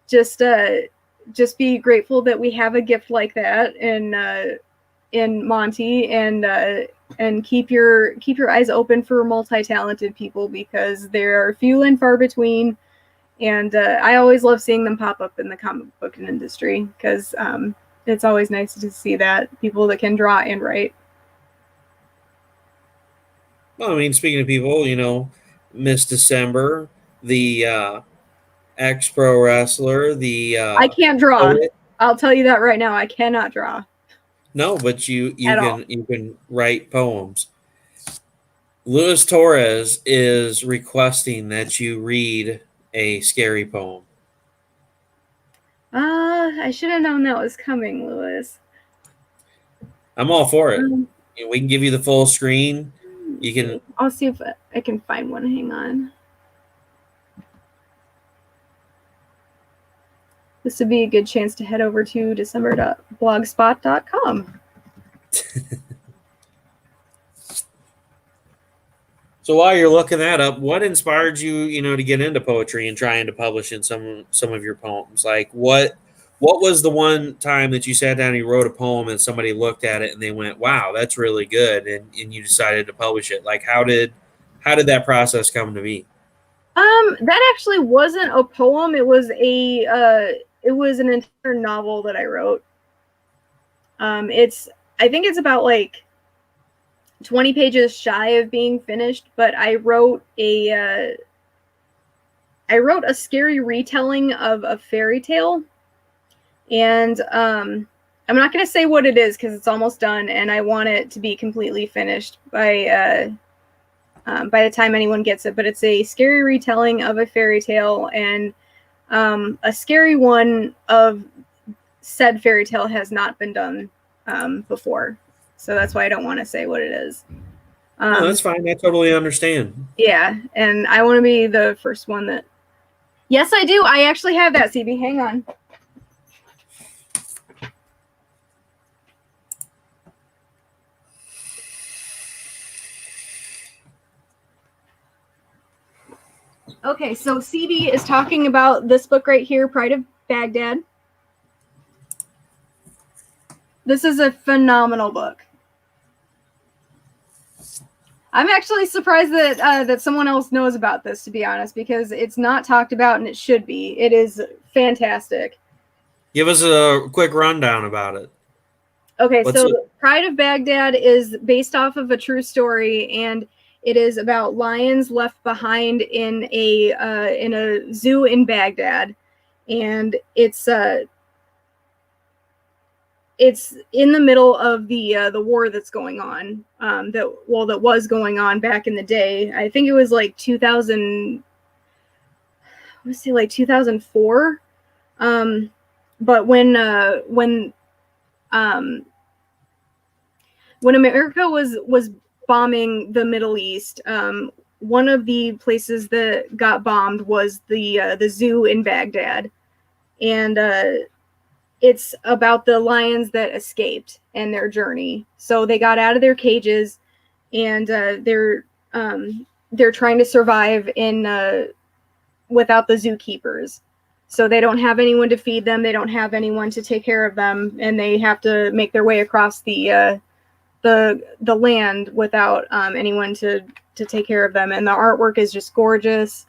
just uh just be grateful that we have a gift like that in Monty, and keep your eyes open for multi-talented people because they're few and far between. And I always love seeing them pop up in the comic book industry because it's always nice to see that people that can draw and write. Well, I mean, speaking of people, Miss December, the ex-pro wrestler, the I can't draw. poet. I'll tell you that right now. I cannot draw No, but you at all. can write poems. Luis Torres is requesting that you read a scary poem. I should have known that was coming, Lewis. I'm all for it. Um, We can give you the full screen. You can. I'll see if I can find one. Hang on. This would be a good chance to head over to december.blogspot.com. So while you're looking that up, what inspired you, to get into poetry and trying to publish in some of your poems? Like what was the one time that you sat down and you wrote a poem and somebody looked at it and they went, "Wow, that's really good," and you decided to publish it? Like how did that process come to be? That actually wasn't a poem. It was an entire novel that I wrote. I think it's about like 20 pages shy of being finished, but I wrote a scary retelling of a fairy tale, and I'm not going to say what it is because it's almost done, and I want it to be completely finished by the time anyone gets it. But it's a scary retelling of a fairy tale, and a scary one of said fairy tale has not been done before, so that's why I don't want to say what it is. No, that's fine. I totally understand. Yeah, and I want to be the first one that. Yes, I do. I actually have that, CB. Hang on. Okay, so CB is talking about this book right here, Pride of Baghdad. This is a phenomenal book. I'm actually surprised that someone else knows about this, to be honest, because it's not talked about and it should be. It is fantastic. Give us a quick rundown about it. Okay, What's so it? Pride of Baghdad is based off of a true story, and it is about lions left behind in a zoo in Baghdad, and it's in the middle of the war that's going on. That was going on back in the day. I think it was like 2000. I want to say like 2004. But when America was bombing the Middle East, one of the places that got bombed was the zoo in Baghdad, and it's about the lions that escaped and their journey. So they got out of their cages, and they're trying to survive in without the zookeepers. So they don't have anyone to feed them. They don't have anyone to take care of them, and they have to make their way across the land without anyone to take care of them. And the artwork is just gorgeous.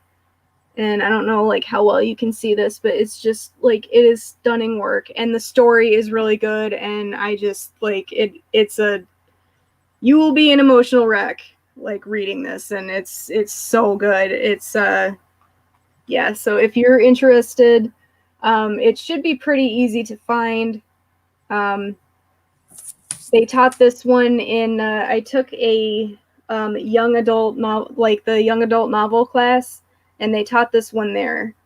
And I don't know like how well you can see this, but it's just like it is stunning work, and the story is really good. And I just like it. You will be an emotional wreck like reading this, and it's so good. Yeah. So if you're interested, it should be pretty easy to find. They taught this one in. I took a young adult novel, like the young adult novel class, and they taught this one there.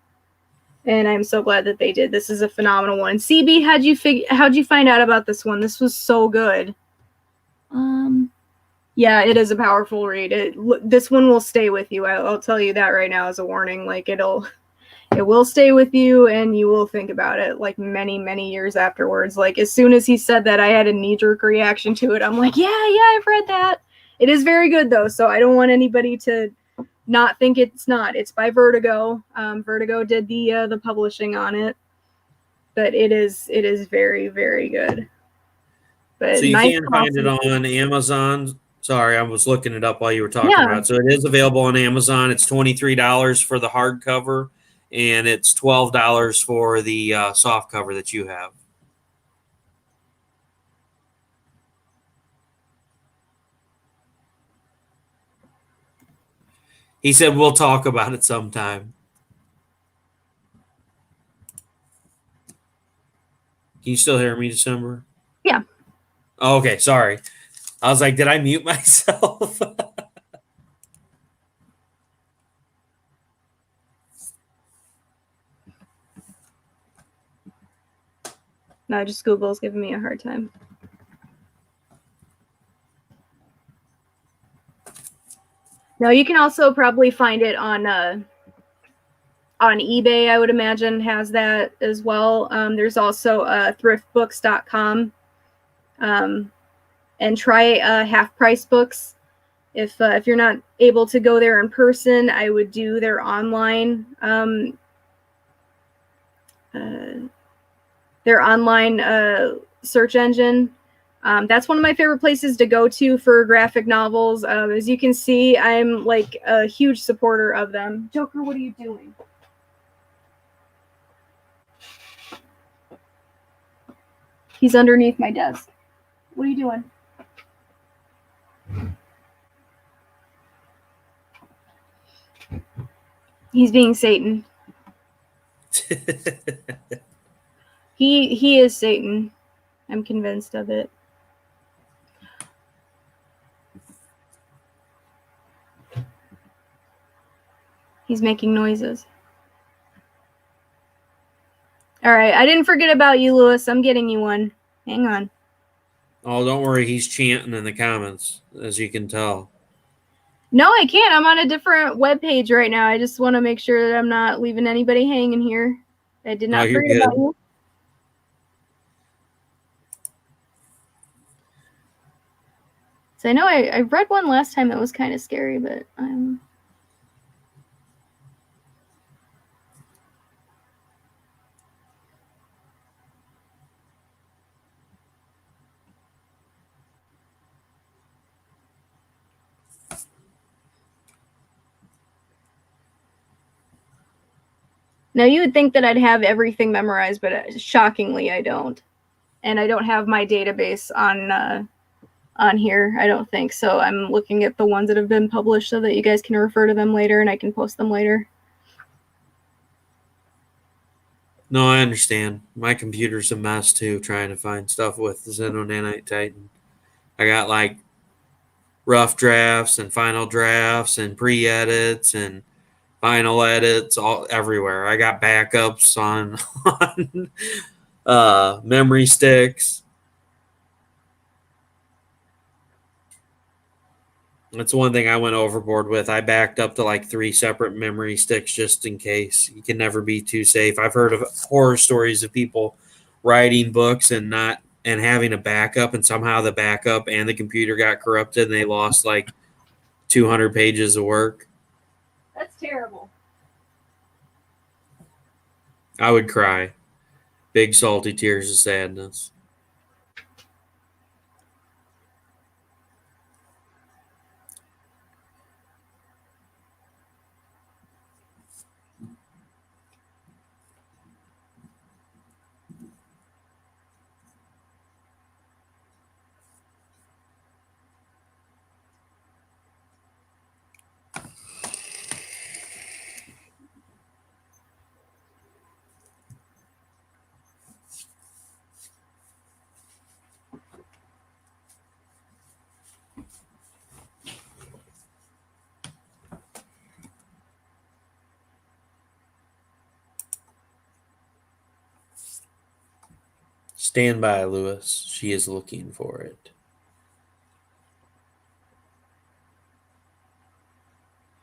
And I'm so glad that they did. This is a phenomenal one. CB, how'd you find out about this one? This was so good. Yeah, it is a powerful read. This one will stay with you. I'll tell you that right now as a warning. Like it will stay with you, and you will think about it like many, many years afterwards. Like as soon as he said that, I had a knee-jerk reaction to it. I'm like, yeah, I've read that. It is very good though, so I don't want anybody to not think it's not. It's by Vertigo. Vertigo did the publishing on it, but it is very, very good. But So you nice can find it crosses. on Amazon. Sorry, I was looking it up while you were talking Yeah. about it. So it is available on Amazon. It's $23 for the hardcover, and it's $12 for the soft cover that you have. He said we'll talk about it sometime. Can you still hear me, December? Yeah. Oh, okay, sorry. I was like, did I mute myself? No, just Google's giving me a hard time. No, you can also probably find it on eBay, I would imagine, has that as well. There's also thriftbooks.com, and try half price books. If you're not able to go there in person, I would do their online search engine. That's one of my favorite places to go to for graphic novels. As you can see, I'm like a huge supporter of them. Joker, what are you doing? He's underneath my desk. What are you doing? He's being Satan. He is Satan. I'm convinced of it. He's making noises. All right, I didn't forget about you, Lewis. I'm getting you one. Hang on. Oh, don't worry. He's chanting in the comments, as you can tell. No, I can't. I'm on a different web page right now. I just want to make sure that I'm not leaving anybody hanging here. I did not you're forget about good. you. So I know I read one last time that was kind of scary, but now you would think that I'd have everything memorized, but shockingly, I don't. And I don't have my database on here. I don't think so. I'm looking at the ones that have been published so that you guys can refer to them later, and I can post them later. No, I understand. My computer's a mess too, trying to find stuff with the Nanite Titan. I got like rough drafts and final drafts and pre-edits and final edits all everywhere. I got backups on on memory sticks. That's one thing I went overboard with. I backed up to like 3 separate memory sticks just in case. You can never be too safe. I've heard of horror stories of people writing books and not and having a backup, and somehow the backup and the computer got corrupted and they lost like 200 pages of work. That's terrible. I would cry. Big salty tears of sadness. Stand by, Lewis. She is looking for it.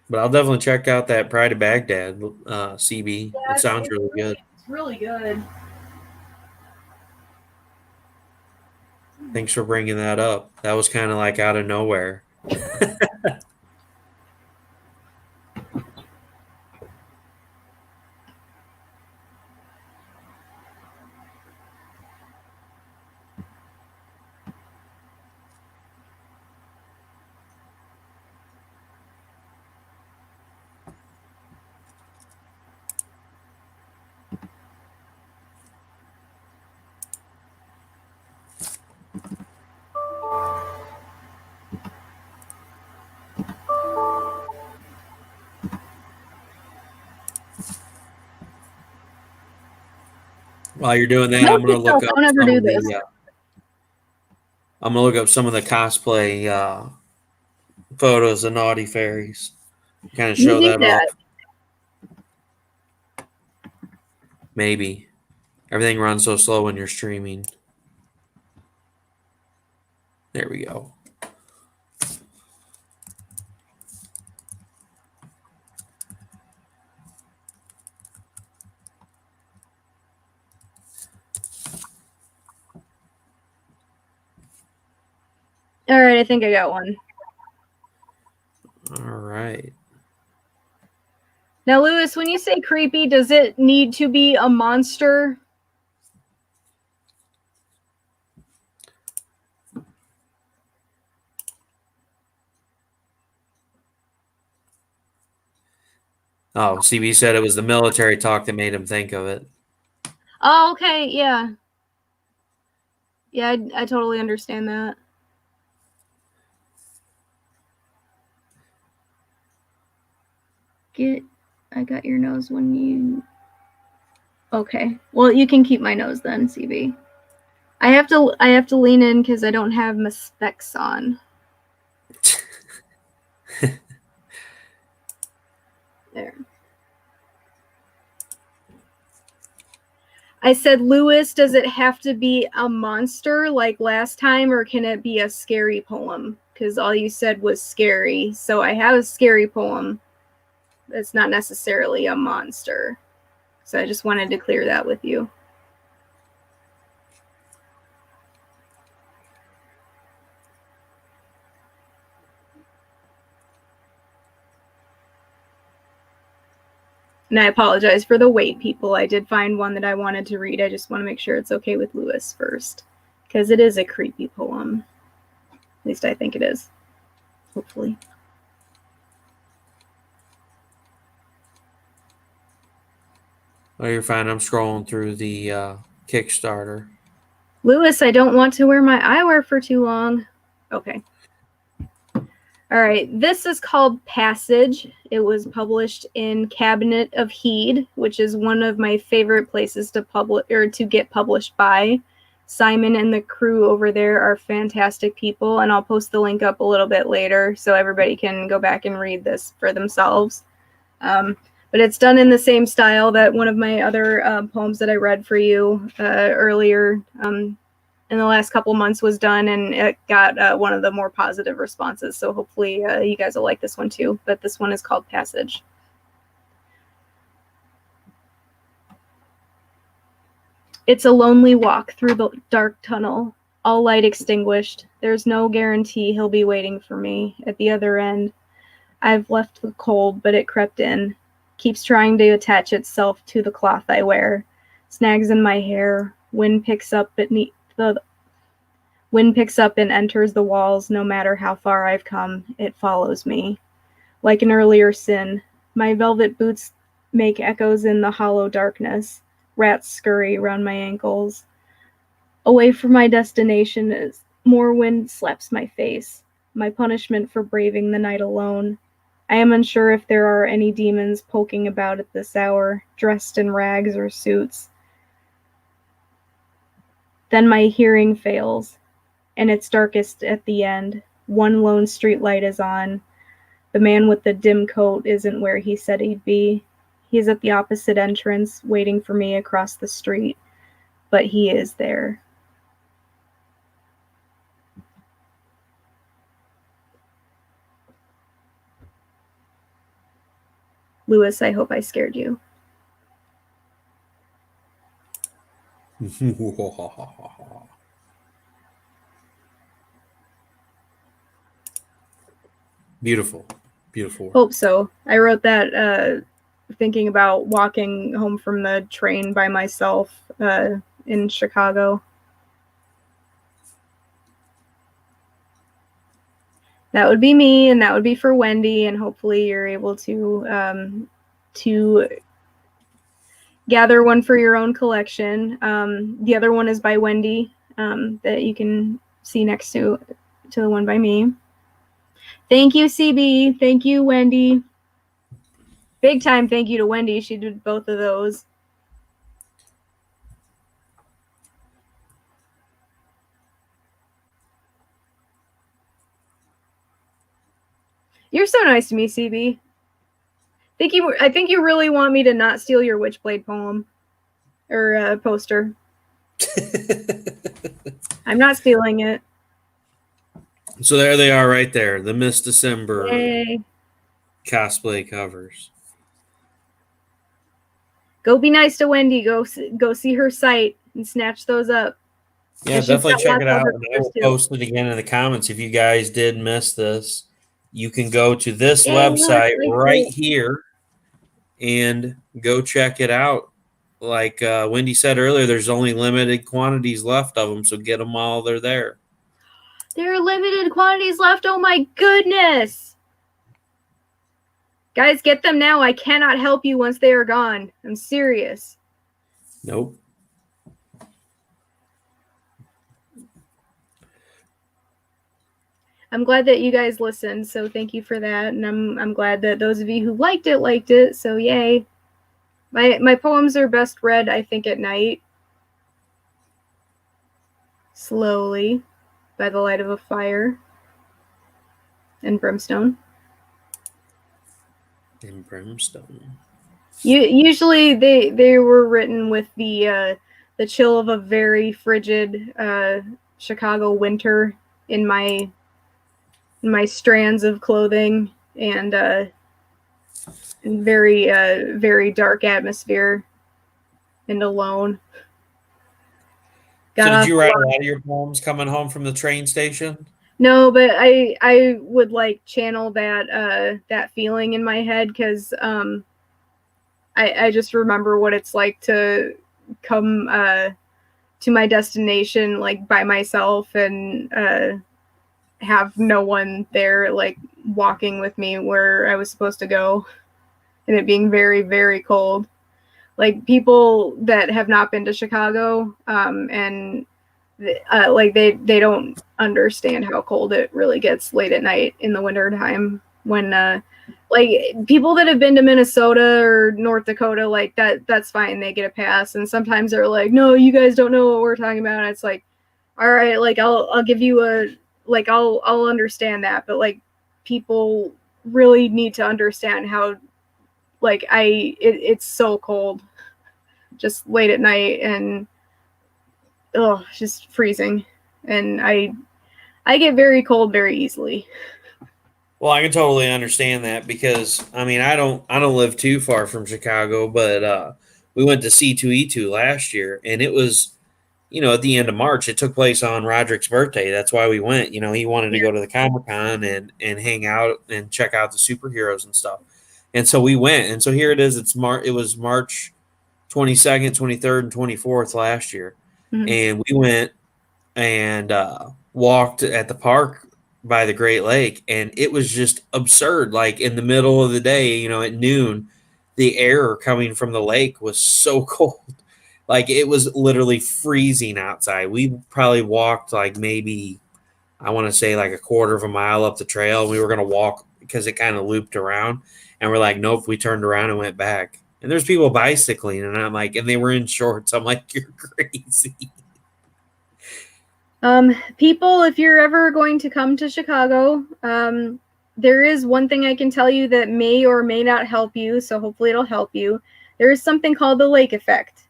But I'll definitely check out that Pride of Baghdad CB. Yeah, It sounds really good. It's really good. Thanks for bringing that up. That was kind of like out of nowhere. While you're doing that, Note to self, don't ever do this. I'm gonna look up some of the cosplay photos of Naughty Fairies. Kind of You show do that that. off. Maybe. Everything runs so slow when you're streaming. There we go. All right, I think I got one. All right. Now, Lewis, when you say creepy, does it need to be a monster? Oh, CB said it was the military talk that made him think of it. Oh, okay, yeah. Yeah, I totally understand that. I got your nose when you... Okay, well, you can keep my nose then, CB. I have to lean in because I don't have my specs on. There. I said, Lewis, does it have to be a monster like last time, or can it be a scary poem? Because all you said was scary. So I have a scary poem. It's not necessarily a monster. So I just wanted to clear that with you. And I apologize for the wait, people. I did find one that I wanted to read. I just want to make sure it's okay with Lewis first. Because it is a creepy poem. At least I think it is. Hopefully. Oh, you're fine. I'm scrolling through the Kickstarter. Lewis, I don't want to wear my eyewear for too long. Okay. All right. This is called Passage. It was published in Cabinet of Heed, which is one of my favorite places to publish or to get published by. Simon and the crew over there are fantastic people, and I'll post the link up a little bit later so everybody can go back and read this for themselves. But it's done in the same style that one of my other poems that I read for you earlier in the last couple months was done, and it got one of the more positive responses. So hopefully you guys will like this one too. But this one is called Passage. It's a lonely walk through the dark tunnel, all light extinguished. There's no guarantee he'll be waiting for me at the other end. I've left the cold, but it crept in. Keeps trying to attach itself to the cloth I wear. Snags in my hair. Wind picks up and enters the walls. No matter how far I've come, it follows me. Like an earlier sin, my velvet boots make echoes in the hollow darkness. Rats scurry around my ankles. Away from my destination, as more wind slaps my face. My punishment for braving the night alone. I am unsure if there are any demons poking about at this hour, dressed in rags or suits. Then my hearing fails, and it's darkest at the end. One lone street light is on. The man with the dim coat isn't where he said he'd be. He's at the opposite entrance, waiting for me across the street. But he is there. Lewis, I hope I scared you. Beautiful. Beautiful. Hope so. I wrote that thinking about walking home from the train by myself in Chicago. That would be me, and that would be for Wendy, and hopefully you're able to gather one for your own collection. The other one is by Wendy that you can see next to the one by me. Thank you, CB. Thank you, Wendy. Big time thank you to Wendy. She did both of those. You're so nice to me, CB. I think you really want me to not steal your Witchblade poem or poster. I'm not stealing it. So there they are, right there. The Miss December Yay. cosplay covers. Go be nice to Wendy. Go see her site and snatch those up. Yeah, definitely check it out. And I will post it again in the comments. If you guys did miss this, you can go to this website right here and go check it out. Like Wendy said earlier, there's only limited quantities left of them, so get them while they're there. There are limited quantities left. Oh my goodness. Guys, get them now. I cannot help you once they are gone. I'm serious. Nope. I'm glad that you guys listened, so thank you for that. And I'm glad that those of you who liked it, so yay. My poems are best read, I think, at night. Slowly, by the light of a fire. And brimstone. And brimstone. Usually they were written with the chill of a very frigid Chicago winter in my strands of clothing and very dark atmosphere and alone. So did you write a lot of your poems coming home from the train station? No, but I would like channel that feeling in my head because I just remember what it's like to come to my destination like by myself and have no one there like walking with me where I was supposed to go, and it being very, very cold. Like people that have not been to Chicago and like they don't understand how cold it really gets late at night in the winter time when like people that have been to Minnesota or North Dakota, like that's fine, they get a pass. And sometimes they're like, no, you guys don't know what we're talking about. And it's like, all right, like I'll give you a, like I'll understand that, but like people really need to understand how like it's so cold just late at night and just freezing. And I get very cold very easily. Well, I can totally understand that because I mean I don't live too far from Chicago, but we went to C2E2 last year, and it was, you know, at the end of March. It took place on Roderick's birthday. That's why we went. You know, he wanted to go to the Comic-Con and hang out and check out the superheroes and stuff. And so we went. And so here it is. It was March 22nd, 23rd, and 24th last year. Mm-hmm. And we went and walked at the park by the Great Lake, and it was just absurd. Like in the middle of the day, you know, at noon, the air coming from the lake was so cold. Like it was literally freezing outside. We probably walked like maybe, I want to say like a quarter of a mile up the trail. We were going to walk because it kind of looped around, and we're like, nope, we turned around and went back. And there's people bicycling, and I'm like, and they were in shorts. I'm like, you're crazy. People, if you're ever going to come to Chicago, there is one thing I can tell you that may or may not help you, so hopefully it'll help you. There is something called the lake effect.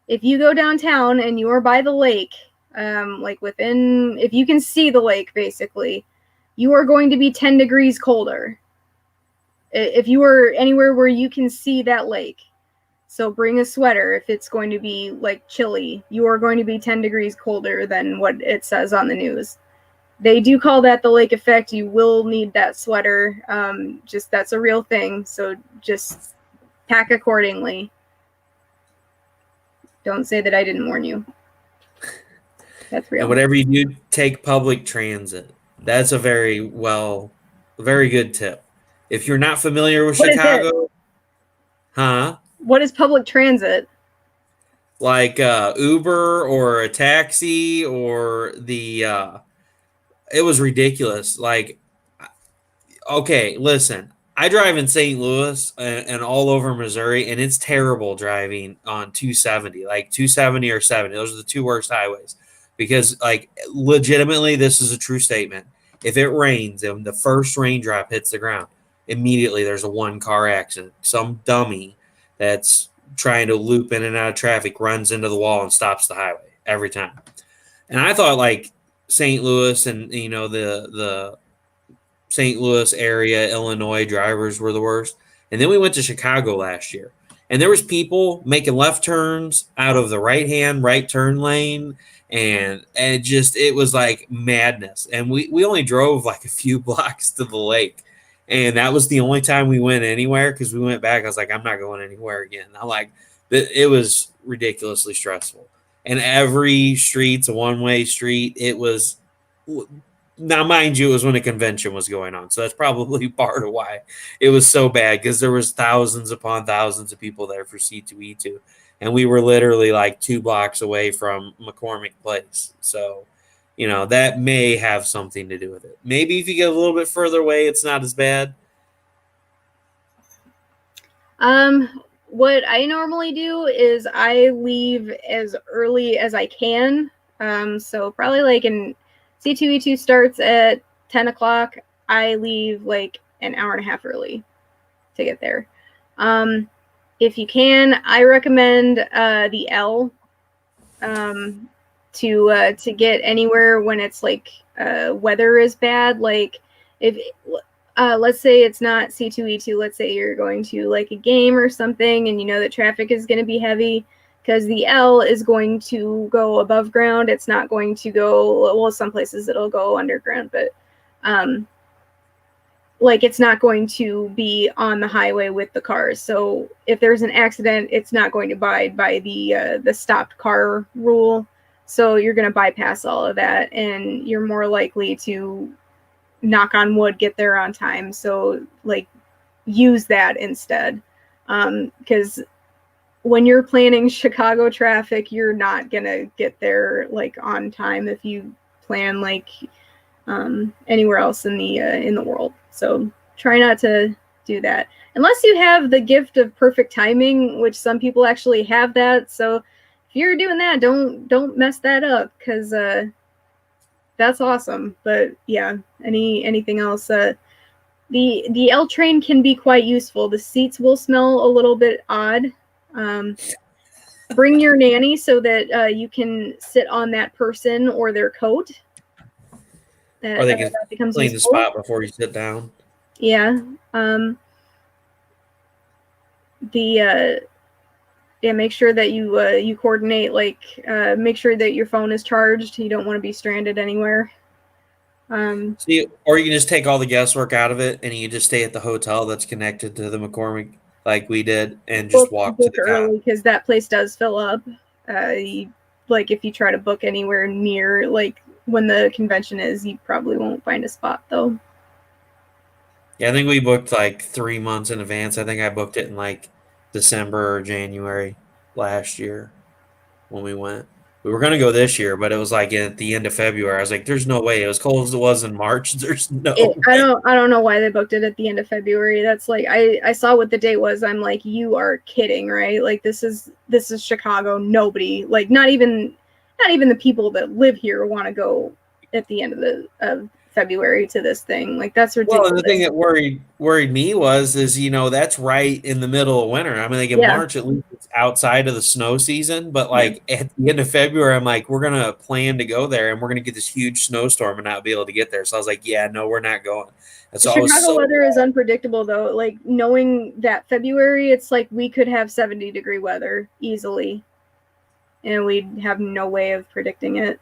If you go downtown and you are by the lake, like within, if you can see the lake, basically, you are going to be 10 degrees colder. If you are anywhere where you can see that lake. So bring a sweater if it's going to be like chilly. You are going to be 10 degrees colder than what it says on the news. They do call that the lake effect. You will need that sweater. Just that's a real thing. So just pack accordingly. Don't say that I didn't warn you. That's real. And whatever you do, take public transit. That's a very good tip. If you're not familiar with Chicago, What is public transit? Like Uber or a taxi or it was ridiculous. Like, okay, listen, I drive in St. Louis and all over Missouri, and it's terrible driving on 270, like 270 or 70. Those are the two worst highways because, like, legitimately, this is a true statement. if it rains and the first raindrop hits the ground, immediately there's a one car accident. Some dummy that's trying to loop in and out of traffic runs into the wall and stops the highway every time. And I thought like St. Louis and the St. Louis area, Illinois drivers were the worst. And then we went to Chicago last year. And there was people making left turns out of the right turn lane. And it was like madness. And we only drove like a few blocks to the lake. And that was the only time we went anywhere because we went back. I was like, I'm not going anywhere again. I like it was ridiculously stressful. And every street's a one-way street. It was now, mind you, it was when a convention was going on, so that's probably part of why it was so bad because there was thousands upon thousands of people there for C2E2, and we were literally like 2 blocks away from McCormick Place. So, that may have something to do with it. Maybe if you get a little bit further away, it's not as bad. What I normally do is I leave as early as I can. So probably like in C2E2 starts at 10 o'clock. I leave like an hour and a half early to get there. If you can, I recommend the L to get anywhere when it's like weather is bad. Like if let's say it's not C2E2, let's say you're going to like a game or something and you know that traffic is going to be heavy, because the L is going to go above ground. It's not going to go, well, some places it'll go underground, but like it's not going to be on the highway with the cars. So if there's an accident, it's not going to abide by the stopped car rule. So you're going to bypass all of that, and you're more likely to, knock on wood, get there on time. So like use that instead, because when you're planning Chicago traffic, you're not gonna get there like on time if you plan like anywhere else in the world. So try not to do that unless you have the gift of perfect timing, which some people actually have that. So if you're doing that, don't mess that up, because that's awesome. But yeah, anything else? The L train can be quite useful. The seats will smell a little bit odd. Bring your nanny so that you can sit on that person or their coat. Or they can that becomes clean useful. the spot before you sit down. Yeah. Make sure that you coordinate, like make sure that your phone is charged. You don't want to be stranded anywhere. See, or you can just take all the guesswork out of it and you just stay at the hotel that's connected to the McCormick like we did and just walk to the early, because that place does fill up. Like if you try to book anywhere near like when the convention is, you probably won't find a spot though. Yeah, I think we booked like 3 months in advance. I think I booked it in like December or January last year when we went. We were going to go this year, but it was like at the end of February. I was like, "There's no way." It was cold as it was in March. There's no way. I don't know why they booked it at the end of February. That's like I saw what the date was. I'm like, you are kidding, right? Like this is Chicago. Nobody, like not even the people that live here want to go at the end of February to this thing. Like that's ridiculous. Well, and the thing that worried me is that's right in the middle of winter. I mean, like in March, at least it's outside of the snow season. But like at the end of February, I'm like, we're gonna plan to go there, and we're gonna get this huge snowstorm and not be able to get there. So I was like, yeah, no, we're not going. And so Chicago weather is unpredictable, though. Like knowing that February, it's like we could have 70-degree weather easily, and we'd have no way of predicting it.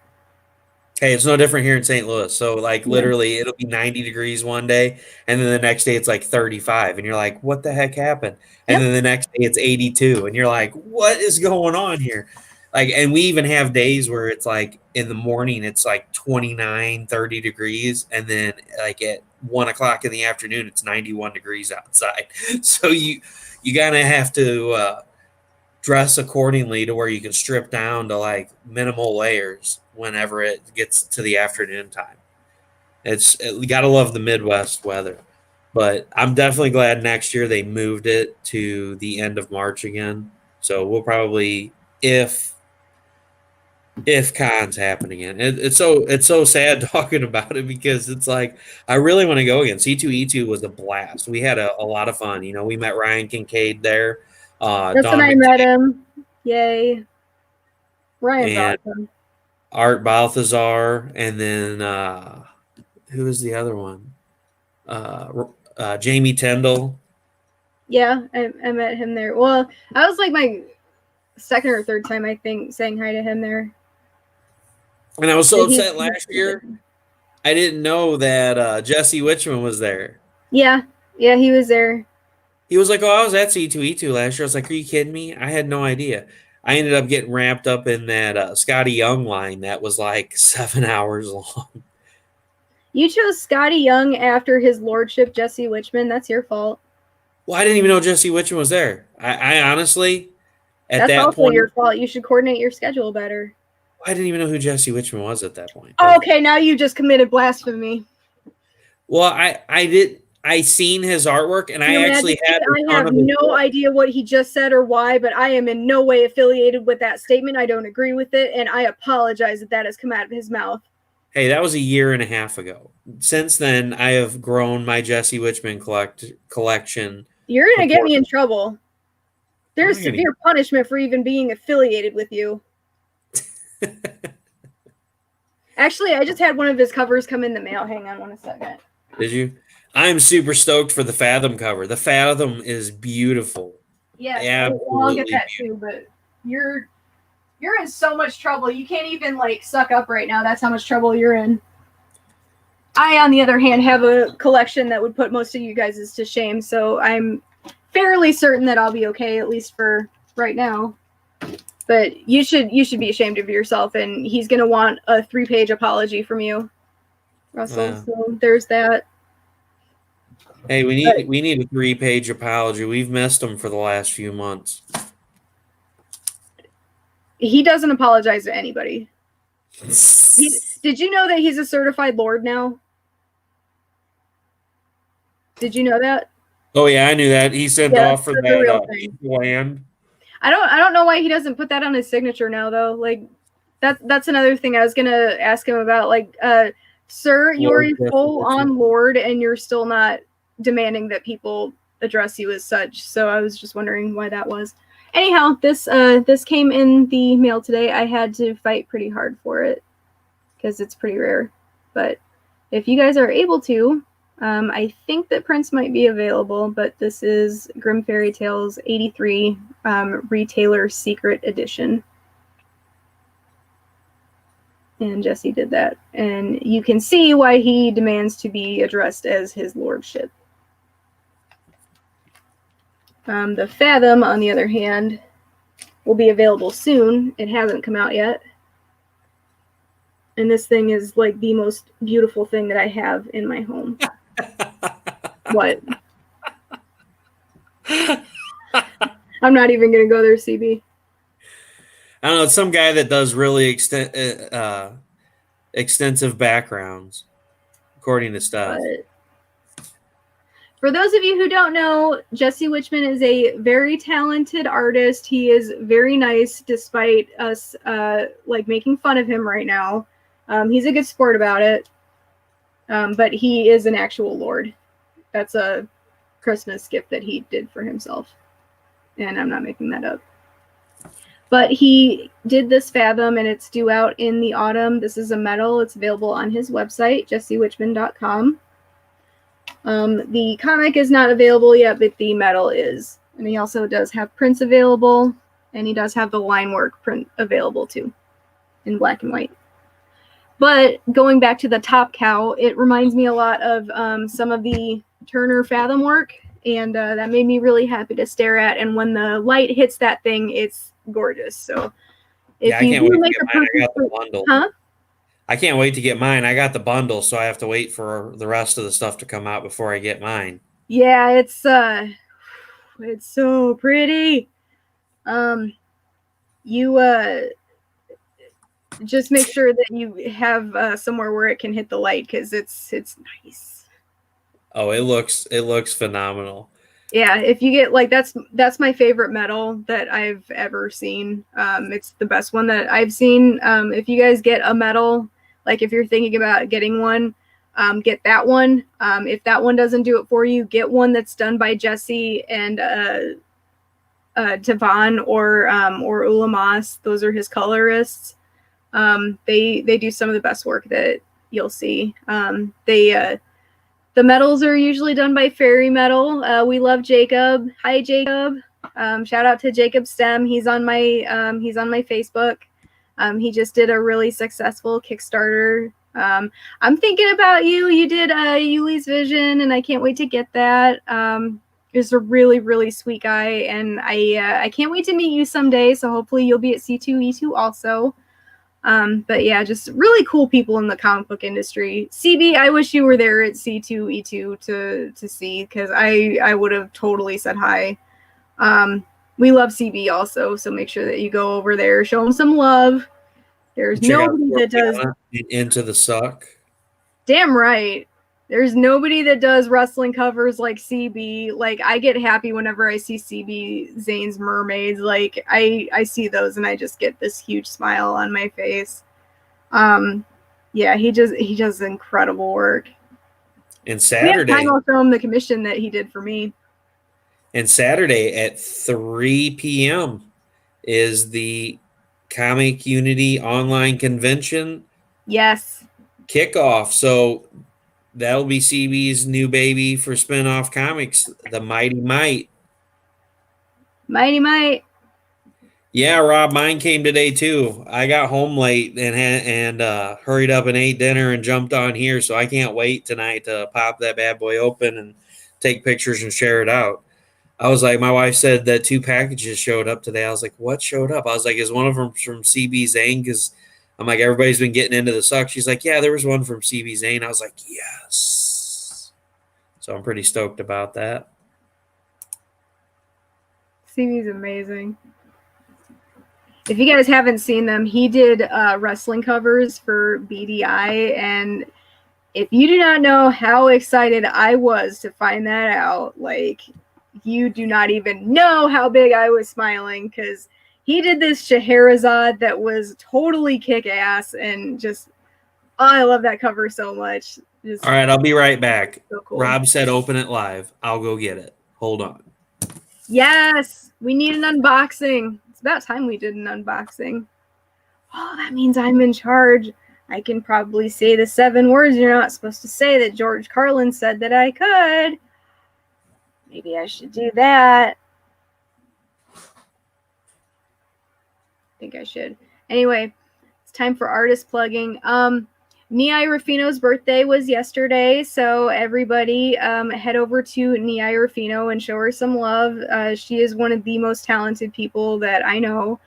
Hey, it's no different here in St. Louis. So, like, literally, it'll be 90 degrees one day, and then the next day it's like 35, and you're like, "What the heck happened?" And then the next day it's 82, and you're like, "What is going on here?" Like, and we even have days where it's like in the morning it's like 29, 30 degrees, and then like at 1 o'clock in the afternoon it's 91 degrees outside. So you gotta have to dress accordingly to where you can strip down to like minimal layers whenever it gets to the afternoon time. You got to love the Midwest weather, but I'm definitely glad next year they moved it to the end of March again. So we'll probably, if if cons happen again. It's so sad talking about it because it's like I really want to go again. C2E2 was a blast. We had a lot of fun. We met Ryan Kincaid there, That's when Don I met him. Yay. Ryan's and awesome. Art Balthazar, and then who was the other one? Jamie Tyndall. Yeah, I met him there. Well, I was like my second or third time, I think, saying hi to him there. And I was so He's upset last year. I didn't know that Jesse Witchman was there. yeah, yeah, he was there. He was like, "Oh, I was at C2E2 last year." I was like, "Are you kidding me?" I had no idea. I ended up getting wrapped up in that Scotty Young line that was like 7 hours long. You chose Scotty Young after his lordship, Jesse Witchman. That's your fault. Well, I didn't even know Jesse Witchman was there. I honestly, at That's that also point, your fault. You should coordinate your schedule better. I didn't even know who Jesse Witchman was at that point. Okay, now you just committed blasphemy. Well, I seen his artwork, and I Your actually Majesty, had a I ton have of his no books. idea what he just said or why, but I am in no way affiliated with that statement. I don't agree with it, and I apologize that has come out of his mouth. Hey, that was a year and a half ago. Since then, I have grown my Jesse Witchman collection. You're going to get me in Proportion. trouble. I'm There's not gonna. severe punishment for even being affiliated with you. Actually, I just had one of his covers come in the mail. Hang on one second. Did you? I'm super stoked for the Fathom cover. The Fathom is beautiful. Yes, I'll get Absolutely that too, but you're in so much trouble. You can't even like suck up right now. That's how much trouble you're in. I, on the other hand, have a collection that would put most of you guys to shame, so I'm fairly certain that I'll be okay, at least for right now. But you should be ashamed of yourself, and he's gonna want a 3-page apology from you, Russell. So there's that. Hey, we But need a 3-page apology. We've missed them for the last few months. he doesn't apologize to anybody. Did you know that he's a certified lord now? Did you know that? Oh yeah, I knew that. He sent off for that's a real that thing. land. I don't know why he doesn't put that on his signature now though. Like that's another thing I was gonna ask him about. Like, sir, you're a full on lord and you're still not demanding that people address you as such. So I was just wondering why that was. Anyhow, this came in the mail today. I had to fight pretty hard for it because it's pretty rare. But if you guys are able to, I think that prints might be available, but this is Grim Fairy Tales 83 Retailer Secret Edition. And Jesse did that. And you can see why he demands to be addressed as his lordship. The Fathom, on the other hand, will be available soon. It hasn't come out yet. And this thing is like the most beautiful thing that I have in my home. What? I'm not even going to go there, CB. I don't know. It's some guy that does really extensive backgrounds, according to stuff. But for those of you who don't know, Jesse Witchman is a very talented artist. He is very nice, despite us like making fun of him right now. He's a good sport about it. But he is an actual lord. That's a Christmas gift that he did for himself. And I'm not making that up. But he did this Fathom, and it's due out in the autumn. This is a metal. It's available on his website, jessewitchman.com. The comic is not available yet, but the metal is. And he also does have prints available, and he does have the line work print available too, in black and white. But going back to the top cow, it reminds me a lot of some of the Turner Fathom work, and that made me really happy to stare at. And when the light hits that thing, it's gorgeous. So if you do make a purchase, I got the bundle. Huh? I can't wait to get mine. I got the bundle, so I have to wait for the rest of the stuff to come out before I get mine. Yeah, it's so pretty. You just make sure that you have somewhere where it can hit the light because it's nice. Oh, it looks phenomenal. Yeah, if you get like that's my favorite metal that I've ever seen. It's the best one that I've seen. If you guys get a metal, like if you're thinking about getting one, get that one. If that one doesn't do it for you, get one that's done by Jesse and Devon or Ulamas. Those are his colorists. They do some of the best work that you'll see. The metals are usually done by Fairy Metal. We love Jacob. Hi, Jacob. Shout out to Jacob Stem. He's on my Facebook. He just did a really successful Kickstarter. I'm thinking about you. You did Yuli's Vision, and I can't wait to get that. He's a really, really sweet guy, and I can't wait to meet you someday. So hopefully you'll be at C2E2 also. But yeah, just really cool people in the comic book industry. CB, I wish you were there at C2E2 to see, because I would have totally said hi. We love CB also, so make sure that you go over there, show him some love. There's nobody that does Into the Suck. Damn right. There's nobody that does wrestling covers like CB. Like, I get happy whenever I see CB Zane's Mermaids. Like, I see those and I just get this huge smile on my face. Yeah, he does incredible work. And Saturday, I'll show him the commission that he did for me. And Saturday at 3 p.m. is the Comic Unity online convention. Yes. Kickoff. So that'll be CB's new baby for spinoff comics, the Mighty Might. Mighty Might. Yeah, Rob, mine came today too. I got home late and hurried up and ate dinner and jumped on here, so I can't wait tonight to pop that bad boy open and take pictures and share it out. I was like, my wife said that 2 packages showed up today. I was like, what showed up? I was like, is one of them from CB Zane? Because I'm like, everybody's been getting into the suck. She's like, yeah, there was one from CB Zane. I was like, yes. So I'm pretty stoked about that. CB's amazing. If you guys haven't seen them, he did wrestling covers for BDI, and if you do not know how excited I was to find that out, like, you do not even know how big I was smiling, because he did this Scheherazade that was totally kick-ass, and just, I love that cover so much. Just, all right, I'll be right back. So cool. Rob said open it live. I'll go get it. Hold on. Yes, we need an unboxing. It's about time we did an unboxing. Oh, that means I'm in charge. I can probably say the 7 words you're not supposed to say that George Carlin said that I could. Maybe I should do that. I think I should. Anyway, it's time for artist plugging. Nia Rufino's birthday was yesterday, so everybody head over to Nia Rufino and show her some love. She is one of the most talented people that I know.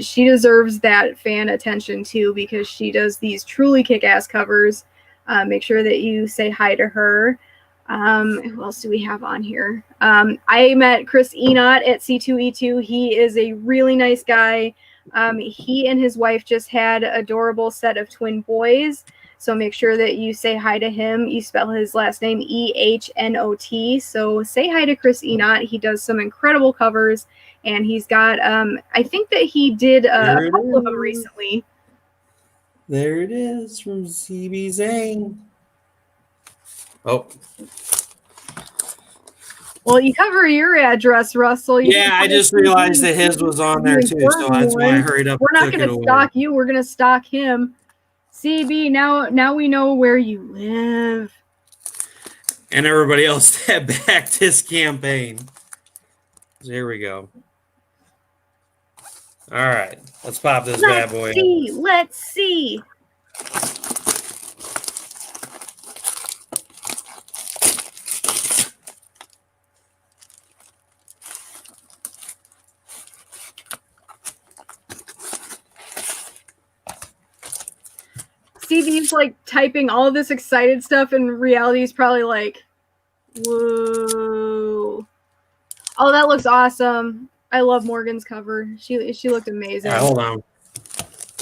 She deserves that fan attention too, because she does these truly kick-ass covers. Make sure that you say hi to her. Who else do we have on here? I met Chris Enot at C2E2. He is a really nice guy. He and his wife just had an adorable set of twin boys. So make sure that you say hi to him. You spell his last name Ehnot. So say hi to Chris Enot. He does some incredible covers, and he's got, I think that he did a couple of them recently. There it is from CB Zane. Oh. Well, you cover your address, Russell. Yeah, I just realized that his was on there too, so that's why I hurried up. We're not going to stalk you. We're going to stalk him. CB, now we know where you live. And everybody else that backed his campaign. There we go. All right, let's pop this bad boy. Let's see. CB's like typing all of this excited stuff, and reality is probably like, whoa. Oh, that looks awesome. I love Morgan's cover. She looked amazing. Hold on.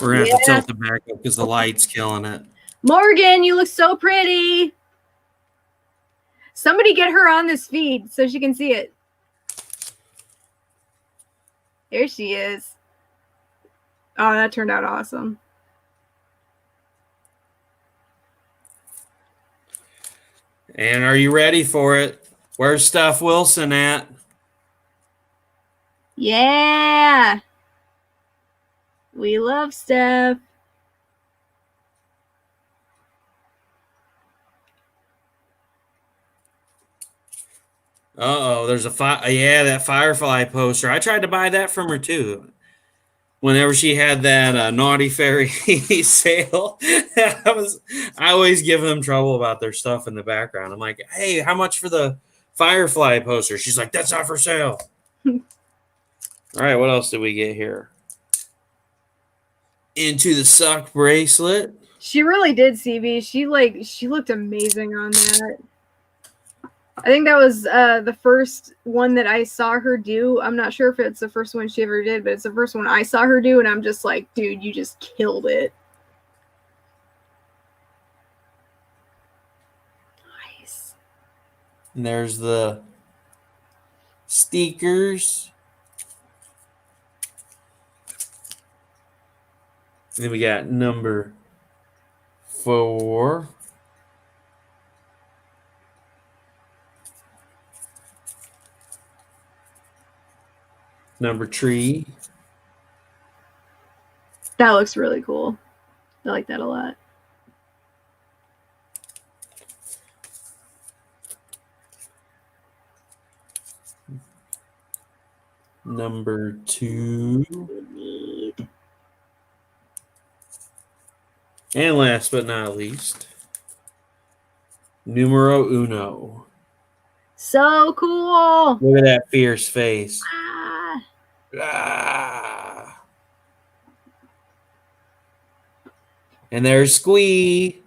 We're going to have to tilt the back up because the light's killing it. Morgan, you look so pretty. Somebody get her on this feed so she can see it. There she is. Oh, that turned out awesome. And are you ready for it? Where's Steph Wilson at? Yeah. We love Steph. Uh-oh, there's a that Firefly poster. I tried to buy that from her too. Whenever she had that Naughty Fairy sale, I always give them trouble about their stuff in the background. I'm like, hey, how much for the Firefly poster? She's like, that's not for sale. All right, what else did we get here? Into the Suck bracelet. She really did, CB. She looked amazing on that. I think that was the first one that I saw her do. I'm not sure if it's the first one she ever did, but it's the first one I saw her do, and I'm just like, dude, you just killed it. Nice. And there's the stickers. And then we got number 4. Number 3. That looks really cool. I like that a lot. Number 2. And last but not least, numero uno. So cool. Look at that fierce face. Ah. Ah. And there's Squee.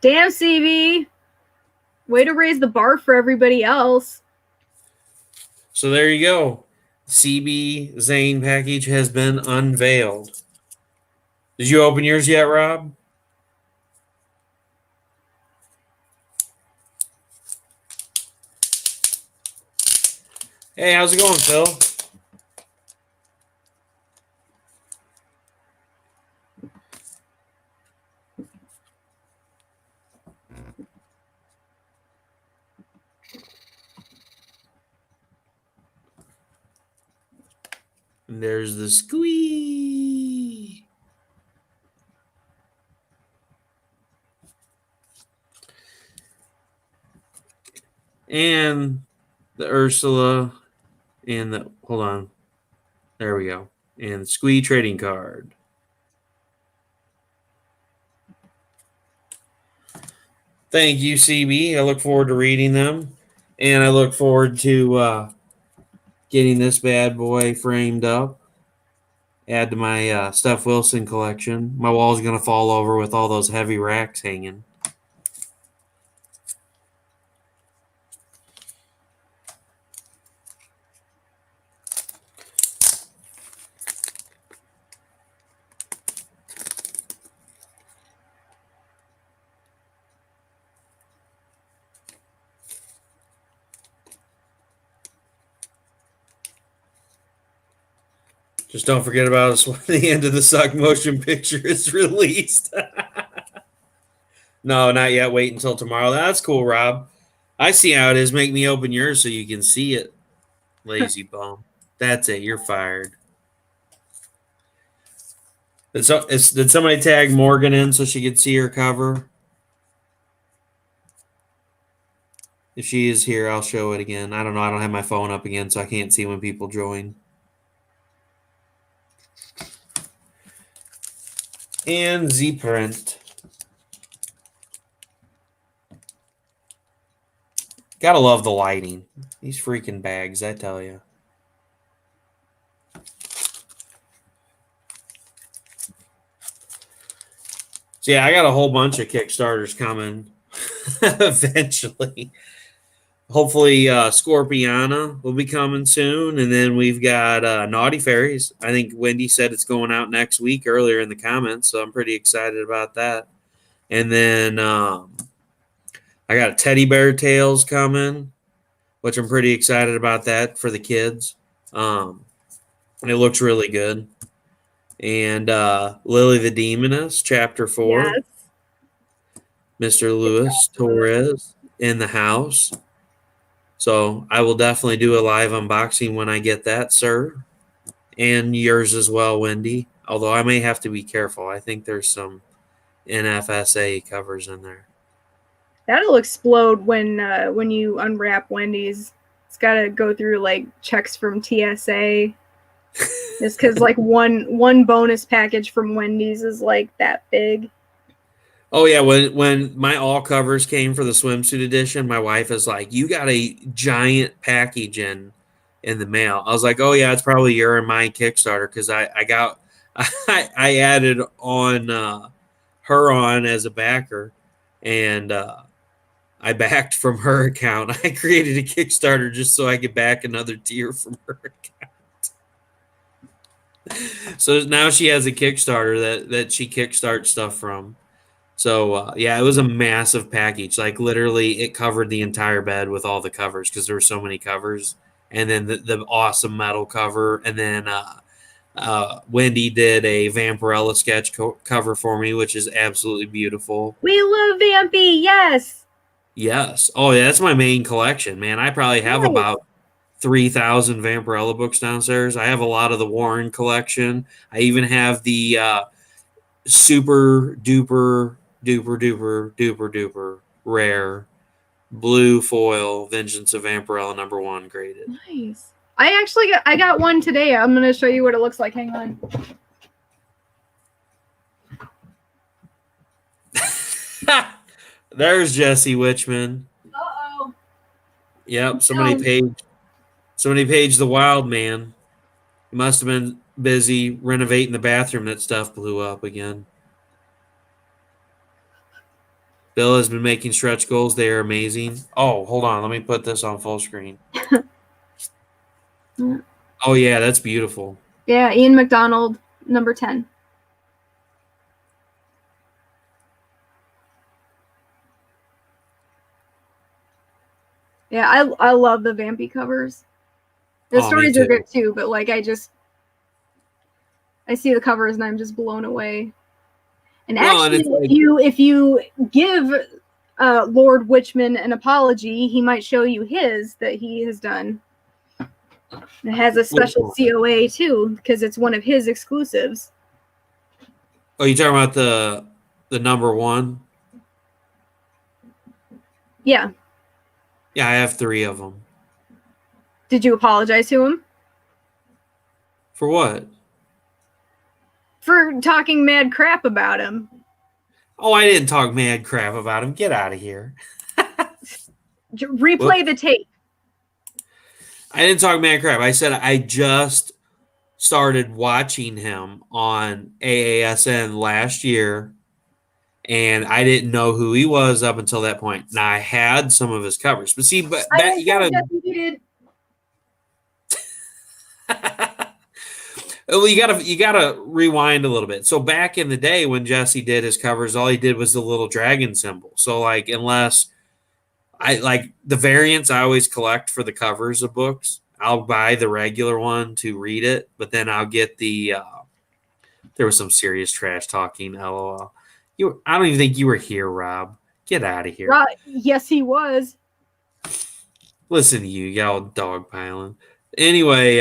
Damn, CB. Way to raise the bar for everybody else. So there you go. CB Zane package has been unveiled. Did you open yours yet, Rob? Hey, how's it going, Phil? And there's the Squee. And the Ursula and the, hold on. There we go. And the Squee trading card. Thank you, CB. I look forward to reading them. And I look forward to getting this bad boy framed up. Add to my Steph Wilson collection. My wall's going to fall over with all those heavy racks hanging. Just don't forget about us when the end of the Suck motion picture is released. No, not yet. Wait until tomorrow. That's cool, Rob. I see how it is. Make me open yours so you can see it. Lazy bum. That's it. You're fired. Did somebody tag Morgan in so she could see her cover? If she is here, I'll show it again. I don't know. I don't have my phone up again, so I can't see when people join. And Z-print. Gotta love the lighting. These freaking bags, I tell you. So yeah, I got a whole bunch of Kickstarters coming eventually. Hopefully Scorpiana will be coming soon. And then we've got Naughty Fairies. I think Wendy said it's going out next week earlier in the comments, so I'm pretty excited about that. And then I got a Teddy Bear Tales coming, which I'm pretty excited about that for the kids. It looks really good. And Lily the Demoness, Chapter 4, Yes. Mr. Luis Torres in the house. So I will definitely do a live unboxing when I get that, sir. And yours as well, Wendy. Although I may have to be careful. I think there's some NFSA covers in there. That'll explode when you unwrap Wendy's. It's got to go through like checks from TSA. Just because like one bonus package from Wendy's is like that big. Oh yeah, when my all covers came for the swimsuit edition, my wife is like, "You got a giant package in the mail." I was like, "Oh yeah, it's probably your and my Kickstarter because I got I added on her on as a backer, and I backed from her account. I created a Kickstarter just so I could back another tier from her account. So now she has a Kickstarter that she kickstarts stuff from. So yeah, it was a massive package. Like literally, it covered the entire bed with all the covers because there were so many covers, and then the awesome metal cover, and then Wendy did a Vampirella sketch cover for me, which is absolutely beautiful. We love Vampy, yes. Yes. Oh yeah, that's my main collection, man. I probably have Nice. about 3,000 Vampirella books downstairs. I have a lot of the Warren collection. I even have the super duper duper duper duper duper rare blue foil Vengeance of Vampirella #1 graded. Nice. I got one today. I'm gonna show you what it looks like. Hang on. There's Jesse Witchman. Uh-oh. Yep, somebody paged the wild man. He must have been busy renovating the bathroom. That stuff blew up again. Bill has been making stretch goals. They are amazing. Oh, hold on. Let me put this on full screen. Oh, yeah, that's beautiful. Yeah, Ian McDonald, number 10. Yeah, I love the Vampy covers. The stories are good too, but like I see the covers and I'm just blown away. And actually, if you give Lord Witchman an apology, he might show you his that he has done. It has a special COA too because it's one of his exclusives. Oh, you talking about the #1? Yeah. Yeah, I have 3 of them. Did you apologize to him? For what? For talking mad crap about him. Oh, I didn't talk mad crap about him. Get out of here. Replay the tape. I didn't talk mad crap. I said I just started watching him on AASN last year, and I didn't know who he was up until that point. Now I had some of his covers, but see, but that you gotta. Well, you gotta rewind a little bit. So back in the day when Jesse did his covers, all he did was the little dragon symbol. So like, unless I like the variants, I always collect for the covers of books. I'll buy the regular one to read it, but then I'll get the. There was some serious trash talking. LOL. I don't even think you were here, Rob. Get out of here. Rob, yes, he was. Listen to you, y'all dogpiling. Anyway,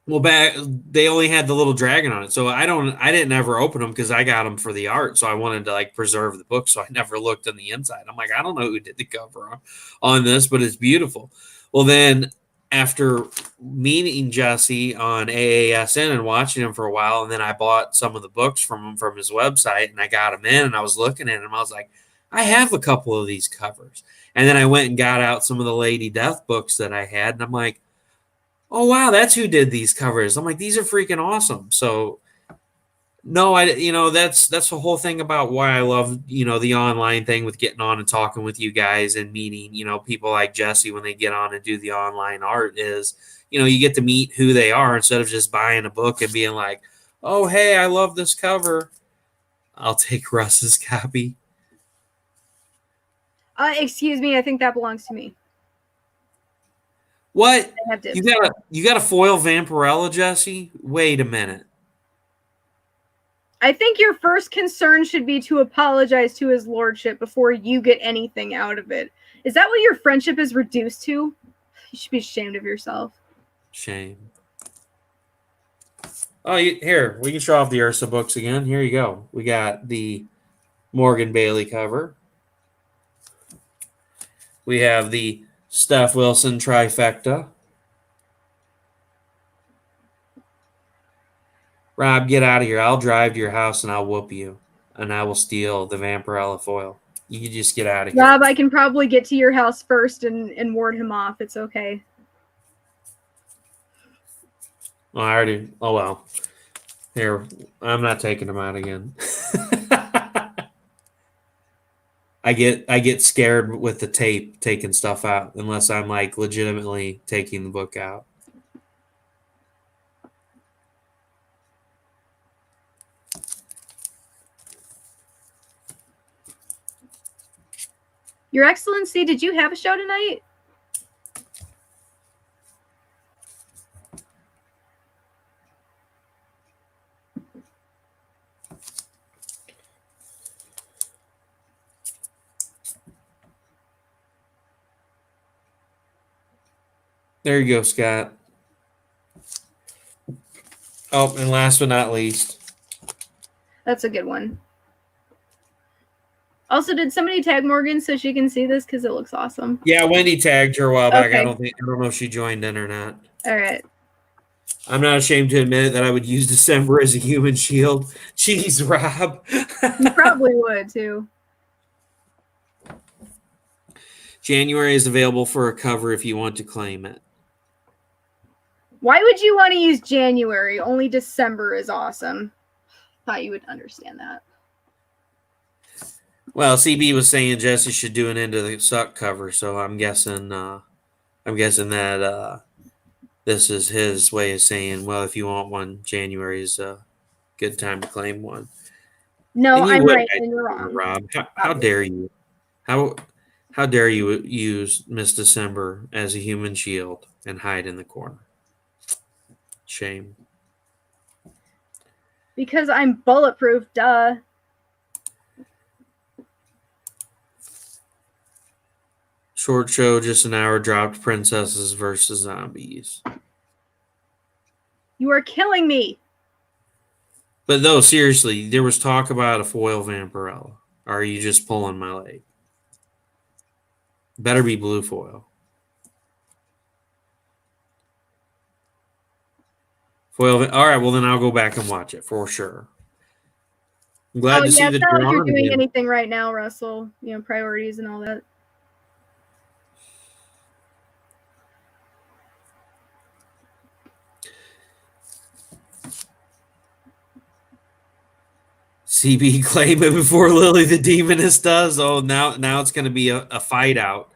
well, back they only had the little dragon on it, so I didn't ever open them because I got them for the art, so I wanted to like preserve the book, so I never looked on the inside. I'm like, I don't know who did the cover on this, but it's beautiful. Well, then after meeting Jesse on AASN and watching him for a while, and then I bought some of the books from him from his website, and I got them in, and I was looking at them, I was like, I have a couple of these covers, and then I went and got out some of the Lady Death books that I had, and I'm like, oh wow, that's who did these covers. I'm like, these are freaking awesome. So no, that's the whole thing about why I love, the online thing with getting on and talking with you guys and meeting, people like Jesse when they get on and do the online art is, you get to meet who they are instead of just buying a book and being like, oh, hey, I love this cover. I'll take Russ's copy. Excuse me, I think that belongs to me. What? I have dibs. You got a foil Vampirella, Jesse? Wait a minute. I think your first concern should be to apologize to his lordship before you get anything out of it. Is that what your friendship is reduced to? You should be ashamed of yourself. Shame. Oh, here, we can show off the Ursa books again. Here you go. We got the Morgan Bailey cover. We have the Steph Wilson trifecta. Rob, get out of here. I'll drive to your house and I'll whoop you. And I will steal the Vampirella foil. You can just get out of here. Rob, I can probably get to your house first and ward him off. It's okay. Well, I already. Oh, well. Here, I'm not taking him out again. I get scared with the tape taking stuff out unless I'm like legitimately taking the book out. Your Excellency, did you have a show tonight? There you go, Scott. Oh, and last but not least. That's a good one. Also, did somebody tag Morgan so she can see this? Because it looks awesome. Yeah, Wendy tagged her a while back. Okay. I don't know if she joined in or not. All right. I'm not ashamed to admit that I would use December as a human shield. Jeez, Rob. You probably would, too. January is available for a cover if you want to claim it. Why would you want to use January? Only December is awesome. Thought you would understand that. Well, CB was saying Jesse should do an Into the Suck cover, so I'm guessing that this is his way of saying, well, if you want one, January is a good time to claim one. No, I'm right and you're wrong. Rob, how dare you? How dare you use Miss December as a human shield and hide in the corner? Shame. Because I'm bulletproof, duh. Short show, just an hour, dropped princesses versus zombies. You are killing me. But no, seriously, there was talk about a foil Vampirella. Or are you just pulling my leg? Better be blue foil. Foil. All right, well then I'll go back and watch it for sure. I'm glad to see the. It's not like you're doing anything right now, Russell. You know, priorities and all that. CB claim it before Lily the Demoness does. Oh, now it's going to be a fight out.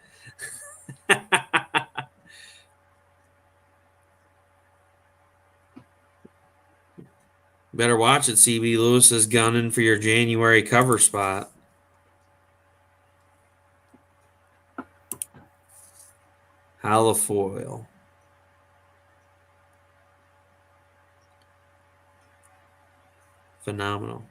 Better watch it, CB. Lewis is gunning for your January cover spot. Halofoil. Phenomenal.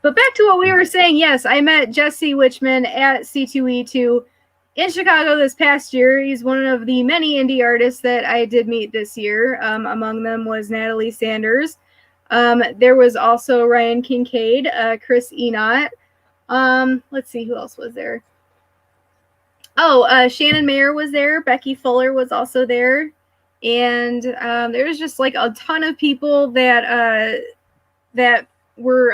But back to what we were saying, yes, I met Jesse Witchman at C2E2 in Chicago this past year. He's one of the many indie artists that I did meet this year. Among them was Natalie Sanders. There was also Ryan Kincaid, Chris Enott. Let's see, who else was there? Oh, Shannon Mayer was there. Becky Fuller was also there. And there was just like a ton of people that were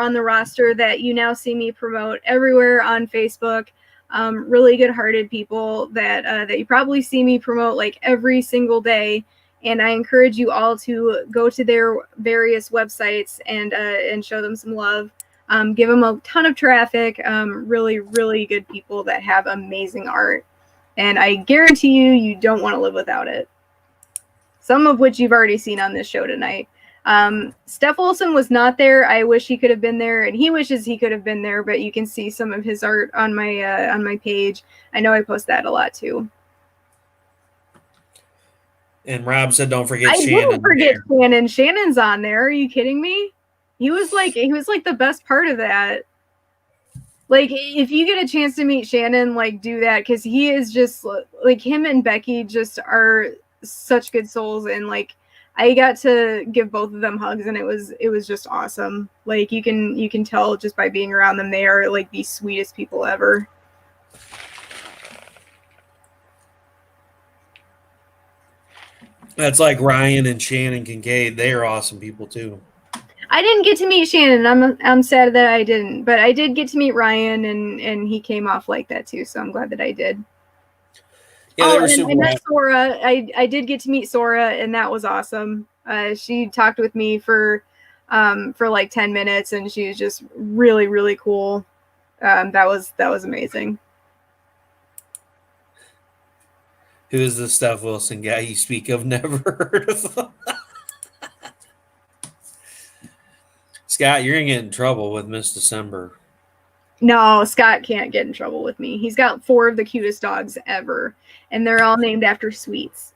on the roster that you now see me promote everywhere on Facebook. Really good-hearted people that you probably see me promote like every single day. And I encourage you all to go to their various websites and show them some love. Give them a ton of traffic. Really, really good people that have amazing art. And I guarantee you, you don't want to live without it. Some of which you've already seen on this show tonight. Steph Olson was not there. I wish he could have been there, and he wishes he could have been there. But you can see some of his art on my page. I know I post that a lot too. And Rob said, "Don't forget I Shannon." didn't forget Shannon. Shannon's on there. Are you kidding me? He was like the best part of that. Like, if you get a chance to meet Shannon, like, do that, because he is just like, him and Becky just are such good souls, and like, I got to give both of them hugs, and it was just awesome. Like, you can tell just by being around them, they are like the sweetest people ever. That's like Ryan and Shannon Kincaid. They are awesome people too. I didn't get to meet Shannon. I'm sad that I didn't, but I did get to meet Ryan, and he came off like that too. So I'm glad that I did. Yeah, they were super. I met Sora. I did get to meet Sora, and that was awesome. She talked with me for like 10 minutes, and she was just really, really cool. That was amazing. Who is the Steph Wilson guy you speak of? Never heard of him. Scott, you're gonna get in trouble with Miss December. No, Scott can't get in trouble with me. He's got 4 of the cutest dogs ever, and they're all named after sweets.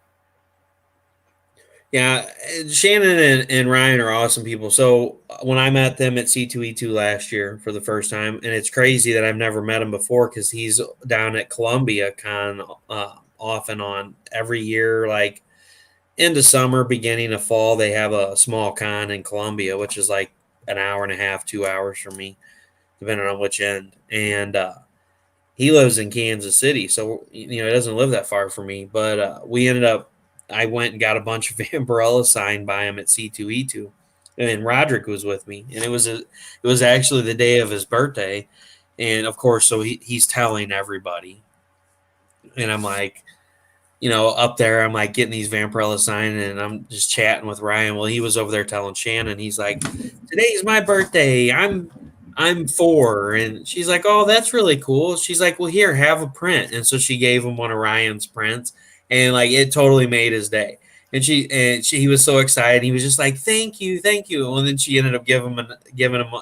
Yeah, Shannon and Ryan are awesome people. So when I met them at C2E2 last year for the first time, and it's crazy that I've never met him before because he's down at Columbia Con off and on every year, like into summer, beginning of fall, they have a small con in Columbia, which is like an hour and a half, 2 hours from me, depending on which end. And he lives in Kansas City, so he doesn't live that far from me. But we ended up. I went and got a bunch of Vampirella signed by him at C2E2, and Roderick was with me, and it was actually the day of his birthday, and of course, so he's telling everybody, and I'm like, up there, I'm like getting these Vampirella signed, and I'm just chatting with Ryan. Well, he was over there telling Shannon, he's like, "Today's my birthday. I'm 4," and she's like, "Oh, that's really cool." She's like, "Well, here, have a print," and so she gave him one of Ryan's prints, and like it totally made his day. And he was so excited. He was just like, "Thank you, thank you." And then she ended up giving him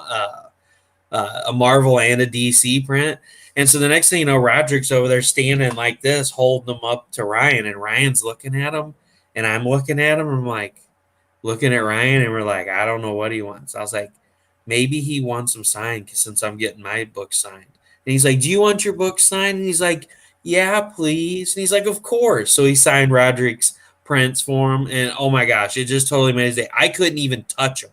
a Marvel and a DC print. And so the next thing you know, Roderick's over there standing like this, holding them up to Ryan, and Ryan's looking at him, and I'm looking at him. I'm like looking at Ryan, and we're like, I don't know what he wants. I was like, maybe he wants them signed since I'm getting my book signed. And he's like, "Do you want your book signed?" And he's like, "Yeah, please." And he's like, "Of course." So he signed Roderick's prints for him, and oh my gosh, it just totally made his day. I couldn't even touch him.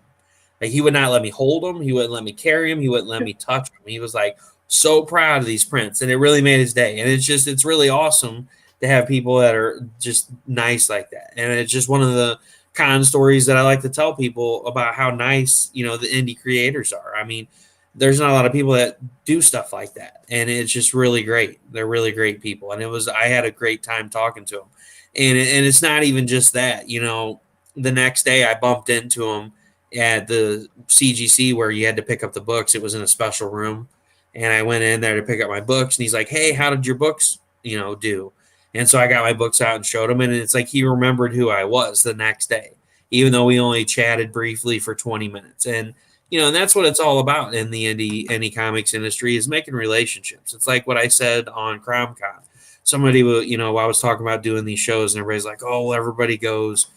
Like, he would not let me hold him. He wouldn't let me carry him. He wouldn't let me touch him. He was like so proud of these prints, and it really made his day. And it's really awesome to have people that are just nice like that. And it's just one of the con stories that I like to tell people about how nice, the indie creators are. I mean, there's not a lot of people that do stuff like that, and it's just really great. They're really great people, and I had a great time talking to them. And it's not even just that. The next day I bumped into him at the CGC where you had to pick up the books. It was in a special room, and I went in there to pick up my books, and he's like, "Hey, how did your books, do?" And so I got my books out and showed him, and it's like he remembered who I was the next day, even though we only chatted briefly for 20 minutes. And and that's what it's all about in the indie comics industry, is making relationships. It's like what I said on CromCon. Somebody will, I was talking about doing these shows, and everybody's like, "Oh, well, everybody goes.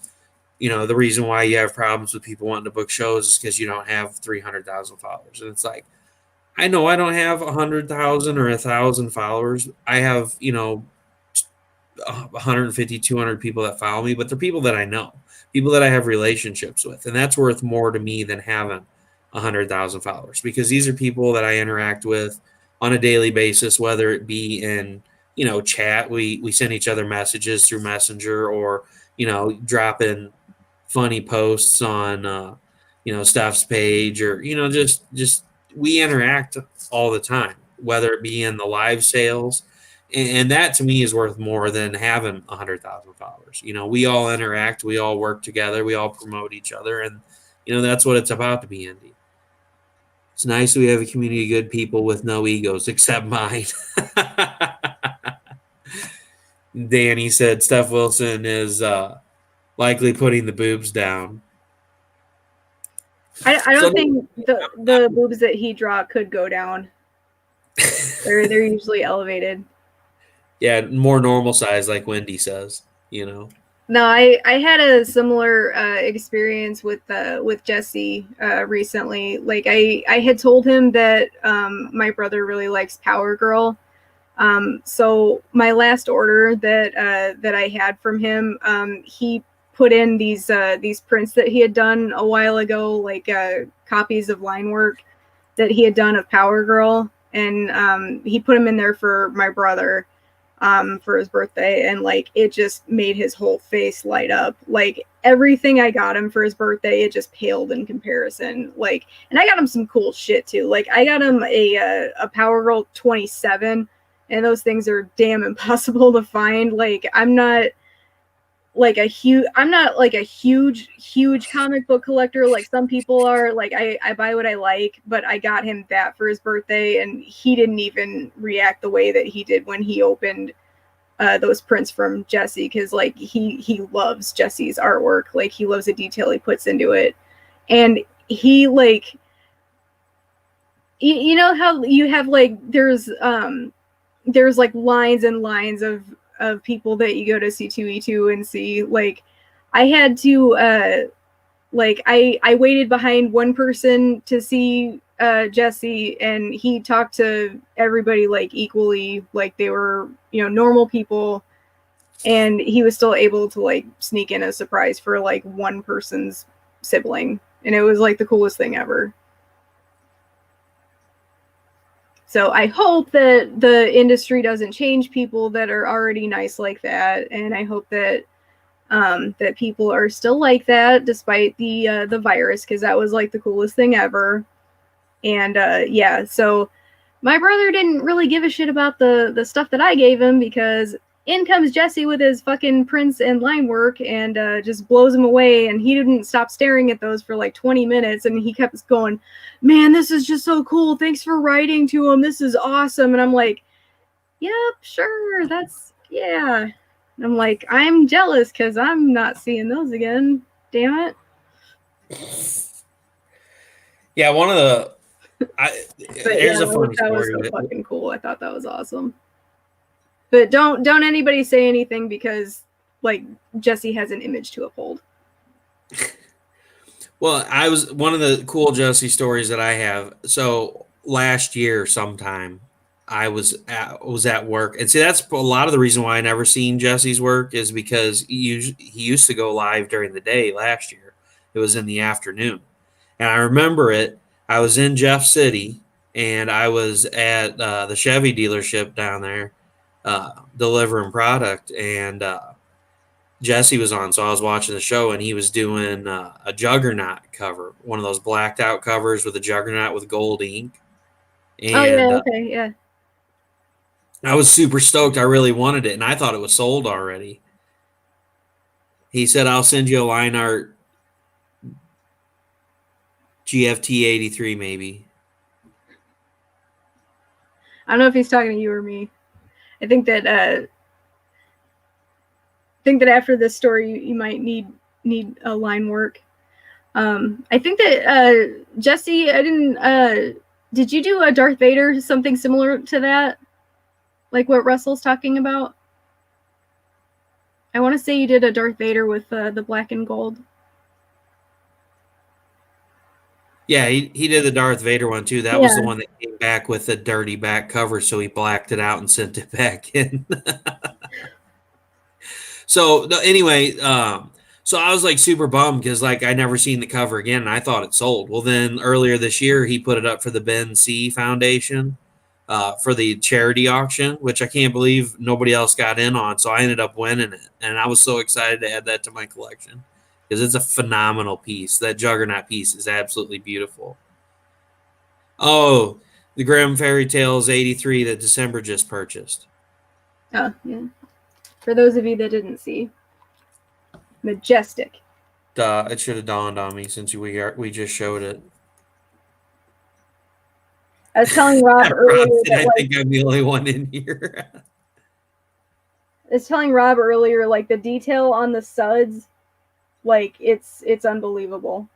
The reason why you have problems with people wanting to book shows is because you don't have 300,000 followers." And it's like, I know I don't have 100,000 or 1,000 followers. I have, 150, 200 people that follow me, but they're people that I know, people that I have relationships with. And that's worth more to me than having 100,000 followers, because these are people that I interact with on a daily basis, whether it be in, chat. We send each other messages through Messenger, or, drop in funny posts on, Steph's page, or, just we interact all the time, whether it be in the live sales. And that to me is worth more than having 100,000 followers. We all interact, we all work together, we all promote each other, and that's what it's about to be indie. It's nice we have a community of good people with no egos except mine. Danny said Steph Wilson is likely putting the boobs down. I So don't think the boobs that he draw could go down. They're usually elevated. yeah, more normal size, like Wendy says. You know. No, I had a similar experience with Jesse recently. Like I had told him that my brother really likes Power Girl. So my last order that I had from him, he put in these prints that he had done a while ago, like copies of line work that he had done of Power Girl, and he put them in there for my brother for his birthday, and like it just made his whole face light up. Like everything I got him for his birthday, it just paled in comparison. Like, and I got him some cool shit too. Like I got him a Power Girl 27, and those things are damn impossible to find. Like I'm not like a huge comic book collector like some people are. Like I buy what I like, but I got him that for his birthday, and he didn't even react the way that he did when he opened those prints from Jesse, because like he loves Jesse's artwork. Like he loves the detail he puts into it, and he like you know how you have like there's like lines and lines of people that you go to C2E2 and see. Like I had to like I waited behind one person to see Jesse, and he talked to everybody like equally, like they were, you know, normal people, and he was still able to like sneak in a surprise for like one person's sibling, and it was like the coolest thing ever. So I hope that the industry doesn't change people that are already nice like that, and I hope that that people are still like that despite the virus, because that was like the coolest thing ever. And yeah, so my brother didn't really give a shit about the stuff that I gave him, because in comes Jesse with his fucking prints and line work, and just blows him away. And he didn't stop staring at those for like 20 minutes, and he kept going, "Man, this is just so cool. Thanks for writing to him. This is awesome." And I'm like, "Yep, sure. That's yeah." And I'm like, "I'm jealous because I'm not seeing those again. Damn it." Yeah, one of the But yeah, here's a funny that was story. so fucking cool. I thought that was awesome. But don't anybody say anything, because like Jesse has an image to uphold. Well, I was one of the cool Jesse stories that I have. So last year, sometime, I was at work, and see that's a lot of the reason why I never seen Jesse's work is because he used to go live during the day. Last year, it was in the afternoon, and I remember it. I was in Jeff City, and I was at the Chevy dealership down there delivering product, and Jesse was on, so I was watching the show, and he was doing a Juggernaut cover, one of those blacked out covers with a Juggernaut with gold ink, Oh yeah, and okay, yeah. I was super stoked. I really wanted it, and I thought it was sold already. He said, "I'll send you a line art GFT 83, maybe." I don't know if he's talking to you or me. I think that after this story, you might need a line work. I think that Jesse, I didn't. Did you do a Darth Vader, something similar to that, like what Russell's talking about? I want to say you did a Darth Vader with the black and gold. Yeah, he did the Darth Vader one too. That was the Yeah. one that came back with the dirty back cover, so he blacked it out and sent it back in. So anyway, so I was like super bummed because like I never seen the cover again, and I thought it sold. Well, then earlier this year, he put it up for the Ben C Foundation for the charity auction, which I can't believe nobody else got in on. So I ended up winning it, and I was so excited to add that to my collection because it's a phenomenal piece. That Juggernaut piece is absolutely beautiful. Oh, the Grimm Fairy Tales '83 that December just purchased. Oh yeah. For those of you that didn't see, majestic. It should have dawned on me since we just showed it. I was telling Rob Rob earlier said, that I like think I'm the only one in here. I was telling Rob earlier like the detail on the suds, like it's unbelievable.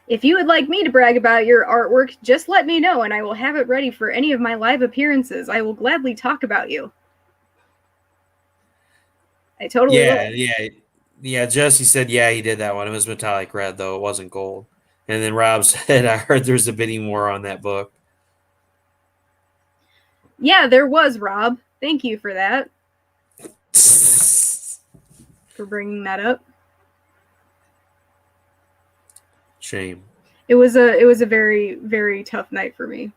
If you would like me to brag about your artwork, just let me know and I will have it ready for any of my live appearances. I will gladly talk about you. I totally Yeah, will. yeah. Jesse said, yeah, he did that one. It was metallic red, though. It wasn't gold. And then Rob said, I heard there's a bidding war on that book. Yeah, there was, Rob. Thank you for that. For bringing that up. Shame. It was a very, very tough night for me.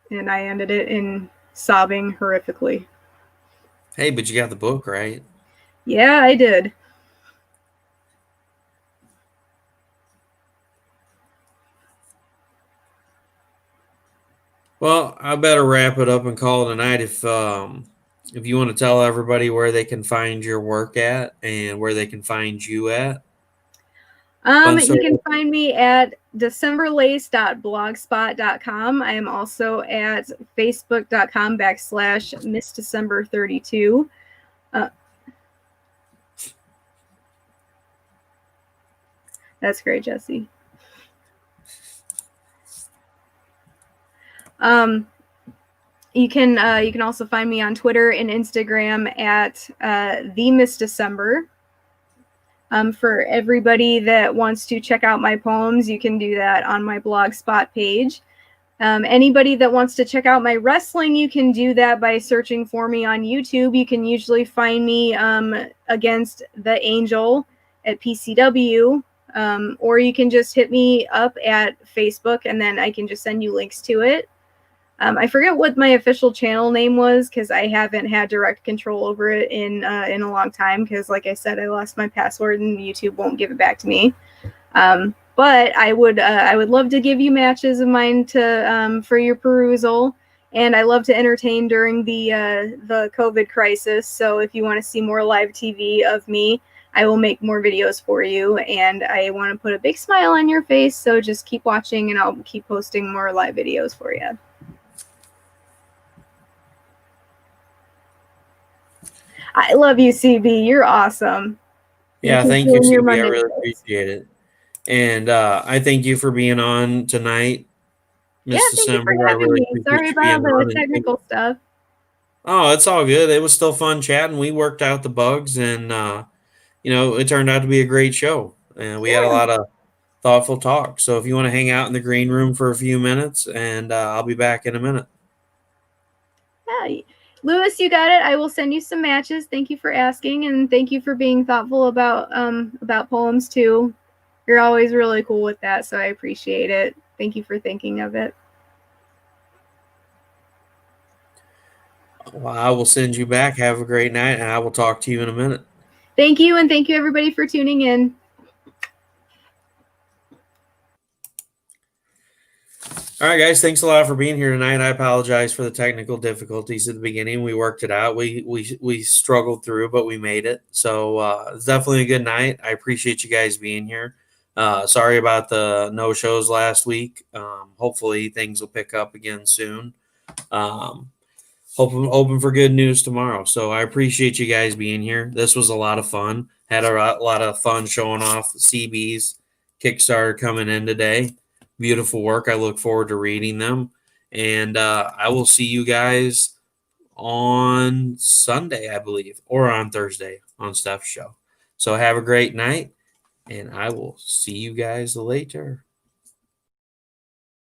And I ended it in sobbing horrifically. Hey, but you got the book, right? Yeah, I did. Well, I better wrap it up and call it a night. If you want to tell everybody where they can find your work at and where they can find you at. You can find me at decemberlace.blogspot.com. I am also at facebook.com/MissDecember32. That's great, Jesse. You can also find me on Twitter and Instagram at the Miss December. For everybody that wants to check out my poems, you can do that on my Blogspot page. Anybody that wants to check out my wrestling, you can do that by searching for me on YouTube. You can usually find me against the Angel at PCW, or you can just hit me up at Facebook, and then I can just send you links to it. I forget what my official channel name was because I haven't had direct control over it in a long time. Because, like I said, I lost my password and YouTube won't give it back to me. But I would love to give you matches of mine to for your perusal, and I love to entertain during the COVID crisis. So if you want to see more live TV of me, I will make more videos for you, and I want to put a big smile on your face. So just keep watching, and I'll keep posting more live videos for you. I love you, CB. You're awesome. Yeah, keep thank you, doing your CB. I Monday really shows. appreciate it. And I thank you for being on tonight, Yeah, Miss thank you for December. I having really me. appreciate Sorry you being about the on. technical stuff. Oh, it's all good. It was still fun chatting. We worked out the bugs, and it turned out to be a great show. And we had a Yeah. lot of thoughtful talk. So if you want to hang out in the green room for a few minutes, and I'll be back in a minute. Yeah. Lewis, you got it. I will send you some matches. Thank you for asking, and thank you for being thoughtful about poems too. You're always really cool with that, so I appreciate it. Thank you for thinking of it. Well, I will send you back. Have a great night, and I will talk to you in a minute. Thank you, and thank you everybody for tuning in. All right, guys. Thanks a lot for being here tonight. I apologize for the technical difficulties at the beginning. We worked it out. We struggled through, but we made it. So it's definitely a good night. I appreciate you guys being here. Sorry about the no shows last week. Hopefully things will pick up again soon. Um, hoping for good news tomorrow. So I appreciate you guys being here. This was a lot of fun. Had a lot of fun showing off CB's Kickstarter coming in today. Beautiful work. I look forward to reading them. And I will see you guys on Sunday, I believe, or on Thursday on Steph's show. So have a great night, and I will see you guys later.